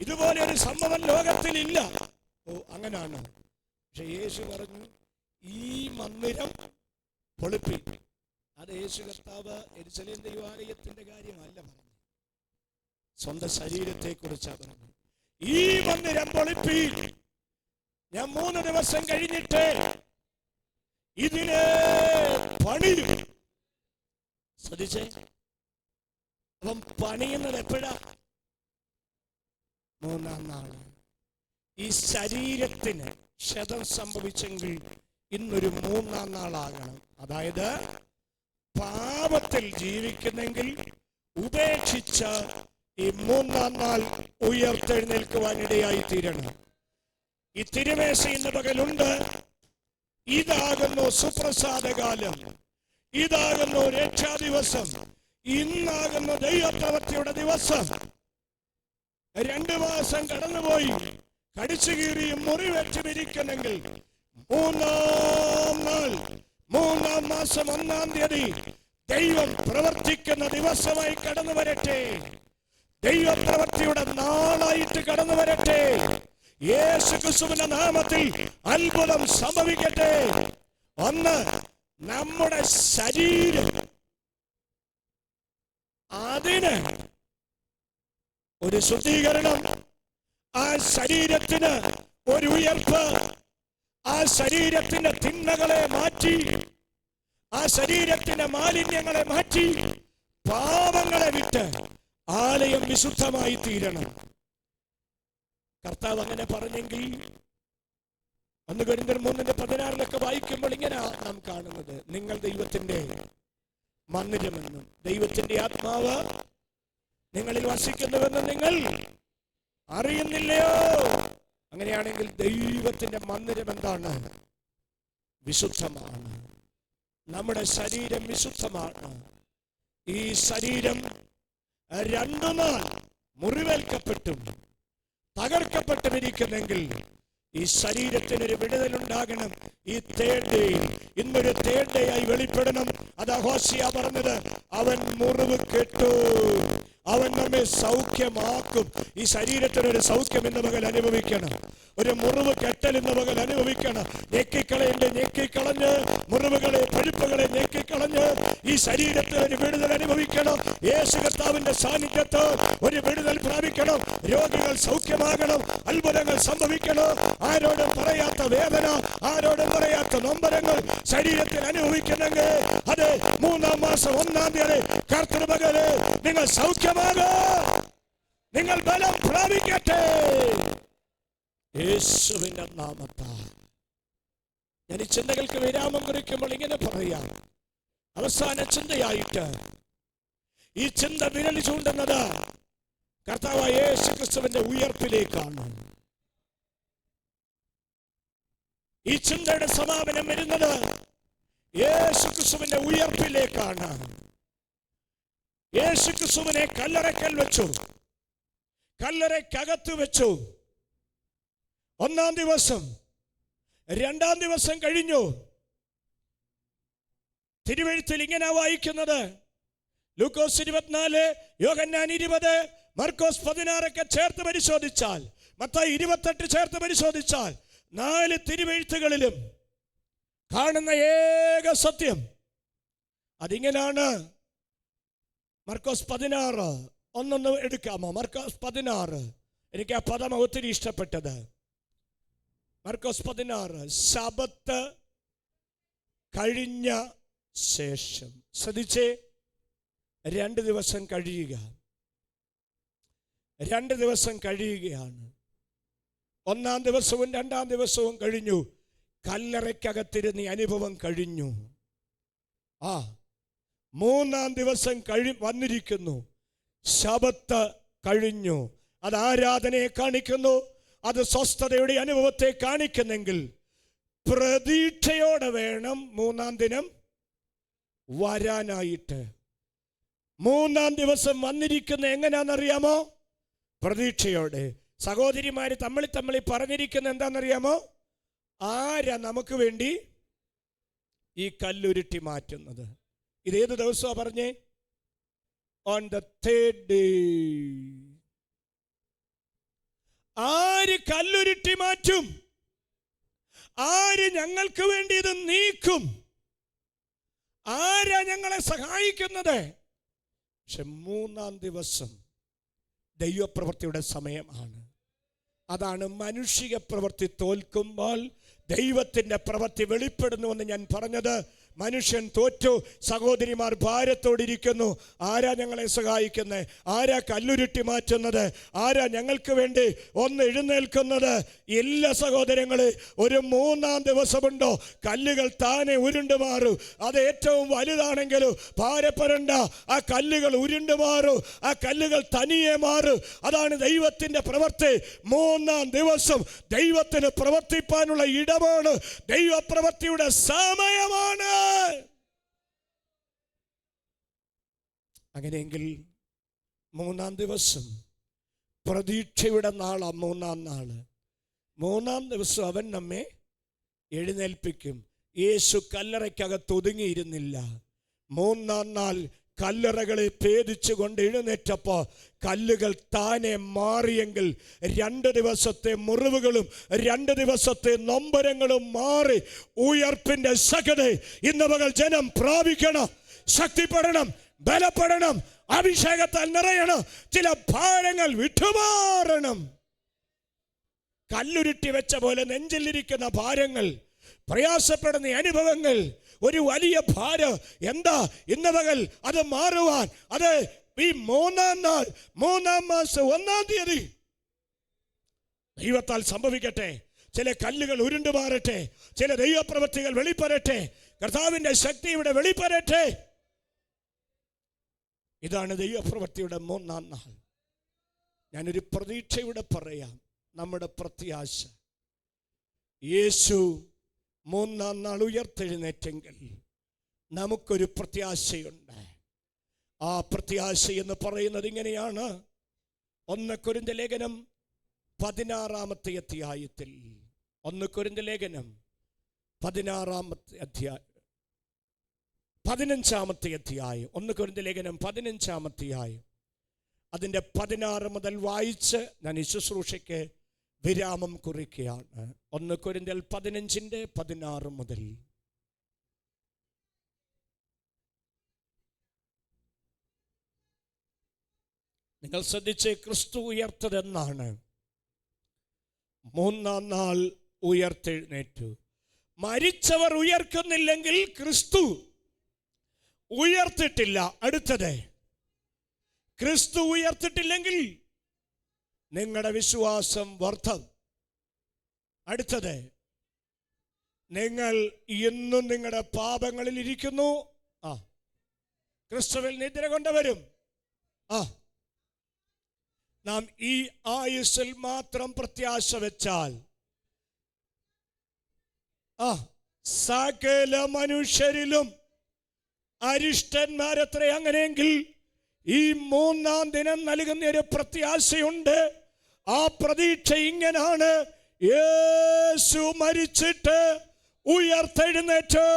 ഇതുപോലെ ഒരു സംഭവം ലോകത്തിൽ ഇല്ല. ഓ, അങ്ങനാണ്. പക്ഷെ യേശു പറഞ്ഞു, ഈ മന്ദിരം പൊളിപ്പിൽ. അത് യേശു കർത്താവ് യെരൂശലേം ദൈവാലയത്തിന്റെ കാര്യമല്ല പറഞ്ഞു, സ്വന്തം ശരീരത്തെ കുറിച്ചാണ് പറഞ്ഞു. ഈ മന്ദിരം പൊളിപ്പി, ഞാൻ 3 ദിവസം കഴിഞ്ഞിട്ട് ഇതിനെ പണിയും. ശ്രദ്ധിച്ചേ, അപ്പം പണിയുന്നത് എപ്പോഴാ? 3-ാം നാള്. ഈ ശരീരത്തിന് ക്ഷതം സംഭവിച്ചെങ്കിൽ ഇന്നൊരു 3-ാം നാളാകണം. അതായത് പാപത്തിൽ ജീവിക്കുന്നെങ്കിൽ ഉപേക്ഷിച്ച ഈ 3-ാം നാൾ ഉയർത്തെഴുന്നേൽക്കുവാനിടയായി തീരണം. ഈ തിരുമേശ ഇന്ന് പകലുണ്ട്. ഇതാകുന്നു സുപ്രസാദകാലം, ഇതാകുന്നു രക്ഷാദിവസം, ഇന്നാകുന്നു ദൈവപ്രവൃത്തിയുടെ ദിവസം. 2 മാസം കടന്നുപോയി, കടിച്ചു കീറിയും മുറിവെച്ച് ഇരിക്കുന്നെങ്കിൽ 3-ാം നാൾ, 3-ാം മാസം 1-ാം തീയതി ദൈവം പ്രവർത്തിക്കുന്ന ദിവസമായി കടന്നു വരട്ടെ. ദൈവപ്രവൃത്തിയുടെ നാളായിട്ട് കടന്നു വരട്ടെ. യേശുക്രിസ്തുവിന്റെ നാമത്തിൽ അത്ഭുതം സംഭവിക്കട്ടെ. ഒന്ന്, നമ്മുടെ ശരീരം, അതിന് ഒരു ശുദ്ധീകരണം, ആ ശരീരത്തിന് ഒരു ഉയർപ്പ് ആ ശരീരത്തിന്റെ തിന്മകളെ മാറ്റി, ആ ശരീരത്തിന്റെ മാലിന്യങ്ങളെ മാറ്റി, പാപങ്ങളെ വിട്ട് ആലയം വിശുദ്ധമായി തീരണം. കർത്താവ് അങ്ങനെ പറഞ്ഞെങ്കിൽ 1 കൊരിന്ത്യർ 3:16 വായിക്കുമ്പോൾ ഇങ്ങനെ നാം കാണുന്നത്, നിങ്ങൾ ദൈവത്തിന്റെ മന്ദിരമെന്നും ദൈവത്തിന്റെ ആത്മാവ് നിങ്ങളിൽ വസിക്കുന്നുവെന്ന് നിങ്ങൾ അറിയുന്നില്ലയോ? അങ്ങനെയാണെങ്കിൽ ദൈവത്തിന്റെ മന്ദിരം എന്താണ്? വിശുദ്ധമാണ്. നമ്മുടെ ശരീരം വിശുദ്ധമാണ്. ഈ ശരീരം 2 നാൾ മുറിവേൽക്കപ്പെട്ടും തകർക്കപ്പെട്ടുമിരിക്കുന്നെങ്കിൽ ഈ ശരീരത്തിനൊരു വിടുതലുണ്ടാകണം. ഈ തേർഡ് ഡേ ഇന്നൊരു തേർഡ് ഡേ ആയി വെളിപ്പെടണം. അതാ ഹോശിയ പറഞ്ഞത്, അവൻ മുറിവ് കെട്ടു, അവൻ നമ്മെ സൗഖ്യമാക്കും. ഈ ശരീരത്തിനൊരു സൗഖ്യം ഇന്ന് പകൽ അനുഭവിക്കണം. ഒരു മുറിവ് കെട്ടൽ ഇന്ന് പകൽ അനുഭവിക്കണം. ഞെക്കിക്കളഞ്ഞ് മുറിവുകളെ, പഴുപ്പുകളെ ഞെക്കിക്കളഞ്ഞ് ഈ ശരീരത്തിൽ ഒരു വിടുതൽ അനുഭവിക്കണം. യേശു കർത്താവിന്റെ സാന്നിധ്യത്ത് ഒരു വിടുതൽ പ്രാപിക്കണം. രോഗികൾ സൗഖ്യമാകണം, അത്ഭുതങ്ങൾ സംഭവിക്കണം. ആരോടും പറയാത്ത വേദന, ആരോടും പറയാത്ത നൊമ്പരങ്ങൾ ശരീരത്തിൽ അനുഭവിക്കുന്നെങ്കിൽ അത് 3-ാം മാസം 1-ാം തീയതി കർത്തൃപകല് നിങ്ങൾ സൗഖ്യമാകോ, നിങ്ങൾ ബലം പ്രാപിക്കട്ടെ യേശുവിന്റെ നാമത്താൽ. ഞാൻ ഈ ചിന്തകൾക്ക് വിരാമം കുറിക്കുമ്പോൾ ഇങ്ങനെ പറയാം. അവസാന ചിന്തയായിട്ട് ഈ ചിന്ത വിരൽ ചൂണ്ടുന്നത് കർത്താവായ യേശു ക്രിസ്തുവിന്റെ ഉയർപ്പിലേക്കാണ്. ഈ ചിന്തയുടെ സമാപനം വരുന്നത് യേശു ക്രിസ്തുവിന്റെ ഉയർപ്പിലേക്കാണ്. യേശു ക്രിസ്തുവിനെ കല്ലറക്കൽ വെച്ചു, കല്ലറയ്ക്കകത്ത് വെച്ചു. 1-ാം ദിവസം, 2-ാം ദിവസം കഴിഞ്ഞു. തിരുവെഴുത്തിൽ ഇങ്ങനെ വായിക്കുന്നത്, ലൂക്കോസ് 24, യോഹന്നാൻ 20, മർക്കോസ് 16 ചേർത്ത് പരിശോധിച്ചാൽ, മത്തായി 28 ചേർത്ത് പരിശോധിച്ചാൽ 4 തിരുവെഴുത്തുകളിലും കാണുന്ന ഏക സത്യം അതിങ്ങനാണ്. മർക്കോസ് 16 ഒന്നൊന്ന് എടുക്കാമോ? മർക്കോസ് 16, എനിക്ക് ആ പദം ഒത്തിരി ഇഷ്ടപ്പെട്ടത്. മർക്കോസ് 16, ശബത്ത് കഴിഞ്ഞ ശേഷം. ശ്രദ്ധിച്ചേ, 2 ദിവസം കഴിയുക, 2 ദിവസം കഴിയുകയാണ്. 1-ാം ദിവസവും 2-ാം ദിവസവും കഴിഞ്ഞു. കല്ലറയ്ക്കകത്തിരുന്ന അനുഭവം കഴിഞ്ഞു. 3-ാം ദിവസം വന്നിരിക്കുന്നു. ശബത്ത് കഴിഞ്ഞു. അത് ആരാധനയെ കാണിക്കുന്നു, അത് സ്വസ്ഥതയുടെ അനുഭവത്തെ കാണിക്കുന്നെങ്കിൽ പ്രതീക്ഷയോടെ വേണം 3-ാം ദിനം വരാനായിട്ട്. 3-ാം ദിവസം വന്നിരിക്കുന്ന എങ്ങനെയാണെന്നറിയാമോ? പ്രതീക്ഷയോടെ. സഹോദരിമാര് തമ്മിൽ പറഞ്ഞിരിക്കുന്ന എന്താണെന്നറിയാമോ? ആരാ നമുക്ക് വേണ്ടി ഈ കല്ലുരുട്ടി മാറ്റുന്നത്? ഇതേത് ദിവസമാണ് പറഞ്ഞേ? On the third day. ആര് കല്ലുരുട്ടി മാറ്റും? ആര് ഞങ്ങൾക്ക് വേണ്ടി ഇത് നീക്കും? ആരാ ഞങ്ങളെ സഹായിക്കുന്നത്? പക്ഷെ 3-ാം ദിവസം ദൈവപ്രവൃത്തിയുടെ സമയമാണ്. അതാണ് മാനുഷിക പ്രവൃത്തി തോൽക്കുമ്പോൾ ദൈവത്തിന്റെ പ്രവൃത്തി വെളിപ്പെടുന്നുവെന്ന് ഞാൻ പറഞ്ഞത്. മനുഷ്യൻ തോറ്റു. സഹോദരിമാർ ഭാരത്തോടിരിക്കുന്നു. ആരാ ഞങ്ങളെ സഹായിക്കുന്നത്? ആരാ കല്ലുരുട്ടി മാറ്റുന്നത്? ആരാ ഞങ്ങൾക്ക് വേണ്ടി ഒന്ന് എഴുന്നേൽക്കുന്നത്? ഇല്ല സഹോദരങ്ങളെ, ഒരു 3-ാം ദിവസമുണ്ടോ കല്ലുകൾ താനെ ഉരുണ്ടു മാറും. അത് ഏറ്റവും വലുതാണെങ്കിലും ഭാരപ്പെടണ്ട, ആ കല്ലുകൾ ഉരുണ്ടു മാറും, ആ കല്ലുകൾ തനിയെ മാറും. അതാണ് ദൈവത്തിന്റെ പ്രവൃത്തി. 3-ാം ദിവസം ദൈവത്തിന് പ്രവർത്തിപ്പാനുള്ള ഇടമാണ്, ദൈവപ്രവൃത്തിയുടെ സമയമാണ്. അങ്ങനെയെങ്കിൽ 3-ാം ദിവസം പ്രതീക്ഷയുടെ നാളാണ്. 3-ാം നാള്, 3-ാം ദിവസം അവൻ നമ്മെ എഴുന്നേൽപ്പിക്കും. യേശു കല്ലറയ്ക്കകത്ത് ഒതുങ്ങിയിരുന്നില്ല. 3-ാം നാൾ കല്ലറകളെ ഭേദിച്ചുകൊണ്ട് എഴുന്നേറ്റപ്പോ കല്ലുകൾ താനെ മാറിയെങ്കിൽ 2 ദിവസത്തെ മുറിവുകളും 2 ദിവസത്തെ നൊമ്പരങ്ങളും മാറി ഉയർപ്പിന്റെ ശക്തി ഇന്ന് പകൽ ജനം പ്രാപിക്കണം. ശക്തിപ്പെടണം, ബലപ്പെടണം, അഭിഷേകത്താൽ നിറയണം, ചില ഭാരങ്ങൾ വിട്ടുമാറണം. കല്ലുരുട്ടി വെച്ച പോലെ നെഞ്ചിലിരിക്കുന്ന ഭാരങ്ങൾ, പ്രയാസപ്പെടുന്ന അനുഭവങ്ങൾ, ഒരു വലിയ ഭാരം. എന്താ ഇന്ന് പകൽ അത് മാറുവാൻ? അത് ഈ 3-ാം നാൾ 3-ാം മാസം 1-ാം തീയതി ദൈവത്താൽ സംഭവിക്കട്ടെ. ചില കല്ലുകൾ ഉരുണ്ടു മാറട്ടെ, ചില ദൈവപ്രവൃത്തികൾ വെളിപ്പെടട്ടെ, കർത്താവിന്റെ ശക്തി ഇവിടെ വെളിപ്പെടട്ടെ. ഇതാണ് ദൈവപ്രവൃത്തിയുടെ 3-ാം നാൾ. ഞാനൊരു പ്രതീക്ഷയുടെ പറയാം. നമ്മുടെ പ്രത്യാശ, യേശു 3-ാം നാൾ ഉയർത്തെഴുന്നേറ്റെങ്കിൽ നമുക്കൊരു പ്രത്യാശയുണ്ട്. ആ പ്രത്യാശ എന്ന് പറയുന്നത് ഇങ്ങനെയാണ്. 1 കൊരിന്ത്യർ ലേഖനം 16-ാമത്തെ അധ്യായത്തിൽ, 1 കൊരിന്ത്യർ ലേഖനം 16-ാമത്തെ അധ്യായം, 15-ാമത്തെ അധ്യായം, 1 കൊരിന്ത്യർ ലേഖനം 15-ാമത്തെ അധ്യായം, അതിൻ്റെ 16 മുതൽ വായിച്ച് ഞാൻ ഈ ശുശ്രൂഷയ്ക്ക് വിരാമം കുറിക്കുകയാണ്. 1 കൊരിന്ത്യർ 15-ന്റെ 16 മുതൽ. നിങ്ങൾ ശ്രദ്ധിച്ച്, ക്രിസ്തു ഉയർത്തതെന്നാണ്? 3-ാം നാൾ ഉയർത്തെഴുന്നേറ്റു. മരിച്ചവർ ഉയർക്കുന്നില്ലെങ്കിൽ ക്രിസ്തു ഉയർത്തിട്ടില്ല. അടുത്തത്, ക്രിസ്തു ഉയർത്തിട്ടില്ലെങ്കിൽ നിങ്ങളുടെ വിശ്വാസം വ്യർത്ഥം. അടുത്തത്, നിങ്ങൾ ഇന്നും നിങ്ങളുടെ പാപങ്ങളിൽ ഇരിക്കുന്നു. ക്രിസ്തുവിൽ നിദ്ര കൊണ്ടുവരും. നാം ഈ ആയുസ്സിൽ മാത്രം പ്രത്യാശ വെച്ചാൽ സകല മനുഷ്യരിലും അരിഷ്ടന്മാരത്ര. അങ്ങനെയെങ്കിൽ ഈ 3-ാം ദിനം നൽകുന്ന ഒരു പ്രത്യാശയുണ്ട്. ആ പ്രതീക്ഷ ഇങ്ങനാണ്: യേശു മരിച്ചിട്ട് ഉയർത്തെഴുന്നേറ്റു.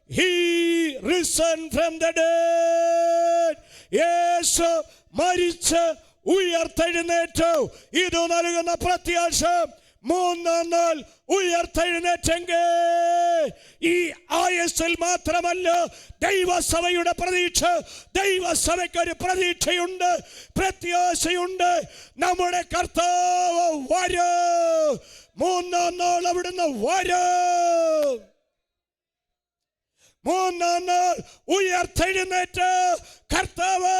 He risen from the dead. യേശു മരിച്ച് ഉയർത്തെഴുന്നേറ്റു. ഇത് നൽകുന്ന പ്രത്യാശ. 3-ാം നാൾ ഉയർത്തെഴുന്നേറ്റെങ്കിൽ ഈ ആയുസ്സിൽ മാത്രമല്ല, ദൈവസഭയുടെ പ്രതീക്ഷ. ദൈവസഭയ്ക്കൊരു പ്രതീക്ഷയുണ്ട്, പ്രത്യാശയുണ്ട്. നമ്മുടെ കർത്താവ് വരും. 3-ാം നാൾ അവിടുന്ന് വരും. 3-ാം നാൾ ഉയർത്തെഴുന്നേറ്റ് കർത്താവ്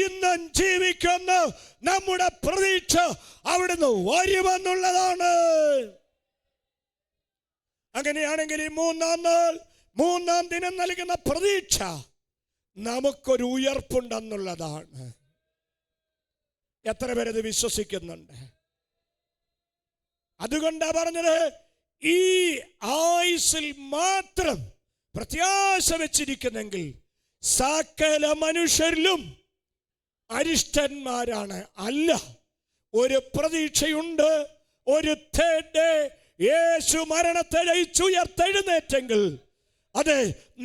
ഇന്നും ജീവിക്കുന്ന നമ്മുടെ പ്രതീക്ഷ അവിടുന്ന് വരുമെന്നുള്ളതാണ്. അങ്ങനെയാണെങ്കിൽ ഈ 3-ാം നാൾ 3-ാം ദിനം നൽകുന്ന പ്രതീക്ഷ നമുക്കൊരു ഉയർപ്പുണ്ടെന്നുള്ളതാണ്. എത്ര പേരത് വിശ്വസിക്കുന്നുണ്ട്? അതുകൊണ്ടാ പറഞ്ഞത്, ഈ ആയുസ്സിൽ മാത്രം പ്രത്യാശ വെച്ചിരിക്കുന്നെങ്കിൽ സകല മനുഷ്യരിലും അരിഷ്ടന്മാരാണ്. അല്ല, ഒരു പ്രതീക്ഷയുണ്ട്. ഒരു തേർഡ് ഡേ യേശു മരണത്തെ ജയിച്ചുയർത്തെഴുന്നേറ്റെങ്കിൽ അത്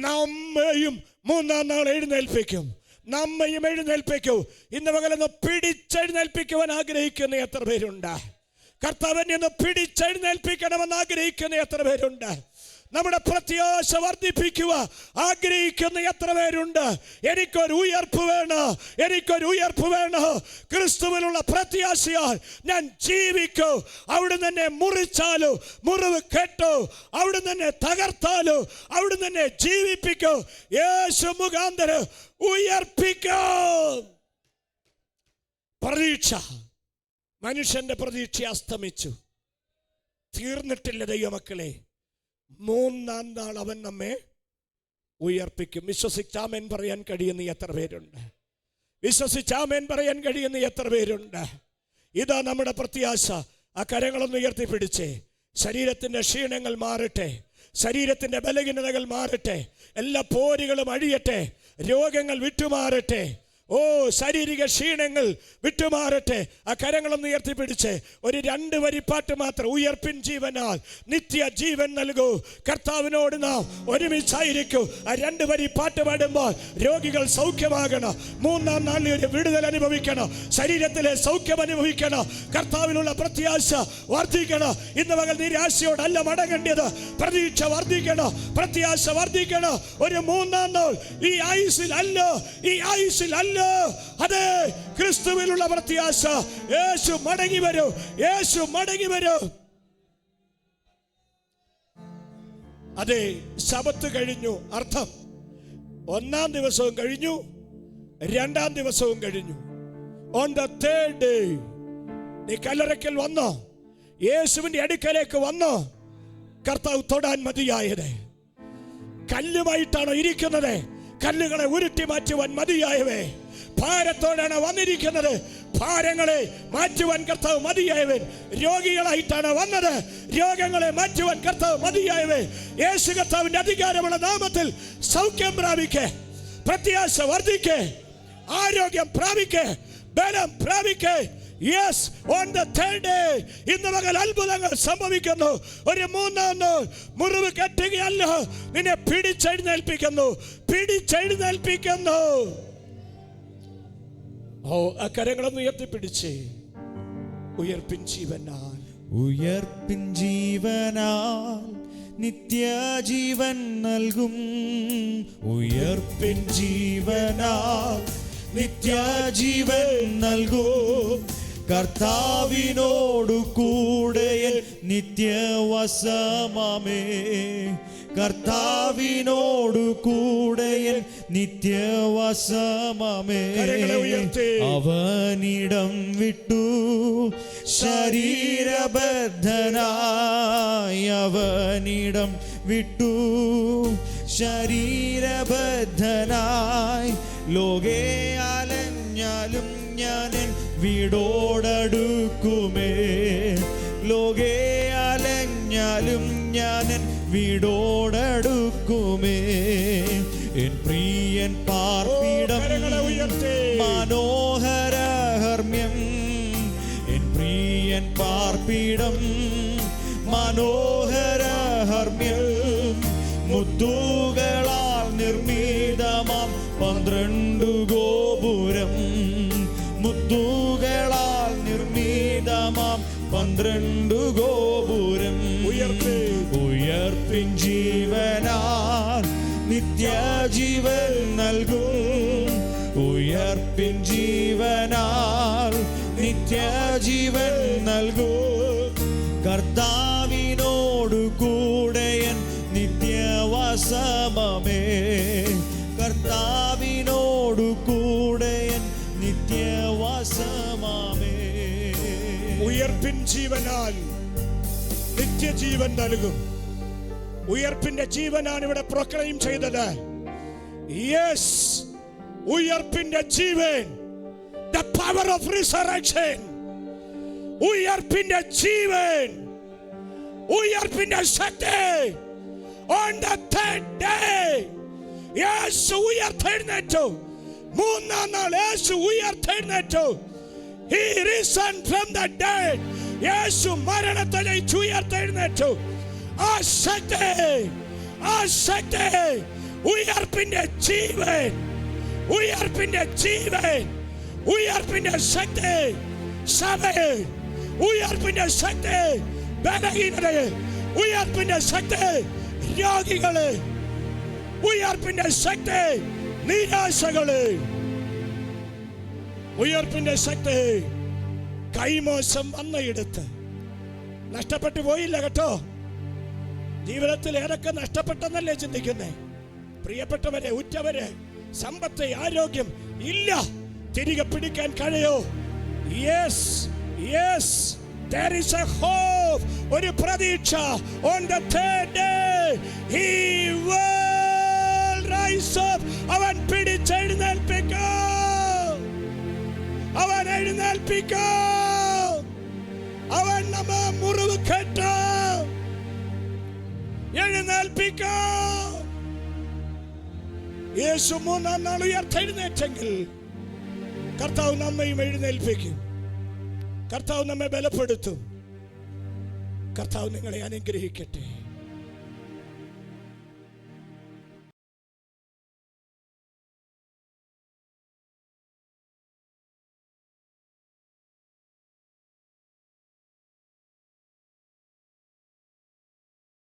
നമ്മയും 3-ാം നാൾ എഴുന്നേൽപ്പിക്കും. നമ്മയും എഴുന്നേൽപ്പിക്കും. ഇന്ന് പകലൊന്ന് പിടിച്ചെഴുന്നേൽപ്പിക്കുവാൻ ആഗ്രഹിക്കുന്ന എത്ര പേരുണ്ട്? കർത്താവിനെ ഒന്ന് പിടിച്ചെഴുന്നേൽപ്പിക്കണമെന്ന് ആഗ്രഹിക്കുന്ന എത്ര പേരുണ്ട്? നമ്മുടെ പ്രത്യാശ വർദ്ധിപ്പിക്കുക ആഗ്രഹിക്കുന്ന എത്ര പേരുണ്ട്? എനിക്കൊരു ഉയർപ്പ് വേണം, എനിക്കൊരു ഉയർപ്പ് വേണം. ക്രിസ്തുവിലുള്ള പ്രത്യാശയാൽ ഞാൻ ജീവിക്കൂ. അവിടുന്ന് എന്നെ മുറിച്ചാലോ, മുറിവ് കേട്ടോ, അവിടുന്ന് എന്നെ തകർത്താലോ, അവിടുന്ന് എന്നെ ജീവിപ്പിക്കൂ. യേശു മുഖാന്തരം ഉയർപ്പിക്കും. പ്രതീക്ഷ, മനുഷ്യന്റെ പ്രതീക്ഷ അസ്തമിച്ചു, തീർന്നിട്ടില്ല ദൈവമക്കളെ. 3-ാം നാൾ അവൻ നമ്മെ ഉയർപ്പിക്കും. വിശ്വസിച്ചാമേൻ പറയാൻ കഴിയുന്ന എത്ര പേരുണ്ട്? വിശ്വസിച്ചാമേൻ പറയാൻ കഴിയുന്ന എത്ര പേരുണ്ട്? ഇതാ നമ്മുടെ പ്രത്യാശ. ആ കരങ്ങളൊന്ന് ഉയർത്തിപ്പിടിച്ചേ. ശരീരത്തിന്റെ ക്ഷീണങ്ങൾ മാറട്ടെ, ശരീരത്തിന്റെ ബലഹീനതകൾ മാറട്ടെ, എല്ലാ പോരുകളും അഴിയട്ടെ, രോഗങ്ങൾ വിട്ടുമാറട്ടെ. ഓ, ശാരീരിക ക്ഷീണങ്ങൾ വിട്ടുമാറട്ടെ. ആ കരങ്ങളൊന്ന് ഉയർത്തിപ്പിടിച്ച് ഒരു 2 വരിപ്പാട്ട് മാത്രം. ഉയർപ്പിൻ ജീവനാൽ നിത്യ ജീവൻ നൽകൂ. കർത്താവിനോട് നാം ഒരുമിച്ചായിരിക്കും. ആ 2 വരി പാട്ട് പാടുമ്പോൾ രോഗികൾ സൗഖ്യമാകണം. 3-ാം നാളിൽ ഒരു വിടുതൽ അനുഭവിക്കണം. ശരീരത്തിലെ സൗഖ്യം അനുഭവിക്കണം. കർത്താവിനുള്ള പ്രത്യാശ വർദ്ധിക്കണം. ഇന്ന് പകൽ നിരാശയോടല്ല മടങ്ങേണ്ടത്. പ്രതീക്ഷ വർദ്ധിക്കണം, പ്രത്യാശ വർദ്ധിക്കണം. ഒരു 3-ാം നാൾ ഈ ആയുസ്സിൽ അല്ല, ഈ ആയുസ്സിൽ അല്ല. അതെ, ക്രിസ്തുവിലുള്ള പ്രത്യാശ. യേശു മടങ്ങി വരും, യേശു മടങ്ങി വരും. അതെ, ശബത്ത് കഴിഞ്ഞു. അർത്ഥം ഒന്നാം ദിവസവും കഴിഞ്ഞു, രണ്ടാം ദിവസവും കഴിഞ്ഞു. ഓൺ ദ തേർഡ് ഡേ നീ കല്ലറയ്ക്കൽ വന്നോ? യേശുവിന്റെ അടുക്കലേക്ക് വന്നോ? കർത്താവ് തൊടാൻ മതിയായത്. കല്ലുമായിട്ടാണോ ഇരിക്കുന്നത്? കല്ലുകളെ ഉരുട്ടി മാറ്റുവാൻ മതിയായവേ. ഭാരത്തോടാണ് വന്നിരിക്കുന്നത്, ഭാരങ്ങളെ മാറ്റുവാൻ കർത്താവ് മതിയായവൻ. രോഗികളായിട്ടാണ് വന്നത്, രോഗങ്ങളെ മാറ്റുവാൻ കർത്താവ് മതിയായവേ. യേശു കർത്താവിന്റെ അധികാരമുള്ള നാമത്തിൽ സൗഖ്യം പ്രാപിക്കേ, പ്രത്യാശ വർദ്ധിക്കേ, ആരോഗ്യം പ്രാപിക്കേ, ബലം പ്രാപിക്കേ. Yes, on the third day ഇന്ന് പകൽ അത്ഭുതങ്ങൾ സംഭവിക്കുന്നു. ഒരു മൂന്നാം നാൾ മുറിവ് കെട്ടുകയല്ല, നിന്നെ പിടിച്ചെഴുന്നേൽപ്പിക്കുന്നു, പിടിച്ചെഴുന്നേൽപ്പിക്കുന്നു. ഓ, അക്കരങ്ങളൊന്ന് ഉയർത്തിപ്പിടിച്ച് ഉയർപ്പിൻ ജീവനാൽ, ഉയർപ്പിൻ ജീവനാൽ നിത്യജീവൻ നൽകും. ഉയർപ്പിൻ ജീവനാൽ നിത്യജീവൻ നൽകും. കർത്താവിനോടു കൂടെ നിത്യവസമേ, കർത്താവിനോടു കൂടെ നിത്യവസമേ. അവനിടം വിട്ടു ശരീരബദ്ധനായി, അവനിടം വിട്ടു ശരീരബദ്ധനായി. ലോകേ അലഞ്ഞാലും ഞാൻ വീടോടടുക്കുമേ, ലോകേ അലഞ്ഞാലും ഞാൻ വീടോടടുക്കുമേ. എൻ പ്രിയൻ പാർപ്പിടം മനോഹരഹർമ്മ്യം, എൻ പ്രിയൻ പാർപ്പിടം മനോഹരഹർമ്മ്യം. മുത്തുകളാൽ നിർമ്മിതമാം 12 ഗോപുരം, മുത്തുകളാൽ നിർമ്മിതമാം 12 ഗോപുരം. ഉയർപ്പിൻ ജീവനാൽ നിത്യജീവൻ നൽകും. ഉയർപ്പിൻ ജീവനാൽ നിത്യജീവൻ നൽകും. കർത്താവിനോടു കൂടെ നിത്യവസമേ, കർത്താവിനോടു കൂടെ നിത്യവസമേ. ഉയർപ്പിൻ ജീവനാൽ നിത്യജീവൻ നൽകും. ഉയർപ്പിന്റെ ജീവനാണ് ഇവിടെ പ്രൊക്ലെയിം ചെയ്തത്. യെസ്, ഉയർപ്പിന്റെ ജീവൻ, the power of resurrection. ഉയർപ്പിന്റെ ജീവൻ, ഉയർപ്പിന്റെ ശക്തി. On the third day യേശു ഉയർത്തെഴുന്നേറ്റു. മൂന്നാം നാൾ യേശു ഉയർത്തെഴുന്നേറ്റു. He risen from the dead. യേശു മരണത്തെ ജയിച്ചു ഉയർത്തെഴുന്നേറ്റു. ആ ശക്തി, ആ ശക്തി, ഉയർപ്പിന്റെ ജീവൻ, ഉയർപ്പിന്റെ ജീവൻ, ഉയർപ്പിന്റെ ശക്തി സഭയിൽ, ഉയർപ്പിന്റെ ശക്തി ബലഹീനതയിൽ, ഉയർപ്പിന്റെ ശക്തി രോഗികളെ, ഉയർപ്പിന്റെ ശക്തി നിരാശകളെ, ഉയർപ്പിന്റെ ശക്തി കൈമോശം വന്നയിടത്ത്. നഷ്ടപ്പെട്ടു പോയില്ല കേട്ടോ. ജീവിതത്തിൽ ഏതൊക്കെ നഷ്ടപ്പെട്ടെന്നല്ലേ ചിന്തിക്കുന്നേ? പ്രിയപ്പെട്ടവരെ, ഉറ്റവരെ, സമ്പത്ത്, ആരോഗ്യം ഇല്ല, തിരികെ പിടിക്കാൻ കഴിയോ? Yes, yes, there is a hope, ഒരു പ്രതീക്ഷ. On the third day he will rise up. അവൻ പിടിച്ചെഴുന്നേൽപ്പിക്കും, അവൻ എഴുന്നേൽപ്പിക്കും, അവൻ നമ്മെ മുറിവ് കെട്ടും, എഴുന്നേൽപ്പിക്കും. യേശു മൂന്നാം നാൾ ഉയർത്തെഴുന്നേറ്റെങ്കിൽ കർത്താവ് നമ്മയും എഴുന്നേൽപ്പിക്കും. കർത്താവ് നമ്മെ ബലപ്പെടുത്തും. കർത്താവ് നിങ്ങളെ അനുഗ്രഹിക്കട്ടെ.